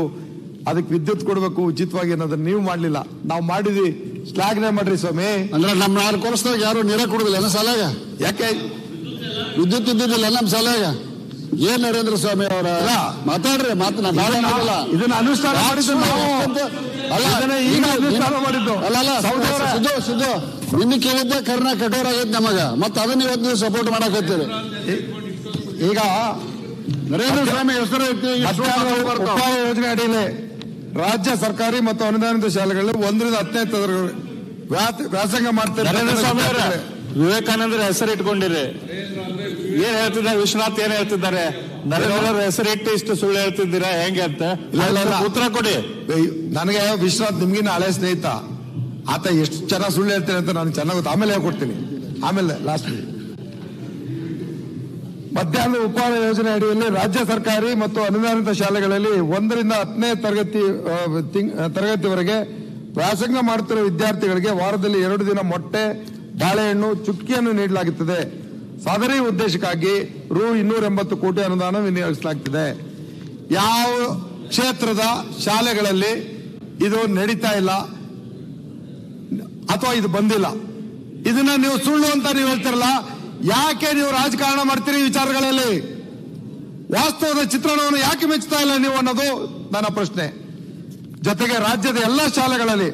Speaker 2: ಅದಕ್ಕೆ ವಿದ್ಯುತ್ ಕೊಡಬೇಕು ಉಚಿತವಾಗಿ ಅನ್ನೋದನ್ನ ನೀವು ಮಾಡ್ಲಿಲ್ಲ. ನಾವು ಮಾಡಿದ್ವಿ, ಶ್ಲಾಘನೆ ಮಾಡ್ರಿ ಸ್ವಾಮಿ.
Speaker 6: ಅಂದ್ರೆ ನಮ್ಮ 4 ವರ್ಷದಾಗ ಯಾರು ನೀರೇ ಕೊಡುದಿಲ್ಲ ನಮ್ಮ ಶಾಲೆಗ?
Speaker 2: ಯಾಕೆ
Speaker 6: ವಿದ್ಯುತ್ ಇದ್ದಿದ್ದಿಲ್ಲ ನಮ್ಮ ಶಾಲೆಗ? ಏನ್ ನರೇಂದ್ರ ಸ್ವಾಮಿ ಅವರ ಮಾತಾಡ್ರಿ,
Speaker 2: ಇದನ್ನ ಅನುಷ್ಠಾನ ಮಾಡಿದ್ದು
Speaker 6: ಸಿದ್ದು ನಿನ್ನ ಕೇಳಿದ್ದೆ ಕರ್ನ ಕಠೋರ ಆಗೈತೆ ನಮಗ, ಮತ್ತೆ ಅದನ್ನ ಇವತ್ತು ನೀವು ಸಪೋರ್ಟ್ ಮಾಡಕತ್ತೀರಿ.
Speaker 2: ಈಗ
Speaker 6: ನರೇಂದ್ರ ಸ್ವಾಮಿ ಹೆಸರು
Speaker 2: ಉಪಾಯ ಯೋಜನೆ ಅಡಿಯಲ್ಲಿ ರಾಜ್ಯ ಸರ್ಕಾರಿ ಮತ್ತು ಅನುದಾನಿತ ಶಾಲೆಗಳಲ್ಲಿ 1ರಿಂದ 10ನೇ ತರಗತಿ ವ್ಯಾಸಂಗ ಮಾಡ್ತಾರೆ.
Speaker 3: ವಿವೇಕಾನಂದರ ಹೆಸರು ಇಟ್ಕೊಂಡಿರಿ. ಏನ್ ಹೇಳ್ತಿದ್ದಾರೆ ವಿಶ್ವನಾಥ್? ಏನ್ ಹೇಳ್ತಿದ್ದಾರೆ? ನರೇಂದ್ರ ಹೆಸರಿಟ್ಟು ಇಷ್ಟು ಸುಳ್ಳು ಹೇಳ್ತಿದ್ದೀರಾ ಹೆಂಗೆ ಅಂತ ಉತ್ತರ ಕೊಡಿ.
Speaker 2: ನನಗೆ ವಿಶ್ವನಾಥ್ ನಿಮ್ಗಿನ ಹಳೆ ಸ್ನೇಹಿತ, ಆತ ಎಷ್ಟು ಚೆನ್ನಾಗಿ ಸುಳ್ಳು ಹೇಳ್ತೇನೆ ಅಂತ ನನಗೆ ಚೆನ್ನಾಗಿ ಗೊತ್ತು. ಆಮೇಲೆ ಹೇಳ್ಕೊಡ್ತೀನಿ, ಆಮೇಲೆ ಲಾಸ್ಟ್. ಮಧ್ಯಾಹ್ನ ಉಪಹಾರ ಯೋಜನೆ ಅಡಿಯಲ್ಲಿ ರಾಜ್ಯ ಸರ್ಕಾರಿ ಮತ್ತು ಅನುದಾನಿತ ಶಾಲೆಗಳಲ್ಲಿ 1ರಿಂದ 10ನೇ ತರಗತಿವರೆಗೆ ವ್ಯಾಸಂಗ ಮಾಡುತ್ತಿರುವ ವಿದ್ಯಾರ್ಥಿಗಳಿಗೆ ವಾರದಲ್ಲಿ 2 ದಿನ ಮೊಟ್ಟೆ, ಬಾಳೆಹಣ್ಣು, ಚುಕ್ಕಿಯನ್ನು ನೀಡಲಾಗುತ್ತದೆ. ಸದರಿ ಉದ್ದೇಶಕ್ಕಾಗಿ ರು 280 ಕೋಟಿ ಅನುದಾನ ವಿನಿಯೋಗಿಸಲಾಗುತ್ತದೆ. ಯಾವ ಕ್ಷೇತ್ರದ ಶಾಲೆಗಳಲ್ಲಿ ಇದು ನಡೀತಾ ಇಲ್ಲ ಅಥವಾ ಇದು ಬಂದಿಲ್ಲ, ಇದನ್ನ ನೀವು ಸುಳ್ಳು ಅಂತ ನೀವು ಹೇಳ್ತಿರಲ್ಲ, ಯಾಕೆ ನೀವು ರಾಜಕಾರಣ ಮಾಡ್ತೀರಿ? ವಿಚಾರಗಳಲ್ಲಿ ವಾಸ್ತವದ ಚಿತ್ರಣವನ್ನು ಯಾಕೆ ಮೆಚ್ಚುತ್ತಾ ಇಲ್ಲ ನೀವು ಅನ್ನೋದು ನನ್ನ ಪ್ರಶ್ನೆ. ಜೊತೆಗೆ ರಾಜ್ಯದ ಎಲ್ಲ ಶಾಲೆಗಳಲ್ಲಿ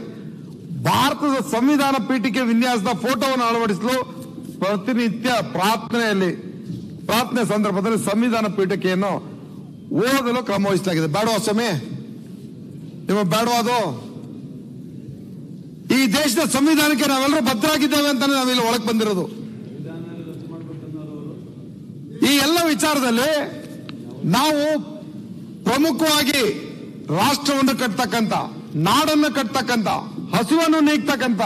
Speaker 2: ಭಾರತದ ಸಂವಿಧಾನ ಪೀಠಿಕೆ ವಿನ್ಯಾಸದ ಫೋಟೋವನ್ನು ಅಳವಡಿಸಲು ಪ್ರತಿನಿತ್ಯ ಪ್ರಾರ್ಥನೆ ಸಂದರ್ಭದಲ್ಲಿ ಸಂವಿಧಾನ ಪೀಠಿಕೆಯನ್ನು ಓದಲು ಕ್ರಮ ವಹಿಸಲಾಗಿದೆ. ಬೇಡವಾ ಸ್ವಾಮಿ? ನಿಮಗೆ ಬೇಡವಾ ಅದು? ಈ ದೇಶದ ಸಂವಿಧಾನಕ್ಕೆ ನಾವೆಲ್ಲರೂ ಬದ್ಧರಾಗಿದ್ದೇವೆ ಅಂತಾನೆ ನಾವಿಲ್ಲಿ ಒಳಗೆ ಬಂದಿರೋದು. ಈ ಎಲ್ಲ ವಿಚಾರದಲ್ಲಿ ನಾವು ಪ್ರಮುಖವಾಗಿ ರಾಷ್ಟ್ರವನ್ನು ಕಟ್ತಕ್ಕಂಥ, ನಾಡನ್ನು ಕಟ್ತಕ್ಕಂಥ, ಹಸುವನ್ನು ನೀಗ್ತಕ್ಕಂಥ,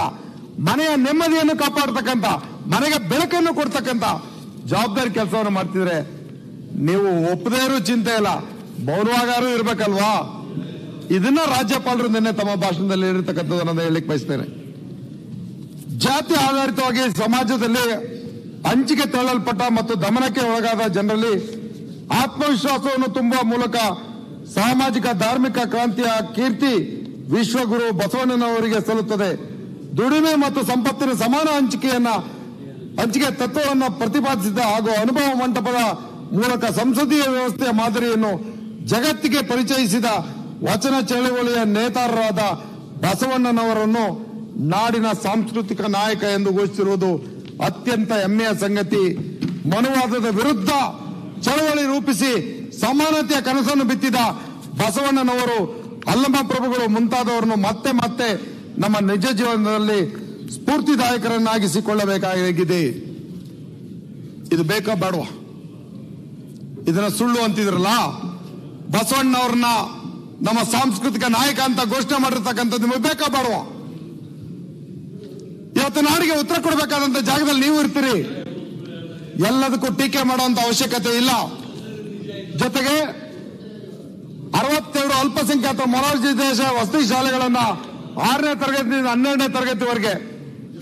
Speaker 2: ಮನೆಯ ನೆಮ್ಮದಿಯನ್ನು ಕಾಪಾಡ್ತಕ್ಕಂಥ, ಮನೆಗೆ ಬೆಳಕನ್ನು ಕೊಡ್ತಕ್ಕಂಥ ಜವಾಬ್ದಾರಿ ಕೆಲಸವನ್ನು ಮಾಡ್ತಿದ್ರೆ ನೀವು ಒಪ್ಪದೇ ಇರೋ ಚಿಂತೆ ಇಲ್ಲ, ಮೌನವಾಗಾರು ಇರ್ಬೇಕಲ್ವಾ? ಇದನ್ನ ರಾಜ್ಯಪಾಲರು ನಿನ್ನೆ ತಮ್ಮ ಭಾಷಣದಲ್ಲಿ ಹೇಳಿರ್ತಕ್ಕಂಥದ್ದನ್ನು ಹೇಳಲಿಕ್ಕೆ ಬಯಸ್ತೇನೆ. ಜಾತಿ ಆಧಾರಿತವಾಗಿ ಸಮಾಜದಲ್ಲಿ ಹಂಚಿಕೆ ತಳ್ಳಲ್ಪಟ್ಟ ಮತ್ತು ದಮನಕ್ಕೆ ಒಳಗಾದ ಜನರಲ್ಲಿ ಆತ್ಮವಿಶ್ವಾಸವನ್ನು ತುಂಬುವ ಮೂಲಕ ಸಾಮಾಜಿಕ ಧಾರ್ಮಿಕ ಕ್ರಾಂತಿಯ ಕೀರ್ತಿ ವಿಶ್ವಗುರು ಬಸವಣ್ಣನವರಿಗೆ ಸಲ್ಲುತ್ತದೆ. ದುಡಿಮೆ ಮತ್ತು ಸಂಪತ್ತಿನ ಸಮಾನ ಹಂಚಿಕೆ ತತ್ವವನ್ನು ಪ್ರತಿಪಾದಿಸಿದ ಹಾಗೂ ಅನುಭವ ಮಂಟಪದ ಮೂಲಕ ಸಂಸದೀಯ ವ್ಯವಸ್ಥೆಯ ಮಾದರಿಯನ್ನು ಜಗತ್ತಿಗೆ ಪರಿಚಯಿಸಿದ ವಚನ ಚಳವಳಿಯ ನೇತಾರರಾದ ಬಸವಣ್ಣನವರನ್ನು ನಾಡಿನ ಸಾಂಸ್ಕೃತಿಕ ನಾಯಕ ಎಂದು ಘೋಷಿಸಿರುವುದು ಅತ್ಯಂತ ಹೆಮ್ಮೆಯ ಸಂಗತಿ. ಮನುವಾದದ ವಿರುದ್ಧ ಚಳವಳಿ ರೂಪಿಸಿ ಸಮಾನತೆಯ ಕನಸನ್ನು ಬಿತ್ತಿದ ಬಸವಣ್ಣನವರು, ಅಲ್ಲಮ ಪ್ರಭುಗಳು ಮುಂತಾದವರನ್ನು ಮತ್ತೆ ಮತ್ತೆ ನಮ್ಮ ನಿಜ ಜೀವನದಲ್ಲಿ ಸ್ಫೂರ್ತಿದಾಯಕರನ್ನಾಗಿಸಿಕೊಳ್ಳಬೇಕಾಗಿದೆ. ಇದು ಬೇಕಾ ಬೇಡವಾ? ಇದನ್ನ ಸುಳ್ಳು ಅಂತಿದ್ರಲ್ಲ, ಬಸವಣ್ಣವ್ರನ್ನ ನಮ್ಮ ಸಾಂಸ್ಕೃತಿಕ ನಾಯಕ ಅಂತ ಘೋಷಣೆ ಮಾಡಿರ್ತಕ್ಕಂಥದ್ದು ನಿಮಗೆ ಬೇಕಾ ಬೇಡವಾ? ಇವತ್ತು ನಾಡಿಗೆ ಉತ್ತರ ಕೊಡಬೇಕಾದಂತ ಜಾಗದಲ್ಲಿ ನೀವು ಇರ್ತೀರಿ. ಎಲ್ಲದಕ್ಕೂ ಟೀಕೆ ಮಾಡುವಂತ ಅವಶ್ಯಕತೆ ಇಲ್ಲ. ಜೊತೆಗೆ 62 ಅಲ್ಪಸಂಖ್ಯಾತ ಮೊರಾರ್ಜಿ ದೇಶ ವಸತಿ ಶಾಲೆಗಳನ್ನ 6ನೇ ತರಗತಿಯಿಂದ 12ನೇ ತರಗತಿವರೆಗೆ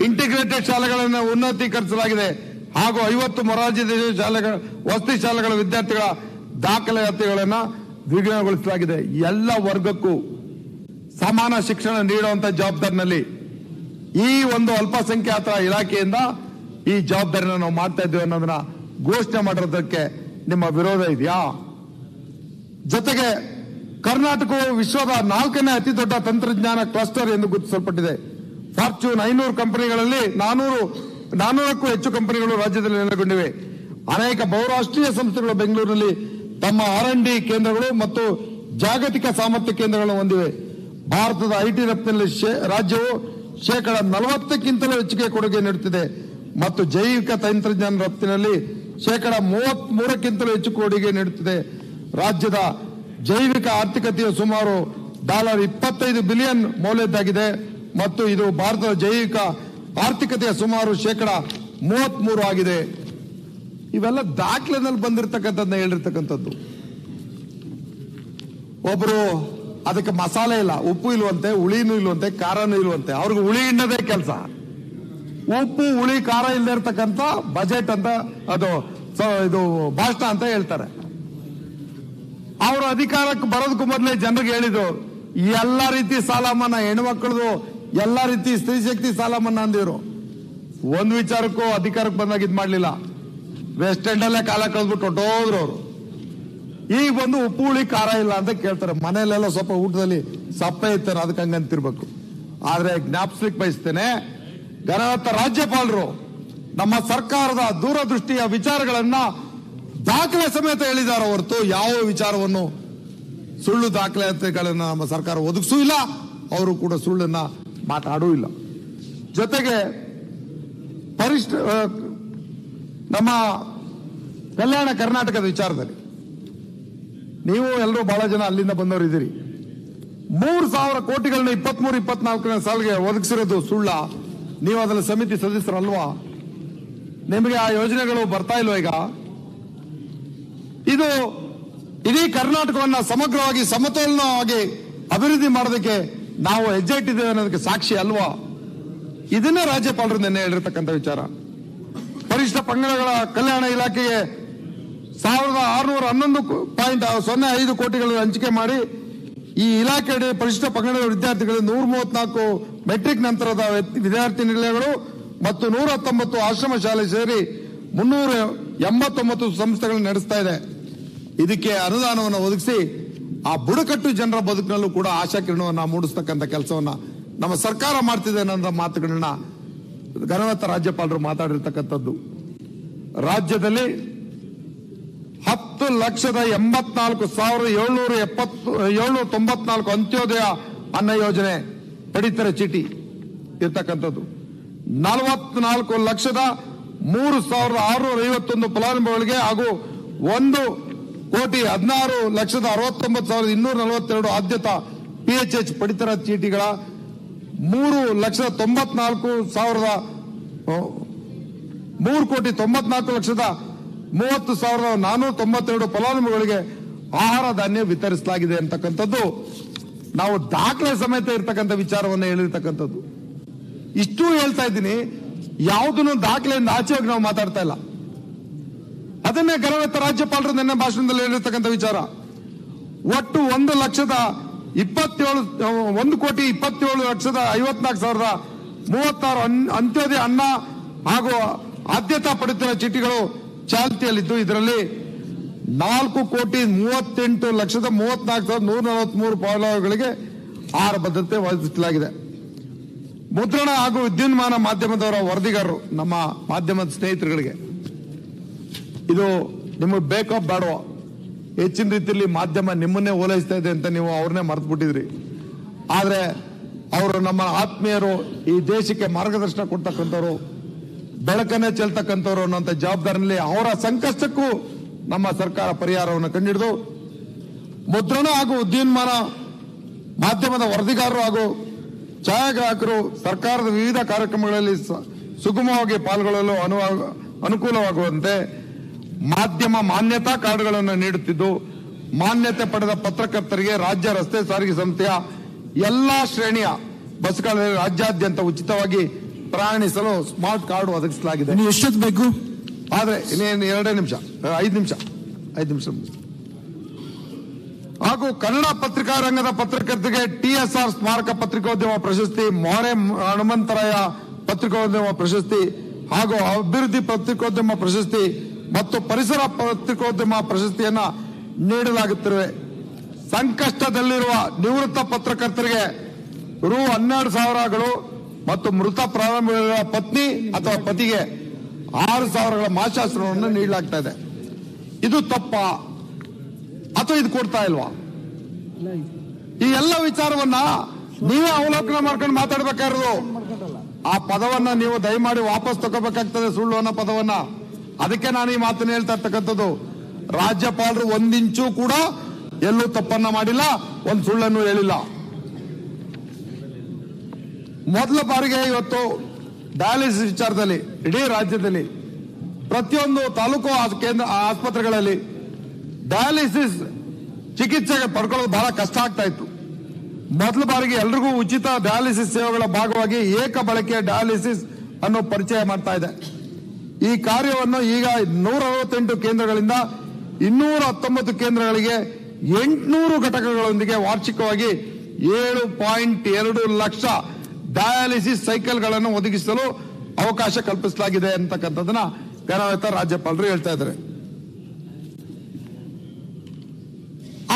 Speaker 2: ಇಂಟಿಗ್ರೇಟೆಡ್ ಶಾಲೆಗಳನ್ನು ಉನ್ನತೀಕರಿಸಲಾಗಿದೆ. ಹಾಗೂ 50 ಮೊರಾರ್ಜಿ ದೇಶ ಶಾಲೆಗಳ ವಸತಿ ಶಾಲೆಗಳ ವಿದ್ಯಾರ್ಥಿಗಳ ದಾಖಲಾತಿಗಳನ್ನು ದ್ವಿಗುಣಗೊಳಿಸಲಾಗಿದೆ. ಎಲ್ಲ ವರ್ಗಕ್ಕೂ ಸಮಾನ ಶಿಕ್ಷಣ ನೀಡುವಂತ ಜವಾಬ್ದಾರಿನಲ್ಲಿ ಈ ಒಂದು ಅಲ್ಪಸಂಖ್ಯಾತ ಇಲಾಖೆಯಿಂದ ಈ ಜವಾಬ್ದಾರಿನ ನಾವು ಮಾಡ್ತಾ ಇದ್ದೇವೆ ಅನ್ನೋದನ್ನ ಘೋಷಣೆ ಮಾಡಿರೋದಕ್ಕೆ ನಿಮ್ಮ ವಿರೋಧ ಇದೆಯಾ? ಜೊತೆಗೆ ಕರ್ನಾಟಕವು ವಿಶ್ವದ 4ನೇ ಅತಿ ದೊಡ್ಡ ತಂತ್ರಜ್ಞಾನ ಕ್ಲಸ್ಟರ್ ಎಂದು ಗುರುತಿಸಲ್ಪಟ್ಟಿದೆ. ಫಾರ್ಚೂನ್ 500 ಕಂಪನಿಗಳಲ್ಲಿ 400ಕ್ಕೂ ಹೆಚ್ಚು ಕಂಪನಿಗಳು ರಾಜ್ಯದಲ್ಲಿ ನೆಲೆಗೊಂಡಿವೆ. ಅನೇಕ ಬಹುರಾಷ್ಟ್ರೀಯ ಸಂಸ್ಥೆಗಳು ಬೆಂಗಳೂರಿನಲ್ಲಿ ತಮ್ಮ R&D ಕೇಂದ್ರಗಳು ಮತ್ತು ಜಾಗತಿಕ ಸಾಮರ್ಥ್ಯ ಕೇಂದ್ರಗಳನ್ನು ಹೊಂದಿವೆ. ಭಾರತದ ಐಟಿ ರಫ್ತಿನಲ್ಲಿ ರಾಜ್ಯವು 40%ಕ್ಕಿಂತಲೂ ಹೆಚ್ಚಿಗೆ ಕೊಡುಗೆ ನೀಡುತ್ತಿದೆ ಮತ್ತು ಜೈವಿಕ ತಂತ್ರಜ್ಞಾನ ರಫ್ತಿನಲ್ಲಿ 33%ಕ್ಕಿಂತಲೂ ಹೆಚ್ಚು ಕೊಡುಗೆ ನೀಡುತ್ತಿದೆ. ರಾಜ್ಯದ ಜೈವಿಕ ಆರ್ಥಿಕತೆಯು ಸುಮಾರು $25 ಬಿಲಿಯನ್ ಮೌಲ್ಯದ್ದಾಗಿದೆ ಮತ್ತು ಇದು ಭಾರತದ ಜೈವಿಕ ಆರ್ಥಿಕತೆಯ ಸುಮಾರು 33% ಆಗಿದೆ. ಇವೆಲ್ಲ ದಾಖಲೆನಲ್ಲಿ ಬಂದಿರತಕ್ಕಂಥದ್ದನ್ನ ಹೇಳಿರ್ತಕ್ಕಂಥದ್ದು. ಒಬ್ರು ಅದಕ್ಕೆ ಮಸಾಲೆ ಇಲ್ಲ, ಉಪ್ಪು ಇಲ್ವಂತೆ, ಹುಳಿನೂ ಇಲ್ವಂತೆ, ಖಾರನೂ ಇಲ್ವಂತೆ. ಅವ್ರಿಗೆ ಹುಳಿ ಹಿಂಡದೇ ಕೆಲಸ. ಉಪ್ಪು ಹುಳಿ ಖಾರ ಇಲ್ಲದೆ ಇರ್ತಕ್ಕಂಥ ಬಜೆಟ್ ಅಂತ ಇದು ಭಾಷಣ ಅಂತ ಹೇಳ್ತಾರೆ. ಅವರು ಅಧಿಕಾರಕ್ಕೆ ಬರೋದಕ್ಕೂ ಮೊದಲೇ ಜನರಿಗೆ ಹೇಳಿದ್ರು ಎಲ್ಲ ರೀತಿ ಸಾಲ ಮನ್ನಾ, ಹೆಣ್ಮಕ್ಳದು ಎಲ್ಲ ರೀತಿ ಸ್ತ್ರೀ ಶಕ್ತಿ ಸಾಲ ಮನ್ನಾ ಅಂದಿರು. ಒಂದು ವಿಚಾರಕ್ಕೂ ಅಧಿಕಾರಕ್ಕೆ ಬಂದಾಗ ಇದ್ ಮಾಡ್ಲಿಲ್ಲ. ವೆಸ್ಟ್ ಎಂಡ್ ಅಲ್ಲೇ ಕಾಲ ಕಳೆದ್ಬಿಟ್ಟು ಹೊಟ್ಟೋದ್ರು ಅವರು. ಈಗ ಬಂದು ಉಪ್ಪು ಹುಳಿ ಖಾರ ಇಲ್ಲ ಅಂತ ಕೇಳ್ತಾರೆ. ಮನೆಯಲ್ಲೆಲ್ಲ ಸ್ವಲ್ಪ ಊಟದಲ್ಲಿ ಸಪ್ಪೆ ಇರ್ತಾರೆ, ಅದಕ್ಕೆ ಹಂಗಂತಿರ್ಬೇಕು. ಆದ್ರೆ ಜ್ಞಾಪಿಸ್ಲಿಕ್ಕೆ ಬಯಸ್ತೇನೆ, ಗಣರಾಜ್ಯ ರಾಜ್ಯಪಾಲರು ನಮ್ಮ ಸರ್ಕಾರದ ದೂರದೃಷ್ಟಿಯ ವಿಚಾರಗಳನ್ನ ದಾಖಲೆ ಸಮೇತ ಹೇಳಿದ್ದಾರೆ ಹೊರತು ಯಾವ ವಿಚಾರವನ್ನು ಸುಳ್ಳು ದಾಖಲಾತಿಗಳನ್ನ ನಮ್ಮ ಸರ್ಕಾರ ಒದಗಿಸೂ ಇಲ್ಲ, ಅವರು ಕೂಡ ಸುಳ್ಳನ್ನ ಮಾತಾಡೂ ಇಲ್ಲ. ಜೊತೆಗೆ ನಮ್ಮ ಕಲ್ಯಾಣ ಕರ್ನಾಟಕದ ವಿಚಾರದಲ್ಲಿ ನೀವು ಎಲ್ಲರೂ ಬಹಳ ಜನ ಅಲ್ಲಿಂದ ಬಂದವರು ಇದ್ದೀರಿ. 3,000 ಕೋಟಿಗಳನ್ನ 23-24ನೇ ಸಾಲಿಗೆ ಒದಗಿಸಿರೋದು ಸುಳ್ಳ? ನೀವು ಅದರ ಸಮಿತಿ ಸದಸ್ಯರಲ್ವಾ? ನಿಮಗೆ ಆ ಯೋಜನೆಗಳು ಬರ್ತಾ ಇಲ್ವಾ? ಈಗ ಇದು ಇಡೀ ಕರ್ನಾಟಕವನ್ನ ಸಮಗ್ರವಾಗಿ ಸಮತೋಲನವಾಗಿ ಅಭಿವೃದ್ಧಿ ಮಾಡೋದಕ್ಕೆ ನಾವು ಹೆಜ್ಜೆ ಇಟ್ಟಿದ್ದೇವೆ ಅನ್ನೋದಕ್ಕೆ ಸಾಕ್ಷಿ ಅಲ್ವಾ? ಇದನ್ನೇ ರಾಜ್ಯಪಾಲರು ನಿನ್ನೆ ಹೇಳಿರ್ತಕ್ಕಂಥ ವಿಚಾರ. ಪರಿಶಿಷ್ಟ ಪಂಗಡಗಳ ಕಲ್ಯಾಣ ಇಲಾಖೆಗೆ 1,611.05 ಕೋಟಿಗಳನ್ನು ಹಂಚಿಕೆ ಮಾಡಿ ಈ ಇಲಾಖೆಯಡಿ ಪರಿಶಿಷ್ಟ ಪಂಗಡದ ವಿದ್ಯಾರ್ಥಿಗಳಿಗೆ 134 ಮೆಟ್ರಿಕ್ ನಂತರದ ವಿದ್ಯಾರ್ಥಿ ನಿಲಯಗಳು ಮತ್ತು 119 ಆಶ್ರಮ ಶಾಲೆ ಸೇರಿ 389 ಸಂಸ್ಥೆಗಳನ್ನು ನಡೆಸ್ತಾ ಇದೆ. ಇದಕ್ಕೆ ಅನುದಾನವನ್ನು ಒದಗಿಸಿ ಆ ಬುಡಕಟ್ಟು ಜನರ ಬದುಕಿನಲ್ಲೂ ಕೂಡ ಆಶಾಕಿರಣವನ್ನು ಮೂಡಿಸ್ತಕ್ಕಂಥ ಕೆಲಸವನ್ನ ನಮ್ಮ ಸರ್ಕಾರ ಮಾಡ್ತಿದೆ ಅನ್ನೋ ಮಾತುಗಳನ್ನ ಗಣರಾಜ್ಯ ರಾಜ್ಯಪಾಲರು ಮಾತಾಡಿರ್ತಕ್ಕಂಥದ್ದು. ರಾಜ್ಯದಲ್ಲಿ 10,84,794 ಅಂತ್ಯೋದಯ ಅನ್ನ ಯೋಜನೆ ಪಡಿತರ ಚೀಟಿ ಇರ್ತಕ್ಕಂಥದ್ದು. 44,03,651 ಫಲಾನುಭವಿಗಳಿಗೆ ಹಾಗೂ 1,16,69,242 ಆದ್ಯತಾ PHH ಪಡಿತರ ಚೀಟಿಗಳ 3,94,30,492 ಫಲಾನುಭವಿಗಳಿಗೆ ಆಹಾರ ಧಾನ್ಯ ವಿತರಿಸಲಾಗಿದೆ ಅಂತಕ್ಕಂಥದ್ದು ನಾವು ದಾಖಲೆ ಸಮೇತ ಇರ್ತಕ್ಕಂಥ ವಿಚಾರವನ್ನು ಹೇಳಿರ್ತಕ್ಕಂಥದ್ದು. ಇಷ್ಟು ಹೇಳ್ತಾ ಇದ್ದೀನಿ, ಯಾವುದನ್ನು ದಾಖಲೆಯಿಂದ ಆಚೆ ಹೋಗಿ ನಾವು ಮಾತಾಡ್ತಾ ಇಲ್ಲ. ಅದನ್ನೇ ಗಣರಾಜ್ಯ ರಾಜ್ಯಪಾಲರು ನಿನ್ನೆ ಭಾಷಣದಲ್ಲಿ ಹೇಳಿರ್ತಕ್ಕಂಥ ವಿಚಾರ. ಒಟ್ಟು 1,27,54,54,36 ಅಂತ್ಯೋದಯ ಅನ್ನ ಹಾಗೂ ಆದ್ಯತಾ ಪಡಿತರ ಚೀಟಿಗಳು ಚಾಲ್ತಿಯಲ್ಲಿದ್ದು ಇದರಲ್ಲಿ 4,38,34,143 ಫಲಾನುಭವಿಗಳಿಗೆ ಆಹಾರ ಭದ್ರತೆ ಒದಗಿಸಲಾಗಿದೆ. ಮುದ್ರಣ ಹಾಗೂ ವಿದ್ಯುನ್ಮಾನ ಮಾಧ್ಯಮದವರ ವರದಿಗಾರರು, ನಮ್ಮ ಮಾಧ್ಯಮದ ಸ್ನೇಹಿತರುಗಳಿಗೆ ಇದು ನಿಮಗೆ ಬೇಕೋ ಬೇಡವೋ, ಹೆಚ್ಚಿನ ರೀತಿಯಲ್ಲಿ ಮಾಧ್ಯಮ ನಿಮ್ಮನ್ನೇ ಓಲೈಸ್ತಾ ಇದೆ ಅಂತ ನೀವು ಅವ್ರನ್ನೇ ಮರೆತು ಬಿಟ್ಟಿದ್ರಿ. ಆದ್ರೆ ಅವರು ನಮ್ಮ ಆತ್ಮೀಯರು, ಈ ದೇಶಕ್ಕೆ ಮಾರ್ಗದರ್ಶನ ಕೊಡ್ತಕ್ಕಂಥವ್ರು, ಬೆಳಕನ್ನೇ ಚೆಲ್ತಕ್ಕಂಥವ್ರು ಅನ್ನೋಂಥ ಜವಾಬ್ದಾರಿನಲ್ಲಿ ಅವರ ಸಂಕಷ್ಟಕ್ಕೂ ನಮ್ಮ ಸರ್ಕಾರ ಪರಿಹಾರವನ್ನು ಕಂಡುಹಿಡಿದು ಮುದ್ರಣ ಹಾಗೂ ಉದ್ಯೋನ್ಮಾನ ಮಾಧ್ಯಮದ ವರದಿಗಾರರು ಹಾಗೂ ಛಾಯಾಗ್ರಾಹಕರು ಸರ್ಕಾರದ ವಿವಿಧ ಕಾರ್ಯಕ್ರಮಗಳಲ್ಲಿ ಸುಗಮವಾಗಿ ಪಾಲ್ಗೊಳ್ಳಲು ಅನುಕೂಲವಾಗುವಂತೆ ಮಾಧ್ಯಮ ಮಾನ್ಯತಾ ಕಾರ್ಡ್ಗಳನ್ನು ನೀಡುತ್ತಿದ್ದು, ಮಾನ್ಯತೆ ಪಡೆದ ಪತ್ರಕರ್ತರಿಗೆ ರಾಜ್ಯ ರಸ್ತೆ ಸಾರಿಗೆ ಸಂಸ್ಥೆಯ ಎಲ್ಲಾ ಶ್ರೇಣಿಯ ಬಸ್ಗಳಲ್ಲಿ ರಾಜ್ಯಾದ್ಯಂತ ಉಚಿತವಾಗಿ ಪ್ರಯಾಣಿಸಲು ಸ್ಮಾರ್ಟ್ ಕಾರ್ಡ್ ಒದಗಿಸಲಾಗಿದೆ.
Speaker 6: ಎಷ್ಟೊತ್ತು ಬೇಕು?
Speaker 2: ಆದ್ರೆ ಇನ್ನೇನು 2 ನಿಮಿಷ, 5 ನಿಮಿಷ ಹಾಗೂ ಕನ್ನಡ ಪತ್ರಿಕಾ ರಂಗದ ಪತ್ರಕರ್ತರಿಗೆ TSR ಸ್ಮಾರಕ ಪತ್ರಿಕೋದ್ಯಮ ಪ್ರಶಸ್ತಿ, ಮೊರೆ ಹನುಮಂತರಾಯ ಪತ್ರಿಕೋದ್ಯಮ ಪ್ರಶಸ್ತಿ ಹಾಗೂ ಅಭಿವೃದ್ಧಿ ಪತ್ರಿಕೋದ್ಯಮ ಪ್ರಶಸ್ತಿ ಮತ್ತು ಪರಿಸರ ಪತ್ರಿಕೋದ್ಯಮ ಪ್ರಶಸ್ತಿಯನ್ನ ನೀಡಲಾಗುತ್ತಿವೆ. ಸಂಕಷ್ಟದಲ್ಲಿರುವ ನಿವೃತ್ತ ಪತ್ರಕರ್ತರಿಗೆ ರು 12,000 ಮತ್ತು ಮೃತ ಪ್ರಾರಂಭಿಗಳ ಪತ್ನಿ ಅಥವಾ ಪತಿಗೆ 6,000 ಮಾಸಾಶ್ರಮವನ್ನು ನೀಡಲಾಗ್ತಾ ಇದೆ. ಇದು ತಪ್ಪಾ ಅಥವಾ ಇದು ಕೊಡ್ತಾ ಇಲ್ವಾ? ಈ ಎಲ್ಲ ವಿಚಾರವನ್ನ ನೀವೇ ಅವಲೋಕನ ಮಾಡ್ಕೊಂಡು ಮಾತಾಡ್ಬೇಕಾಗಿರೋದು. ಆ ಪದವನ್ನ ನೀವು ದಯಮಾಡಿ ವಾಪಸ್ ತಗೋಬೇಕಾಗ್ತದೆ, ಸುಳ್ಳು ಅನ್ನೋ ಪದವನ್ನ. ಅದಕ್ಕೆ ನಾನು ಈ ಮಾತನ್ನು ಹೇಳ್ತಾ ಇರ್ತಕ್ಕಂಥದ್ದು. ರಾಜ್ಯಪಾಲರು 1 ಇಂಚು ಕೂಡ ಎಲ್ಲೂ ತಪ್ಪನ್ನ ಮಾಡಿಲ್ಲ, ಒಂದು ಸುಳ್ಳನ್ನು ಹೇಳಿಲ್ಲ. ಮೊದಲ ಬಾರಿಗೆ ಇವತ್ತು ಡಯಾಲಿಸಿಸ್ ವಿಚಾರದಲ್ಲಿ ಇಡೀ ರಾಜ್ಯದಲ್ಲಿ ಪ್ರತಿಯೊಂದು ತಾಲೂಕು ಕೇಂದ್ರ ಆಸ್ಪತ್ರೆಗಳಲ್ಲಿ ಡಯಾಲಿಸಿಸ್ ಚಿಕಿತ್ಸೆಗೆ ಪಡ್ಕೊಳ್ಳೋದು ಬಹಳ ಕಷ್ಟ ಆಗ್ತಾ ಇತ್ತು. ಮೊದಲ ಬಾರಿಗೆ ಎಲ್ರಿಗೂ ಉಚಿತ ಡಯಾಲಿಸಿಸ್ ಸೇವೆಗಳ ಭಾಗವಾಗಿ ಏಕ ಬಳಕೆಯ ಡಯಾಲಿಸಿಸ್ ಅನ್ನೋ ಪರಿಚಯ ಮಾಡ್ತಾ ಇದೆ. ಈ ಕಾರ್ಯವನ್ನು ಈಗ 168 ಕೇಂದ್ರಗಳಿಂದ 219 ಕೇಂದ್ರಗಳಿಗೆ 800 ಘಟಕಗಳೊಂದಿಗೆ ವಾರ್ಷಿಕವಾಗಿ 7.2 ಲಕ್ಷ ಡಯಾಲಿಸಿಸ್ ಸೈಕಲ್ಗಳನ್ನು ಒದಗಿಸಲು ಅವಕಾಶ ಕಲ್ಪಿಸಲಾಗಿದೆ ಅಂತಕ್ಕಂಥದ್ದನ್ನ ಗೌರವಿತ ರಾಜ್ಯಪಾಲರು ಹೇಳ್ತಾ ಇದ್ದಾರೆ.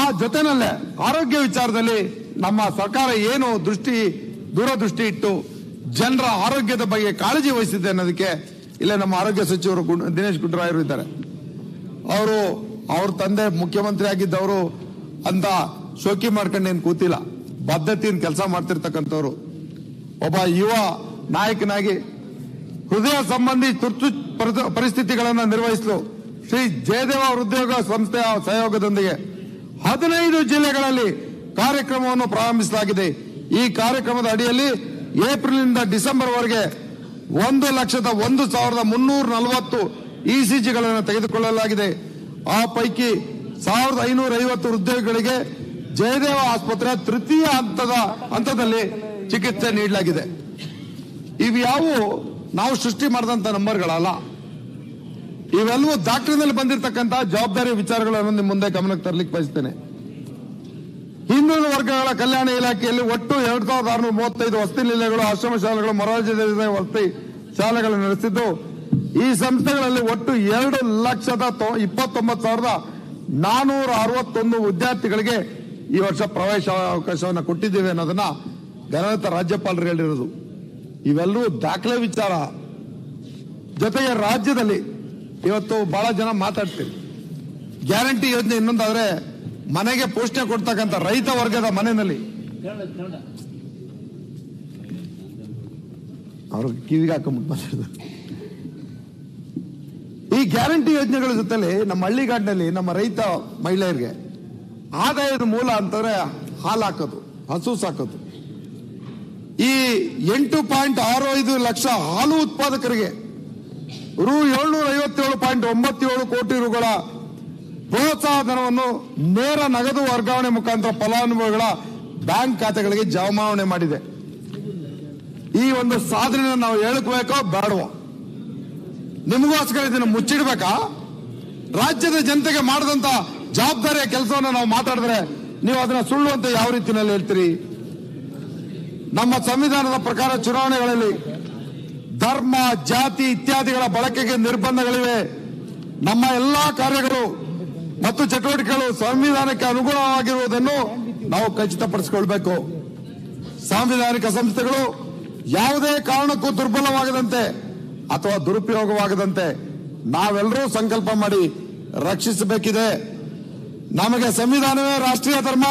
Speaker 2: ಆ ಜೊತೆನಲ್ಲೇ ಆರೋಗ್ಯ ವಿಚಾರದಲ್ಲಿ ನಮ್ಮ ಸರ್ಕಾರ ಏನು ದೂರದೃಷ್ಟಿ ಇಟ್ಟು ಜನರ ಆರೋಗ್ಯದ ಬಗ್ಗೆ ಕಾಳಜಿ ವಹಿಸಿದೆ ಅನ್ನೋದಕ್ಕೆ ಇಲ್ಲೇ ನಮ್ಮ ಆರೋಗ್ಯ ಸಚಿವರು ದಿನೇಶ್ ಗುಂಡೂರಾವ್ ಇದ್ದಾರೆ. ಅವ್ರ ತಂದೆ ಮುಖ್ಯಮಂತ್ರಿ ಆಗಿದ್ದವರು ಅಂತ ಶೋಕಿ ಮಾಡ್ಕೊಂಡೇನು ಕೂತಿಲ್ಲ, ಬದ್ಧತೆಯಿಂದ ಕೆಲಸ ಮಾಡ್ತಿರ್ತಕ್ಕಂಥವ್ರು. ಒಬ್ಬ ಯುವ ನಾಯಕನಾಗಿ ಹೃದಯ ಸಂಬಂಧಿ ತುರ್ತು ಪರಿಸ್ಥಿತಿಗಳನ್ನು ನಿರ್ವಹಿಸಲು ಶ್ರೀ ಜಯದೇವ ಹೃದಯೋಗ ಸಂಸ್ಥೆಯ ಸಹಯೋಗದೊಂದಿಗೆ 15 ಜಿಲ್ಲೆಗಳಲ್ಲಿ ಕಾರ್ಯಕ್ರಮವನ್ನು ಪ್ರಾರಂಭಿಸಲಾಗಿದೆ. ಈ ಕಾರ್ಯಕ್ರಮದ ಅಡಿಯಲ್ಲಿ ಏಪ್ರಿಲ್ನಿಂದ ಡಿಸೆಂಬರ್ವರೆಗೆ 1,01,340 ECGಗಳನ್ನು ತೆಗೆದುಕೊಳ್ಳಲಾಗಿದೆ. ಆ ಪೈಕಿ 1,550 ಹೃದಯಗಳಿಗೆ ಜಯದೇವ ಆಸ್ಪತ್ರೆ ತೃತೀಯ ಹಂತದಲ್ಲಿ ಚಿಕಿತ್ಸೆ ನೀಡಲಾಗಿದೆ. ಇವ್ಯಾವು ನಾವು ಸೃಷ್ಟಿ ಮಾಡಿದಂತ ನಂಬರ್ಗಳಲ್ಲ, ಇವೆಲ್ಲವೂ ದಾಖಲೆಯಲ್ಲಿ ಬಂದಿರತಕ್ಕಂತಹ ಜವಾಬ್ದಾರಿ ವಿಚಾರಗಳನ್ನು ನಿಮ್ಮ ಮುಂದೆ ಗಮನಕ್ಕೆ ತರಲಿಕ್ಕೆ ಬಯಸ್ತೇನೆ. ಹಿಂದುಳಿದ ವರ್ಗಗಳ ಕಲ್ಯಾಣ ಇಲಾಖೆಯಲ್ಲಿ ಒಟ್ಟು 2,635 ವಸತಿ ನಿಲಯಗಳು, ಆಶ್ರಮ ಶಾಲೆಗಳು, ಮೊರಾರ್ಜಿ ದೇಸಾಯಿ ವಸತಿ ಶಾಲೆಗಳು ನಡೆಸಿದ್ದು, ಈ ಸಂಸ್ಥೆಗಳಲ್ಲಿ ಒಟ್ಟು 2,29,461 ವಿದ್ಯಾರ್ಥಿಗಳಿಗೆ ಈ ವರ್ಷ ಪ್ರವೇಶ ಅವಕಾಶವನ್ನು ಕೊಟ್ಟಿದ್ದೇವೆ ಅನ್ನೋದನ್ನ ಗೌರವಿತ ರಾಜ್ಯಪಾಲರು ಹೇಳಿರೋದು. ಇವೆಲ್ಲವೂ ದಾಖಲೆ ವಿಚಾರ. ಜೊತೆಗೆ ರಾಜ್ಯದಲ್ಲಿ ಇವತ್ತು ಬಹಳ ಜನ ಮಾತಾಡ್ತೀವಿ, ಗ್ಯಾರಂಟಿ ಯೋಜನೆ ಇನ್ನೊಂದಾದ್ರೆ ಮನೆಗೆ ಪೋಷಣೆ ಕೊಡ್ತಕ್ಕಂಥ ರೈತ ವರ್ಗದ ಮನೆಯಲ್ಲಿ ಅವ್ರ ಕಿವಿಗೆ ಹಾಕೊಂಡ್ಬಿಟ್ಟು ಮಾತಾಡಿದ್ರು. ಈ ಗ್ಯಾರಂಟಿ ಯೋಜನೆಗಳ ಜೊತೆಲಿ ನಮ್ಮ ಹಳ್ಳಿಗಾಡಿನಲ್ಲಿ ನಮ್ಮ ರೈತ ಮಹಿಳೆಯರಿಗೆ ಆದಾಯದ ಮೂಲ ಅಂತಂದ್ರೆ ಹಾಲು ಹಾಕೋದು, ಹಸು ಸಾಕೋದು. ಈ 8.65 ಲಕ್ಷ ಹಾಲು ಉತ್ಪಾದಕರಿಗೆ ರು 757.97 ಕೋಟಿ ರುಗಳ ಪ್ರೋತ್ಸಾಹ ಧನವನ್ನು ನೇರ ನಗದು ವರ್ಗಾವಣೆ ಮುಖಾಂತರ ಫಲಾನುಭವಿಗಳ ಬ್ಯಾಂಕ್ ಖಾತೆಗಳಿಗೆ ಜಮಾವಣೆ ಮಾಡಿದೆ. ಈ ಒಂದು ಸಾಧನೆ ನಾವು ಹೇಳ್ಕೋಬೇಕೋ ಬೇಡವೋ? ನಿಮಗೋಸ್ಕರ ಇದನ್ನು ಮುಚ್ಚಿಡ್ಬೇಕಾ? ರಾಜ್ಯದ ಜನತೆಗೆ ಮಾಡಿದಂತ ಜವಾಬ್ದಾರಿಯ ಕೆಲಸವನ್ನು ನಾವು ಮಾತಾಡಿದ್ರೆ ನೀವು ಅದನ್ನ ಸುಳ್ಳು ಅಂತ ಯಾವ ರೀತಿಯಲ್ಲಿ ಹೇಳ್ತೀರಿ? ನಮ್ಮ ಸಂವಿಧಾನದ ಪ್ರಕಾರ ಚುನಾವಣೆಗಳಲ್ಲಿ ಧರ್ಮ, ಜಾತಿ ಇತ್ಯಾದಿಗಳ ಬಳಕೆಗೆ ನಿರ್ಬಂಧಗಳಿವೆ. ನಮ್ಮ ಎಲ್ಲಾ ಕಾರ್ಯಗಳು ಮತ್ತು ಚಟುವಟಿಕೆಗಳು ಸಂವಿಧಾನಕ್ಕೆ ಅನುಗುಣವಾಗಿರುವುದನ್ನು ನಾವು ಖಚಿತಪಡಿಸಿಕೊಳ್ಬೇಕು. ಸಾಂವಿಧಾನಿಕ ಸಂಸ್ಥೆಗಳು ಯಾವುದೇ ಕಾರಣಕ್ಕೂ ದುರ್ಬಲವಾಗದಂತೆ ಅಥವಾ ದುರುಪಯೋಗವಾಗದಂತೆ ನಾವೆಲ್ಲರೂ ಸಂಕಲ್ಪ ಮಾಡಿ ರಕ್ಷಿಸಬೇಕಿದೆ. ನಮಗೆ ಸಂವಿಧಾನವೇ ರಾಷ್ಟ್ರೀಯ ಧರ್ಮ.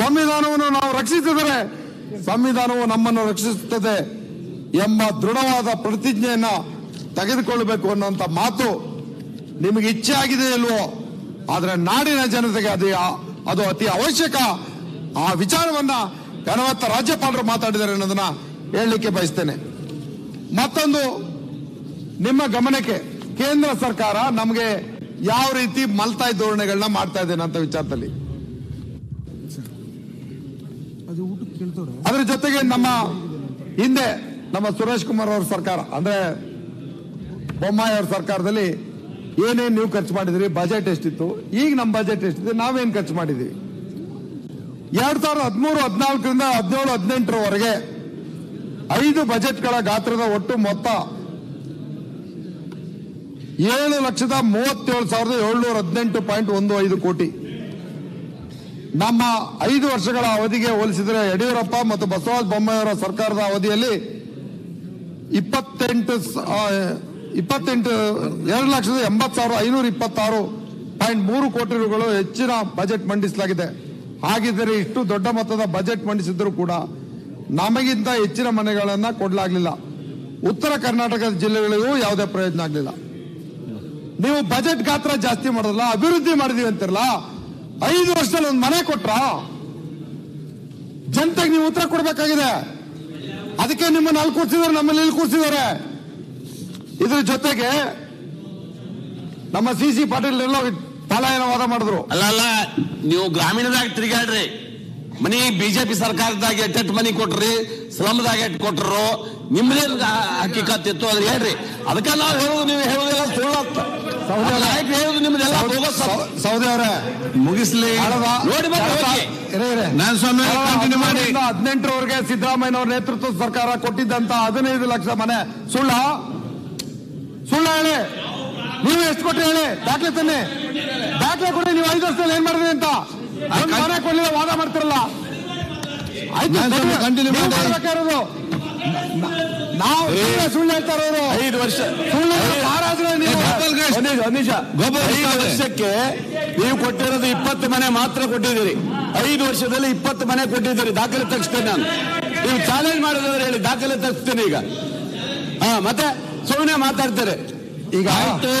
Speaker 2: ಸಂವಿಧಾನವನ್ನು ನಾವು ರಕ್ಷಿಸಿದರೆ ಸಂವಿಧಾನವು ನಮ್ಮನ್ನು ರಕ್ಷಿಸುತ್ತದೆ ಎಂಬ ದೃಢವಾದ ಪ್ರತಿಜ್ಞೆಯನ್ನ ತೆಗೆದುಕೊಳ್ಳಬೇಕು ಅನ್ನುವಂಥ ಮಾತು ನಿಮಗೆ ಇಚ್ಛೆ ಆಗಿದೆ ಇಲ್ವೋ, ಆದರೆ ನಾಡಿನ ಜನತೆಗೆ ಅದು ಅತಿ ಅವಶ್ಯಕ. ಆ ವಿಚಾರವನ್ನ ಘನವತ್ತ ರಾಜ್ಯಪಾಲರು ಮಾತಾಡಿದ್ದಾರೆ ಅನ್ನೋದನ್ನ ಹೇಳಲಿಕ್ಕೆ ಬಯಸ್ತೇನೆ. ಮತ್ತೊಂದು ನಿಮ್ಮ ಗಮನಕ್ಕೆ, ಕೇಂದ್ರ ಸರ್ಕಾರ ನಮಗೆ ಯಾವ ರೀತಿ ಮಲ್ತಾಯಿ ಧೋರಣೆಗಳನ್ನ ಮಾಡ್ತಾ ಇದ್ದೇನೆ ಅಂತ ವಿಚಾರದಲ್ಲಿ, ಅದರ ಜೊತೆಗೆ ನಮ್ಮ ಹಿಂದೆ ನಮ್ಮ ಸುರೇಶ್ ಕುಮಾರ್ ಅವರ ಸರ್ಕಾರ ಅಂದ್ರೆ ಬೊಮ್ಮಾಯಿ ಅವರ ಸರ್ಕಾರದಲ್ಲಿ ಏನೇನು ನೀವು ಖರ್ಚು ಮಾಡಿದ್ರಿ, ಬಜೆಟ್ ಎಷ್ಟಿತ್ತು, ಈಗ ನಮ್ಮ ಬಜೆಟ್ ಎಷ್ಟಿದೆ, ನಾವೇನು ಖರ್ಚು ಮಾಡಿದೀವಿ. 2013-14ರಿಂದ 17-18ರವರೆಗೆ 5 ಬಜೆಟ್ಗಳ ಗಾತ್ರದ ಒಟ್ಟು ಮೊತ್ತ 7,37,718.15 ಕೋಟಿ. ನಮ್ಮ 5 ವರ್ಷಗಳ ಅವಧಿಗೆ ಹೋಲಿಸಿದರೆ ಯಡಿಯೂರಪ್ಪ ಮತ್ತು ಬಸವರಾಜ ಬೊಮ್ಮಾಯಿಯವರ ಸರ್ಕಾರದ ಅವಧಿಯಲ್ಲಿ 2,80,526.3 ಕೋಟಿ ರೂಗಳು ಹೆಚ್ಚಿನ ಬಜೆಟ್ ಮಂಡಿಸಲಾಗಿದೆ. ಹಾಗಿದ್ದರೆ ಇಷ್ಟು ದೊಡ್ಡ ಮೊತ್ತದ ಬಜೆಟ್ ಮಂಡಿಸಿದ್ರೂ ಕೂಡ ನಮಗಿಂತ ಹೆಚ್ಚಿನ ಮನೆಗಳನ್ನ ಕೊಡಲಾಗಲಿಲ್ಲ. ಉತ್ತರ ಕರ್ನಾಟಕದ ಜಿಲ್ಲೆಗಳಿಗೂ ಯಾವುದೇ ಪ್ರಯೋಜನ ಆಗಲಿಲ್ಲ. ನೀವು ಬಜೆಟ್ ಗಾತ್ರ ಜಾಸ್ತಿ ಮಾಡೋದಲ್ಲ, ಅಭಿವೃದ್ಧಿ ಮಾಡಿದೀವಿ ಅಂತಿರಲ್ಲ, 5 ವರ್ಷದಲ್ಲಿ ಒಂದು ಮನೆ ಕೊಟ್ರ ಜನತೆಗೆ ನೀವು ಉತ್ತರ ಕೊಡಬೇಕಾಗಿದೆ. ಅದಕ್ಕೆ ನಿಮ್ಮನ್ನು ಅಲ್ಲಿ ಕೂರಿಸಿದ್ದಾರೆ, ನಮ್ಮಲ್ಲಿ ಇಲ್ಲಿ ಕೂರಿಸಿದ್ದಾರೆ. ಇದ್ರ ಜೊತೆಗೆ ನಮ್ಮ ಸಿ ಪಾಟೀಲ್ ಎಲ್ಲ ಪಲಾಯನವಾದ ಮಾಡಿದ್ರು.
Speaker 7: ಅಲ್ಲ ನೀವು ಗ್ರಾಮೀಣದಾಗ ತಿರುಗಾಡ್ರಿ, ಮನಿ ಬಿಜೆಪಿ ಸರ್ಕಾರದಾಗ ಎಟ್ಟೆಟ್ಟು ಮನಿ ಕೊಟ್ರಿ, ಸ್ಲಮ್ದಾಗ ಎಟ್ಟು ಕೊಟ್ಟರು, ನಿಮ್ಮದೇ ಹಕ್ಕಿಕತ್ತಿತ್ತು ಅದ್ರ ಹೇಳ್ರಿ. ಅದಕ್ಕೆ ನಾವು ಹೇಳುದು, ನೀವು ಹೇಳುದೆಲ್ಲ ಸುಳ್ಳು. ಹೇಳುದು ನಿಮ್ದೆಲ್ಲ
Speaker 2: ಸೌದಿ ಅವರೇ ಮುಗಿಸ್ಲಿ
Speaker 7: ನೋಡಿ.
Speaker 2: 18ರವರೆಗೆ ಸಿದ್ದರಾಮಯ್ಯನವರ ನೇತೃತ್ವದ ಸರ್ಕಾರ ಕೊಟ್ಟಿದ್ದಂತ 15 ಲಕ್ಷ ಮನೆ ಸುಳ್ಳ ಹೇಳಿ. ನೀವು ಎಷ್ಟು ಕೊಟ್ಟರೆ ಹೇಳಿ, ದಾಖಲೆ ತನ್ನಿ, ದಾಖಲೆ ಕೊಡಿ. ನೀವು 5 ವರ್ಷದಲ್ಲಿ ಏನ್ ಮಾಡಿದ್ರಿ ಅಂತ ಮನೆ ಕೊಡಲಿಲ್ಲ ವಾದ ಮಾಡ್ತಿರಲ್ಲ. ಕಂಟಿನ್ಯೂ ಮಾಡಬೇಕಾಗಿರೋದು ನಾವು ಸುಳ್ಳು ಹೇಳ್ತಾ ಇರೋರು.
Speaker 7: 5 ವರ್ಷ
Speaker 2: ಸುಳ್ಳು
Speaker 7: ವರ್ಷಕ್ಕೆ ನೀವು ಕೊಟ್ಟಿರೋದು 20 ಮನೆ ಮಾತ್ರ ಕೊಟ್ಟಿದ್ದೀರಿ. 5 ವರ್ಷದಲ್ಲಿ 20 ಮನೆ ಕೊಟ್ಟಿದ್ದೀರಿ. ದಾಖಲೆ ತೆಗಿಸ್ತೇನೆ ನಾನು. ನೀವು ಚಾಲೆಂಜ್ ಮಾಡಿದ್ರೆ ಹೇಳಿ, ದಾಖಲೆ ತೆಗಿಸ್ತೇನೆ ಈಗ. ಮತ್ತೆ ಸುಮ್ಮನೆ ಮಾತಾಡ್ತಾರೆ.
Speaker 2: ಈಗ
Speaker 7: ಆಯ್ತು,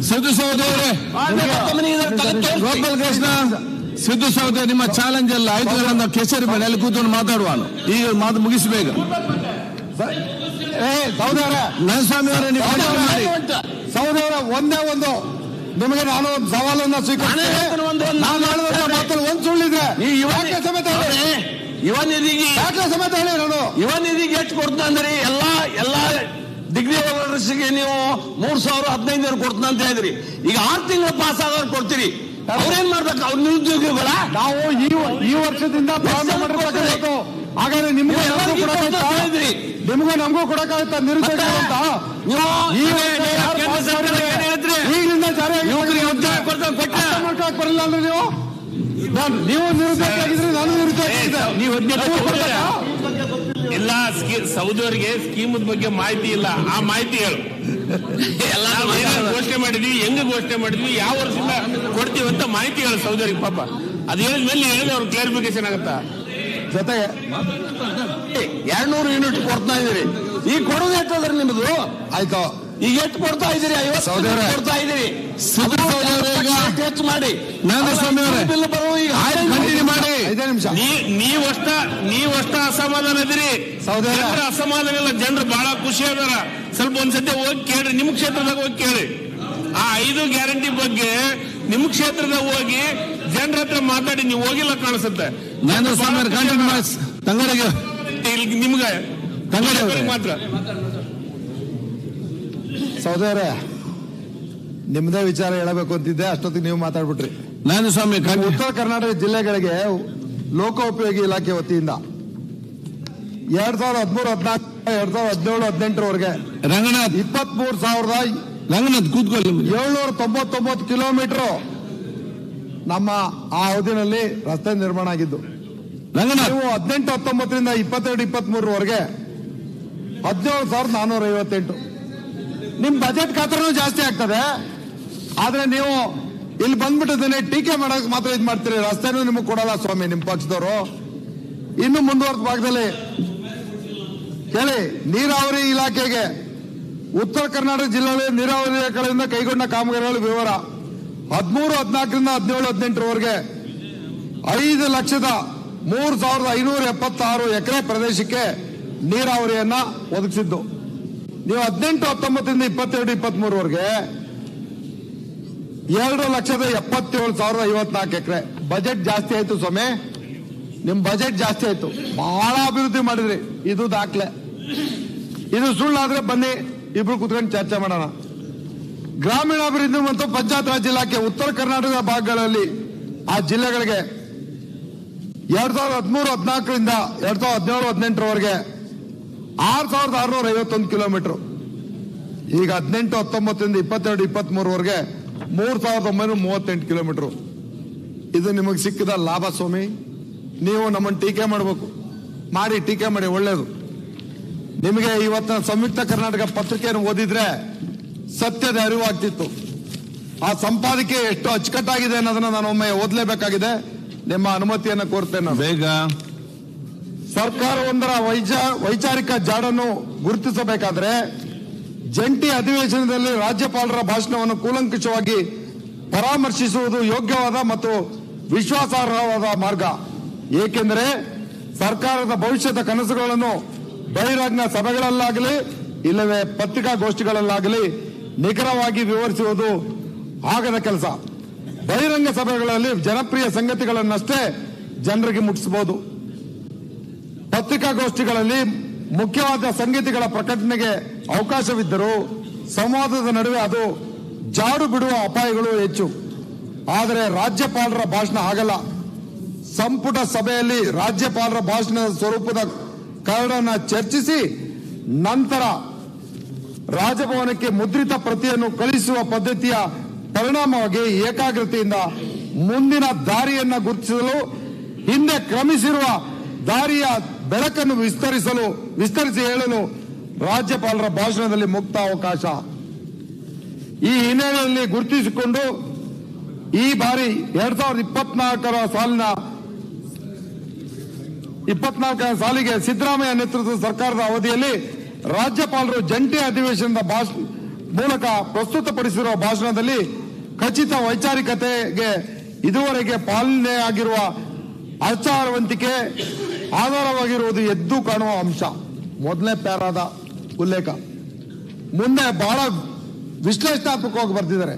Speaker 1: ಸಿದ್ದು ಸಹೋದರರೇ, ಗೋಪಾಲ್ ಕೃಷ್ಣ ಸಿದ್ದು ಸಹೋದರ, ನಿಮ್ಮ ಚಾಲೆಂಜ್ ಎಲ್ಲ ಆಯ್ತು. ನಮ್ಮ ಕೇಸರಿ ಮನೆಯಲ್ಲಿ ಕೂತ್ಕೊಂಡು ಮಾತಾಡುವ. ಈಗ ಮಾತು ಮುಗಿಸಬೇಕು.
Speaker 2: ಸಹೋದರ
Speaker 1: ನರಸ್ವಾಮಿ ಅವರೇ, ನೀವು
Speaker 2: ಸಹೋದರ ಒಂದೇ ಒಂದು ನಿಮಗೆ ನಾನು ಒಂದು ಸವಾಲನ್ನ ಸ್ವೀಕರಿಸ್ತೇನೆ. ಒಂದು ಸುಳ್ಳಿದ್ರೆ ದಾಖಲೆ ಸಮೇತ ಹೇಳಿ,
Speaker 7: ಯುವ ನಿಧಿಗೆ
Speaker 2: ನಾನು
Speaker 7: ಯುವ ನಿಧಿಗೆ ಎಷ್ಟು ಕೊಡ್ತಾ ಅಂದ್ರೆ ಎಲ್ಲ ಡಿಗ್ರಿ ಹೋಲ್ಡರ್ಸ್ಗೆ ನೀವು 3,015 ಕೊಡ್ತಾ ಅಂತ ಹೇಳಿದ್ರಿ. ಈಗ 6 ತಿಂಗಳು ಪಾಸ್ ಆಗೋರು ಕೊಡ್ತೀರಿ. ಅವ್ರೇನ್ ಮಾಡ್ಬೇಕು? ಅವ್ರ ನಿರುದ್ಯೋಗಿಗಳ
Speaker 2: ನಾವು ಈ ವರ್ಷದಿಂದ ಪ್ರಾರಂಭ ಮಾಡಿರ್ತಕ್ಕಂಥದ್ದು. ಹಾಗಾದ್ರೆ ನಿಮಗೂ ನಮಗೂ ಕೊಡಕ್ಕಾಗುತ್ತಾ ನಿರುದ್ಯೋಗ ಅಂತ? ಈಗಿನಿಂದ ಬರಲಿಲ್ಲ ಅಂದ್ರೆ ನೀವು ನಿರುದ್ಯೋಗ ಆಗಿದ್ರಿ, ನಾನು ನಿರುದ್ಯೋಗ
Speaker 8: ಎಲ್ಲ ಸೌದಿಯವರಿಗೆ ಸ್ಕೀಮ್ ಬಗ್ಗೆ ಮಾಹಿತಿ ಇಲ್ಲ. ಆ ಮಾಹಿತಿ ಹೇಳು. ಎಲ್ಲ ಘೋಷಣೆ ಮಾಡಿದ್ವಿ, ಹೆಂಗ್ ಘೋಷಣೆ ಮಾಡಿದ್ವಿ, ಯಾವ ವರ್ಷದಿಂದ ಕೊಡ್ತೀವಿ ಅಂತ ಮಾಹಿತಿ ಹೇಳು ಸೌದಿಯವರಿಗೆ. ಪಾಪ ಅದು ಹೇಳಿದ್ಮೇಲೆ ಹೇಳಿದ್ರೆ ಅವ್ರಿಗೆ ಕ್ಲಾರಿಫಿಕೇಶನ್ ಆಗುತ್ತಾ?
Speaker 2: ಜೊತೆಗೆ
Speaker 7: 200 ಯೂನಿಟ್ ಕೊಡ್ತಾ ಇದೀರಿ. ಈಗ ಕೊಡೋದು ಎಷ್ಟಾದ್ರೆ ನಿಮ್ದು?
Speaker 2: ಆಯ್ತು,
Speaker 7: ಈಗ ಎಷ್ಟು ಕೊಡ್ತಾ ಇದೀರಿ? 50 ಕೊಡ್ತಾ ಇದೀರಿ. ಹೆಚ್ಚು ಮಾಡಿ. ಬಿಲ್ ಬರುವ ಈಗ
Speaker 2: ಮಾಡಿ 5 ನಿಮಿಷ.
Speaker 8: ನೀವಷ್ಟ ಅಸಮಾಧಾನ ಇದ್ದೀರಿ. ಜನರ ಅಸಮಾಧಾನ ಇಲ್ಲ. ಜನರು ಬಹಳ ಖುಷಿ ಅದಾರ. ಸ್ವಲ್ಪ ಒಂದ್ಸತಿ ಹೋಗಿ ಕೇಳ್ರಿ, ನಿಮ್ಮ ಕ್ಷೇತ್ರದಾಗ ಹೋಗಿ ಕೇಳಿ. ಆ 5 ಗ್ಯಾರಂಟಿ ಬಗ್ಗೆ ನಿಮ್ಮ ಕ್ಷೇತ್ರದಾಗ ಹೋಗಿ ಜನರ ಹತ್ರ ಮಾತಾಡಿ. ನೀವು ಹೋಗಿಲ್ಲ ಕಾಣಿಸುತ್ತೆ. ನಿಮ್ಗೆ ಮಾತ್ರ
Speaker 2: ಸಹೋದರ ನಿಮ್ದೇ ವಿಚಾರ ಹೇಳಬೇಕು ಅಂತಿದ್ದೆ, ಅಷ್ಟೊತ್ತಿಗೆ ನೀವು ಮಾತಾಡ್ಬಿಟ್ರಿ.
Speaker 1: ನಾನು ಸ್ವಾಮಿ,
Speaker 2: ಉತ್ತರ ಕರ್ನಾಟಕ ಜಿಲ್ಲೆಗಳಿಗೆ ಲೋಕೋಪಯೋಗಿ ಇಲಾಖೆ ವತಿಯಿಂದ 2013-14, 2017-18ರವರೆಗೆ
Speaker 1: 23,718 ರಂಗನಾಥ್ ಕೂತ್ಕೊಳ್ಳಿ.
Speaker 2: 799 ಕಿಲೋಮೀಟರ್ ನಮ್ಮ ಆ ಅವಧಿನಲ್ಲಿ ರಸ್ತೆ ನಿರ್ಮಾಣ ಆಗಿದ್ದು.
Speaker 1: ರಂಗನಾಥ್
Speaker 2: ನೀವು 18-19ರಿಂದ 22-23ವರೆಗೆ 17,458. ನಿಮ್ ಬಜೆಟ್ ಖಾತರನೂ ಜಾಸ್ತಿ ಆಗ್ತದೆ. ಆದ್ರೆ ನೀವು ಇಲ್ಲಿ ಬಂದ್ಬಿಟ್ಟಿದ್ದೇನೆ ಟೀಕೆ ಮಾಡೋಕೆ ಮಾತ್ರ ಇದು ಮಾಡ್ತೀರಿ. ರಸ್ತೆನೂ ನಿಮಗೆ ಕೊಡಲ್ಲ ಸ್ವಾಮಿ ನಿಮ್ಮ ಪಕ್ಷದವರು. ಇನ್ನು ಮುಂದುವರೆದ ಭಾಗದಲ್ಲಿ ಕೇಳಿ, ನೀರಾವರಿ ಇಲಾಖೆಗೆ ಉತ್ತರ ಕರ್ನಾಟಕ ಜಿಲ್ಲೆಯಲ್ಲಿ ನೀರಾವರಿ ಇಲಾಖೆಯಿಂದ ಕೈಗೊಂಡ ಕಾಮಗಾರಿಗಳ ವಿವರ 13-14ರಿಂದ 17-18ರವರೆಗೆ 5,03,576 ಎಕರೆ ಪ್ರದೇಶಕ್ಕೆ ನೀರಾವರಿಯನ್ನ ಒದಗಿಸಿದ್ದು. ನೀವು 18-19ರಿಂದ 22-23ವರೆಗೆ 2,77,054 ಎಕರೆ. ಬಜೆಟ್ ಜಾಸ್ತಿ ಆಯ್ತು ಸ್ವಾಮಿ, ನಿಮ್ ಬಜೆಟ್ ಜಾಸ್ತಿ ಆಯ್ತು. ಬಹಳ ಅಭಿವೃದ್ಧಿ ಮಾಡಿದ್ರಿ, ಇದು ದಾಖಲೆ. ಇದು ಸುಳ್ಳಾದ್ರೆ ಬನ್ನಿ ಇಬ್ರು ಕುತ್ಕೊಂಡು ಚರ್ಚೆ ಮಾಡೋಣ. ಗ್ರಾಮೀಣಾಭಿವೃದ್ಧಿ ಮತ್ತು ಪಂಚಾಯತ್ ರಾಜ್ ಇಲಾಖೆ ಉತ್ತರ ಕರ್ನಾಟಕದ ಭಾಗಗಳಲ್ಲಿ ಆ ಜಿಲ್ಲೆಗಳಿಗೆ 2013-14ರಿಂದ 2017-18ರವರೆಗೆ 6,651 ಕಿಲೋಮೀಟರ್. ಈಗ 18-19ರಿಂದ 22-23ವರೆಗೆ 3,938 ಕಿಲೋಮೀಟರ್. ಇದು ನಿಮಗೆ ಸಿಕ್ಕಿದ ಲಾಭ ಸ್ವಾಮಿ. ನೀವು ನಮ್ಮನ್ನು ಟೀಕೆ ಮಾಡಬೇಕು, ಮಾಡಿ ಟೀಕೆ ಮಾಡಿ, ಒಳ್ಳೇದು. ನಿಮಗೆ ಇವತ್ತಿನ ಸಂಯುಕ್ತ ಕರ್ನಾಟಕ ಪತ್ರಿಕೆಯನ್ನು ಓದಿದ್ರೆ ಸತ್ಯದ ಅರಿವಾಗ್ತಿತ್ತು. ಆ ಸಂಪಾದಕೀಯ ಎಷ್ಟು ಅಚ್ಚುಕಟ್ಟಾಗಿದೆ ಅನ್ನೋದನ್ನ ನಾನು ಒಮ್ಮೆ ಓದಲೇಬೇಕಾಗಿದೆ. ನಿಮ್ಮ ಅನುಮತಿಯನ್ನು ಕೋರ್ತೇನೆ.
Speaker 1: ಬೇಗ
Speaker 2: ಸರ್ಕಾರವೊಂದರ ವೈಚಾರಿಕ ಜಾಡನ್ನು ಗುರುತಿಸಬೇಕಾದ್ರೆ ಜಂಟಿ ಅಧಿವೇಶನದಲ್ಲಿ ರಾಜ್ಯಪಾಲರ ಭಾಷಣವನ್ನು ಕೂಲಂಕಷವಾಗಿ ಪರಾಮರ್ಶಿಸುವುದು ಯೋಗ್ಯವಾದ ಮತ್ತು ವಿಶ್ವಾಸಾರ್ಹವಾದ ಮಾರ್ಗ. ಏಕೆಂದರೆ ಸರ್ಕಾರದ ಭವಿಷ್ಯದ ಕನಸುಗಳನ್ನು ಬಹಿರಂಗ ಸಭೆಗಳಲ್ಲಾಗಲಿ ಇಲ್ಲವೇ ಪತ್ರಿಕಾಗೋಷ್ಠಿಗಳಲ್ಲಾಗಲಿ ನಿಖರವಾಗಿ ವಿವರಿಸುವುದು ಆಗದ ಕೆಲಸ. ಬಹಿರಂಗ ಸಭೆಗಳಲ್ಲಿ ಜನಪ್ರಿಯ ಸಂಗತಿಗಳನ್ನಷ್ಟೇ ಜನರಿಗೆ ಮುಟ್ಟಿಸಬಹುದು. ಪತ್ರಿಕಾಗೋಷ್ಠಿಗಳಲ್ಲಿ ಮುಖ್ಯವಾದ ಸಂಗತಿಗಳ ಪ್ರಕಟಣೆಗೆ ಅವಕಾಶವಿದ್ದರೂ ಸಂವಾದದ ನಡುವೆ ಅದು ಜಾಡು ಬಿಡುವ ಅಪಾಯಗಳು ಹೆಚ್ಚು. ಆದರೆ ರಾಜ್ಯಪಾಲರ ಭಾಷಣ ಹಾಗಲ್ಲ. ಸಂಪುಟ ಸಭೆಯಲ್ಲಿ ರಾಜ್ಯಪಾಲರ ಭಾಷಣದ ಸ್ವರೂಪದ ಕರಡನ್ನು ಚರ್ಚಿಸಿ ನಂತರ ರಾಜಭವನಕ್ಕೆ ಮುದ್ರಿತ ಪ್ರತಿಯನ್ನು ಕಳಿಸುವ ಪದ್ಧತಿಯ ಪರಿಣಾಮವಾಗಿ ಏಕಾಗ್ರತೆಯಿಂದ ಮುಂದಿನ ದಾರಿಯನ್ನು ಗುರುತಿಸಲು ಹಿಂದೆ ಕ್ರಮಿಸಿರುವ ದಾರಿಯ ಬೆಳಕನ್ನು ವಿಸ್ತರಿಸಿ ಹೇಳಲು ರಾಜ್ಯಪಾಲರ ಭಾಷಣದಲ್ಲಿ ಮುಕ್ತ ಅವಕಾಶ. ಈ ಹಿನ್ನೆಲೆಯಲ್ಲಿ ಗುರುತಿಸಿಕೊಂಡು ಈ ಬಾರಿ 2024 ಸಾಲಿಗೆ ಸಿದ್ದರಾಮಯ್ಯ ನೇತೃತ್ವದ ಸರ್ಕಾರದ ಅವಧಿಯಲ್ಲಿ ರಾಜ್ಯಪಾಲರು ಜಂಟಿ ಅಧಿವೇಶನದ ಮೂಲಕ ಪ್ರಸ್ತುತಪಡಿಸಿರುವ ಭಾಷಣದಲ್ಲಿ ಖಚಿತ ವೈಚಾರಿಕತೆಗೆ ಇದುವರೆಗೆ ಪಾಲನೆಯಾಗಿರುವ ಆಚಾರವಂತಿಕೆ ಆಧಾರವಾಗಿರುವುದು ಎದ್ದು ಕಾಣುವ ಅಂಶ. ಮೊದಲನೇ ಪ್ಯಾರಾದ ಉಲ್ಲೇಖ. ಮುಂದೆ ಬಹಳ ವಿಶ್ಲೇಷಣಾತ್ಮಕವಾಗಿ ಬರ್ತಿದ್ದಾರೆ.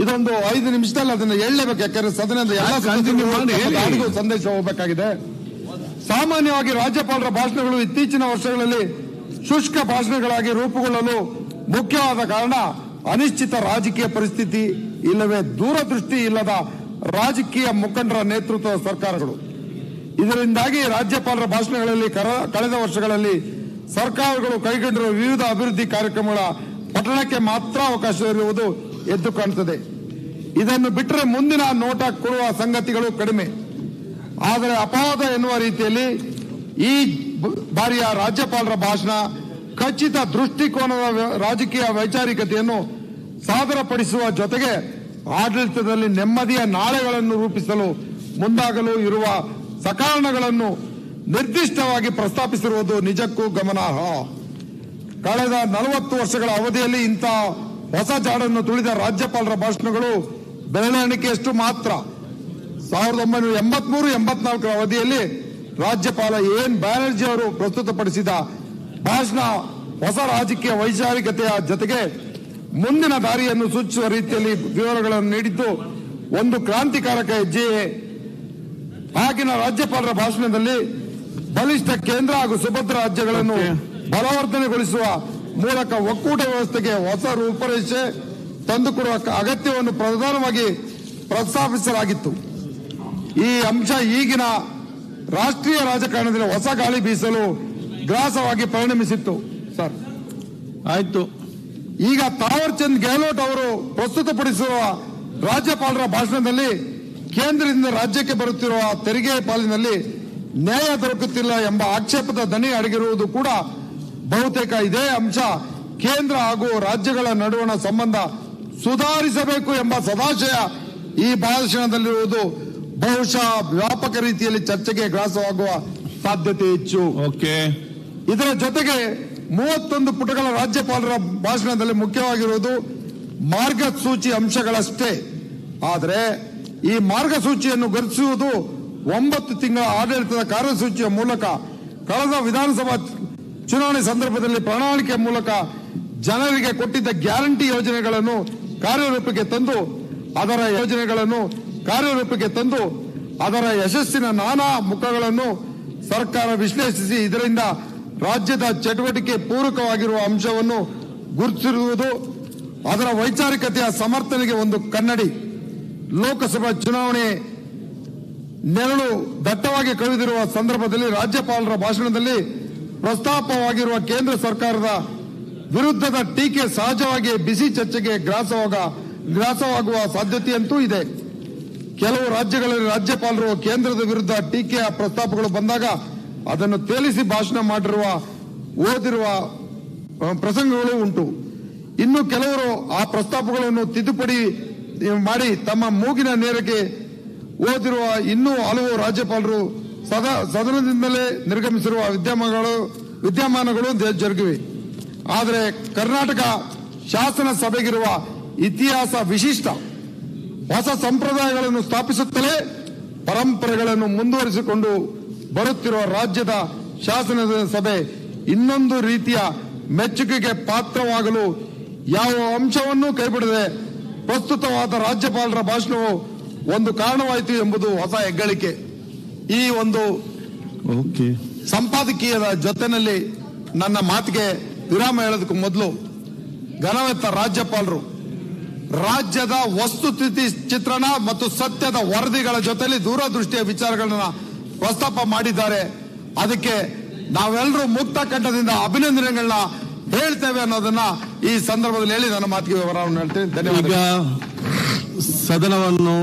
Speaker 2: ಇದೊಂದು 5 ನಿಮಿಷದಲ್ಲಿ ಅದನ್ನು ಹೇಳಲೇಬೇಕು, ಯಾಕಂದ್ರೆ ಸದನದ ಎಲ್ಲ ಸಂದೇಶ ಹೋಗಬೇಕಾಗಿದೆ. ಸಾಮಾನ್ಯವಾಗಿ ರಾಜ್ಯಪಾಲರ ಭಾಷಣಗಳು ಇತ್ತೀಚಿನ ವರ್ಷಗಳಲ್ಲಿ ಶುಷ್ಕ ಭಾಷಣಗಳಾಗಿ ರೂಪುಗೊಳ್ಳಲು ಮುಖ್ಯವಾದ ಕಾರಣ ಅನಿಶ್ಚಿತ ರಾಜಕೀಯ ಪರಿಸ್ಥಿತಿ ಇಲ್ಲವೇ ದೂರದೃಷ್ಟಿ ಇಲ್ಲದ ರಾಜಕೀಯ ಮುಖಂಡರ ನೇತೃತ್ವದ ಸರ್ಕಾರಗಳು. ಇದರಿಂದಾಗಿ ರಾಜ್ಯಪಾಲರ ಭಾಷಣಗಳಲ್ಲಿ ಕಳೆದ ವರ್ಷಗಳಲ್ಲಿ ಸರ್ಕಾರಗಳು ಕೈಗೊಂಡಿರುವ ವಿವಿಧ ಅಭಿವೃದ್ಧಿ ಕಾರ್ಯಕ್ರಮಗಳ ಪಠಣಕ್ಕೆ ಮಾತ್ರ ಅವಕಾಶವಿರುವುದು ಎದ್ದು ಕಾಣುತ್ತದೆ. ಇದನ್ನು ಬಿಟ್ಟರೆ ಮುಂದಿನ ನೋಟ ಕೊಡುವ ಸಂಗತಿಗಳು ಕಡಿಮೆ. ಆದರೆ ಅಪವಾದ ಎನ್ನುವ ರೀತಿಯಲ್ಲಿ ಈ ಬಾರಿಯ ರಾಜ್ಯಪಾಲರ ಭಾಷಣ ಖಚಿತ ದೃಷ್ಟಿಕೋನದ ರಾಜಕೀಯ ವೈಚಾರಿಕತೆಯನ್ನು ಸಾದರಪಡಿಸುವ ಜೊತೆಗೆ ಆಡಳಿತದಲ್ಲಿ ನೆಮ್ಮದಿಯ ನಾಳೆಗಳನ್ನು ರೂಪಿಸಲು ಮುಂದಾಗಲು ಇರುವ ಸಕಾರಣಗಳನ್ನು ನಿರ್ದಿಷ್ಟವಾಗಿ ಪ್ರಸ್ತಾಪಿಸಿರುವುದು ನಿಜಕ್ಕೂ ಗಮನಾರ್ಹ. ಕಳೆದ 40 ವರ್ಷಗಳ ಅವಧಿಯಲ್ಲಿ ಇಂಥ ಹೊಸ ಜಾಡನ್ನು ತುಳಿದ ರಾಜ್ಯಪಾಲರ ಭಾಷಣಗಳು ಬೆರಳೆಣಿಕೆಯಷ್ಟು ಮಾತ್ರ. 1983-84 ಅವಧಿಯಲ್ಲಿ ರಾಜ್ಯಪಾಲ ಬ್ಯಾನರ್ಜಿ ಅವರು ಪ್ರಸ್ತುತಪಡಿಸಿದ ಭಾಷಣ ಹೊಸ ರಾಜಕೀಯ ವೈಚಾರಿಕತೆಯ ಜೊತೆಗೆ ಮುಂದಿನ ದಾರಿಯನ್ನು ಸೂಚಿಸುವ ರೀತಿಯಲ್ಲಿ ವಿವರಗಳನ್ನು ನೀಡಿದ್ದು ಒಂದು ಕ್ರಾಂತಿಕಾರಕ ಹೆಜ್ಜೆಯೇ. ಆಗಿನ ರಾಜ್ಯಪಾಲರ ಭಾಷಣದಲ್ಲಿ ಬಲಿಷ್ಠ ಕೇಂದ್ರ ಹಾಗೂ ಸುಭದ್ರ ರಾಜ್ಯಗಳನ್ನು ಬಲವರ್ಧನೆಗೊಳಿಸುವ ಮೂಲಕ ಒಕ್ಕೂಟ ವ್ಯವಸ್ಥೆಗೆ ಹೊಸ ರೂಪರೇಷೆ ತಂದುಕೊಡುವ ಅಗತ್ಯವನ್ನು ಪ್ರಧಾನವಾಗಿ ಪ್ರಸ್ತಾಪಿಸಲಾಗಿತ್ತು. ಈ ಅಂಶ ಈಗಿನ ರಾಷ್ಟ್ರೀಯ ರಾಜಕಾರಣದಲ್ಲಿ ಹೊಸ ಗಾಳಿ ಬೀಸಲು ಗ್ರಾಸವಾಗಿ ಪರಿಣಮಿಸಿತ್ತು. ಸರ್
Speaker 1: ಆಯ್ತು,
Speaker 2: ಈಗ ತಾವರ್ ಚಂದ್ ಗೆಹ್ಲೋಟ್ ಅವರು ಪ್ರಸ್ತುತಪಡಿಸಿರುವ ರಾಜ್ಯಪಾಲರ ಭಾಷಣದಲ್ಲಿ ಕೇಂದ್ರದಿಂದ ರಾಜ್ಯಕ್ಕೆ ಬರುತ್ತಿರುವ ತೆರಿಗೆ ಪಾಲಿನಲ್ಲಿ ನ್ಯಾಯ ದೊರಕುತ್ತಿಲ್ಲ ಎಂಬ ಆಕ್ಷೇಪದ ದನಿ ಅಡಗಿರುವುದು ಕೂಡ ಬಹುತೇಕ ಇದೇ ಅಂಶ ಕೇಂದ್ರ ಹಾಗೂ ರಾಜ್ಯಗಳ ನಡುವಣ ಸಂಬಂಧ ಸುಧಾರಿಸಬೇಕು ಎಂಬ ಸದಾಶಯ ಈ ಭಾಷಣದಲ್ಲಿರುವುದು ಬಹುಶಃ ವ್ಯಾಪಕ ರೀತಿಯಲ್ಲಿ ಚರ್ಚೆಗೆ ಗ್ರಾಸವಾಗುವ ಸಾಧ್ಯತೆ ಹೆಚ್ಚು. ಇದರ ಜೊತೆಗೆ 31 ಪುಟಗಳ ರಾಜ್ಯಪಾಲರ ಭಾಷಣದಲ್ಲಿ ಮುಖ್ಯವಾಗಿರುವುದು ಮಾರ್ಗಸೂಚಿ ಅಂಶಗಳಷ್ಟೇ. ಆದರೆ ಈ ಮಾರ್ಗಸೂಚಿಯನ್ನು ಗುರುತಿಸುವುದು 9 ತಿಂಗಳ ಆಡಳಿತದ ಕಾರ್ಯಸೂಚಿಯ ಮೂಲಕ ಕಳೆದ ವಿಧಾನಸಭಾ ಚುನಾವಣೆ ಸಂದರ್ಭದಲ್ಲಿ ಪ್ರಣಾಳಿಕೆ ಮೂಲಕ ಜನರಿಗೆ ಕೊಟ್ಟಿದ್ದ ಗ್ಯಾರಂಟಿ ಯೋಜನೆಗಳನ್ನು ಕಾರ್ಯರೂಪಕ್ಕೆ ತಂದು ಅದರ ಯಶಸ್ಸಿನ ನಾನಾ ಮುಖಗಳನ್ನು ಸರ್ಕಾರ ವಿಶ್ಲೇಷಿಸಿ ಇದರಿಂದ ರಾಜ್ಯದ ಚಟುವಟಿಕೆ ಪೂರಕವಾಗಿರುವ ಅಂಶವನ್ನು ಗುರುತಿಸಿರುವುದು ಅದರ ವೈಚಾರಿಕತೆಯ ಸಮರ್ಥನೆಗೆ ಒಂದು ಕನ್ನಡಿ. ಲೋಕಸಭಾ ಚುನಾವಣೆ ನೆರಳು ದಟ್ಟವಾಗಿ ಕವಿದಿರುವ ಸಂದರ್ಭದಲ್ಲಿ ರಾಜ್ಯಪಾಲರ ಭಾಷಣದಲ್ಲಿ ಪ್ರಸ್ತಾಪವಾಗಿರುವ ಕೇಂದ್ರ ಸರ್ಕಾರದ ವಿರುದ್ಧದ ಟೀಕೆ ಸಹಜವಾಗಿ ಬಿಸಿ ಚರ್ಚೆಗೆ ಗ್ರಾಸವಾಗುವ ಸಾಧ್ಯತೆಯಂತೂ ಇದೆ. ಕೆಲವು ರಾಜ್ಯಗಳಲ್ಲಿ ರಾಜ್ಯಪಾಲರು ಕೇಂದ್ರದ ವಿರುದ್ಧ ಟೀಕೆಯ ಪ್ರಸ್ತಾಪಗಳು ಬಂದಾಗ ಅದನ್ನು ತೇಲಿಸಿ ಭಾಷಣ ಓದಿರುವ ಪ್ರಸಂಗಗಳು ಉಂಟು. ಇನ್ನು ಕೆಲವರು ಆ ಪ್ರಸ್ತಾಪಗಳನ್ನು ತಿದ್ದುಪಡಿ ಮಾಡಿ ತಮ್ಮ ಮೂಗಿನ ನೇರಕ್ಕೆ ಓದಿರುವ ಇನ್ನೂ ಹಲವು ರಾಜ್ಯಪಾಲರು ಸದನದಿಂದಲೇ ನಿರ್ಗಮಿಸಿರುವ ವಿದ್ಯಮಾನಗಳು ಜರುಗಿವೆ. ಆದರೆ ಕರ್ನಾಟಕ ಶಾಸನ ಸಭೆಗಿರುವ ಇತಿಹಾಸ ವಿಶಿಷ್ಟ. ಹೊಸ ಸಂಪ್ರದಾಯಗಳನ್ನು ಸ್ಥಾಪಿಸುತ್ತಲೇ ಪರಂಪರೆಗಳನ್ನು ಮುಂದುವರಿಸಿಕೊಂಡು ಬರುತ್ತಿರುವ ರಾಜ್ಯದ ಶಾಸನ ಸಭೆ ಇನ್ನೊಂದು ರೀತಿಯ ಮೆಚ್ಚುಗೆಗೆ ಪಾತ್ರವಾಗಲು ಯಾವ ಅಂಶವನ್ನೂ ಕೈಬಿಡದೆ ಪ್ರಸ್ತುತವಾದ ರಾಜ್ಯಪಾಲರ ಭಾಷಣವು ಒಂದು ಕಾರಣವಾಯಿತು ಎಂಬುದು ಹೊಸ ಹೆಗ್ಗಳಿಕೆ. ಈ ಒಂದು ಸಂಪಾದಕೀಯದ ಜೊತೆಯಲ್ಲಿ ನನ್ನ ಮಾತಿಗೆ ವಿರಾಮ ಹೇಳೋದಕ್ಕೂ ಮೊದಲು ಘನವೆತ್ತ ರಾಜ್ಯಪಾಲರು ರಾಜ್ಯದ ವಸ್ತುಸ್ಥಿತಿ ಚಿತ್ರಣ ಮತ್ತು ಸತ್ಯದ ವರದಿಗಳ ಜೊತೆಲಿ ದೂರದೃಷ್ಟಿಯ ವಿಚಾರಗಳನ್ನ ಪ್ರಸ್ತಾಪ ಮಾಡಿದ್ದಾರೆ. ಅದಕ್ಕೆ ನಾವೆಲ್ಲರೂ ಮುಕ್ತ ಕಂಠದಿಂದ ಅಭಿನಂದನೆಗಳನ್ನ ಹೇಳ್ತೇವೆ ಅನ್ನೋದನ್ನ ಈ ಸಂದರ್ಭದಲ್ಲಿ ಹೇಳಿ ನನ್ನ ಮಾತಿಗೆ ವಿವರವನ್ನು ಹೇಳ್ತೇನೆ. ಧನ್ಯವಾದ.
Speaker 1: ಈಗ ಸದನವನ್ನು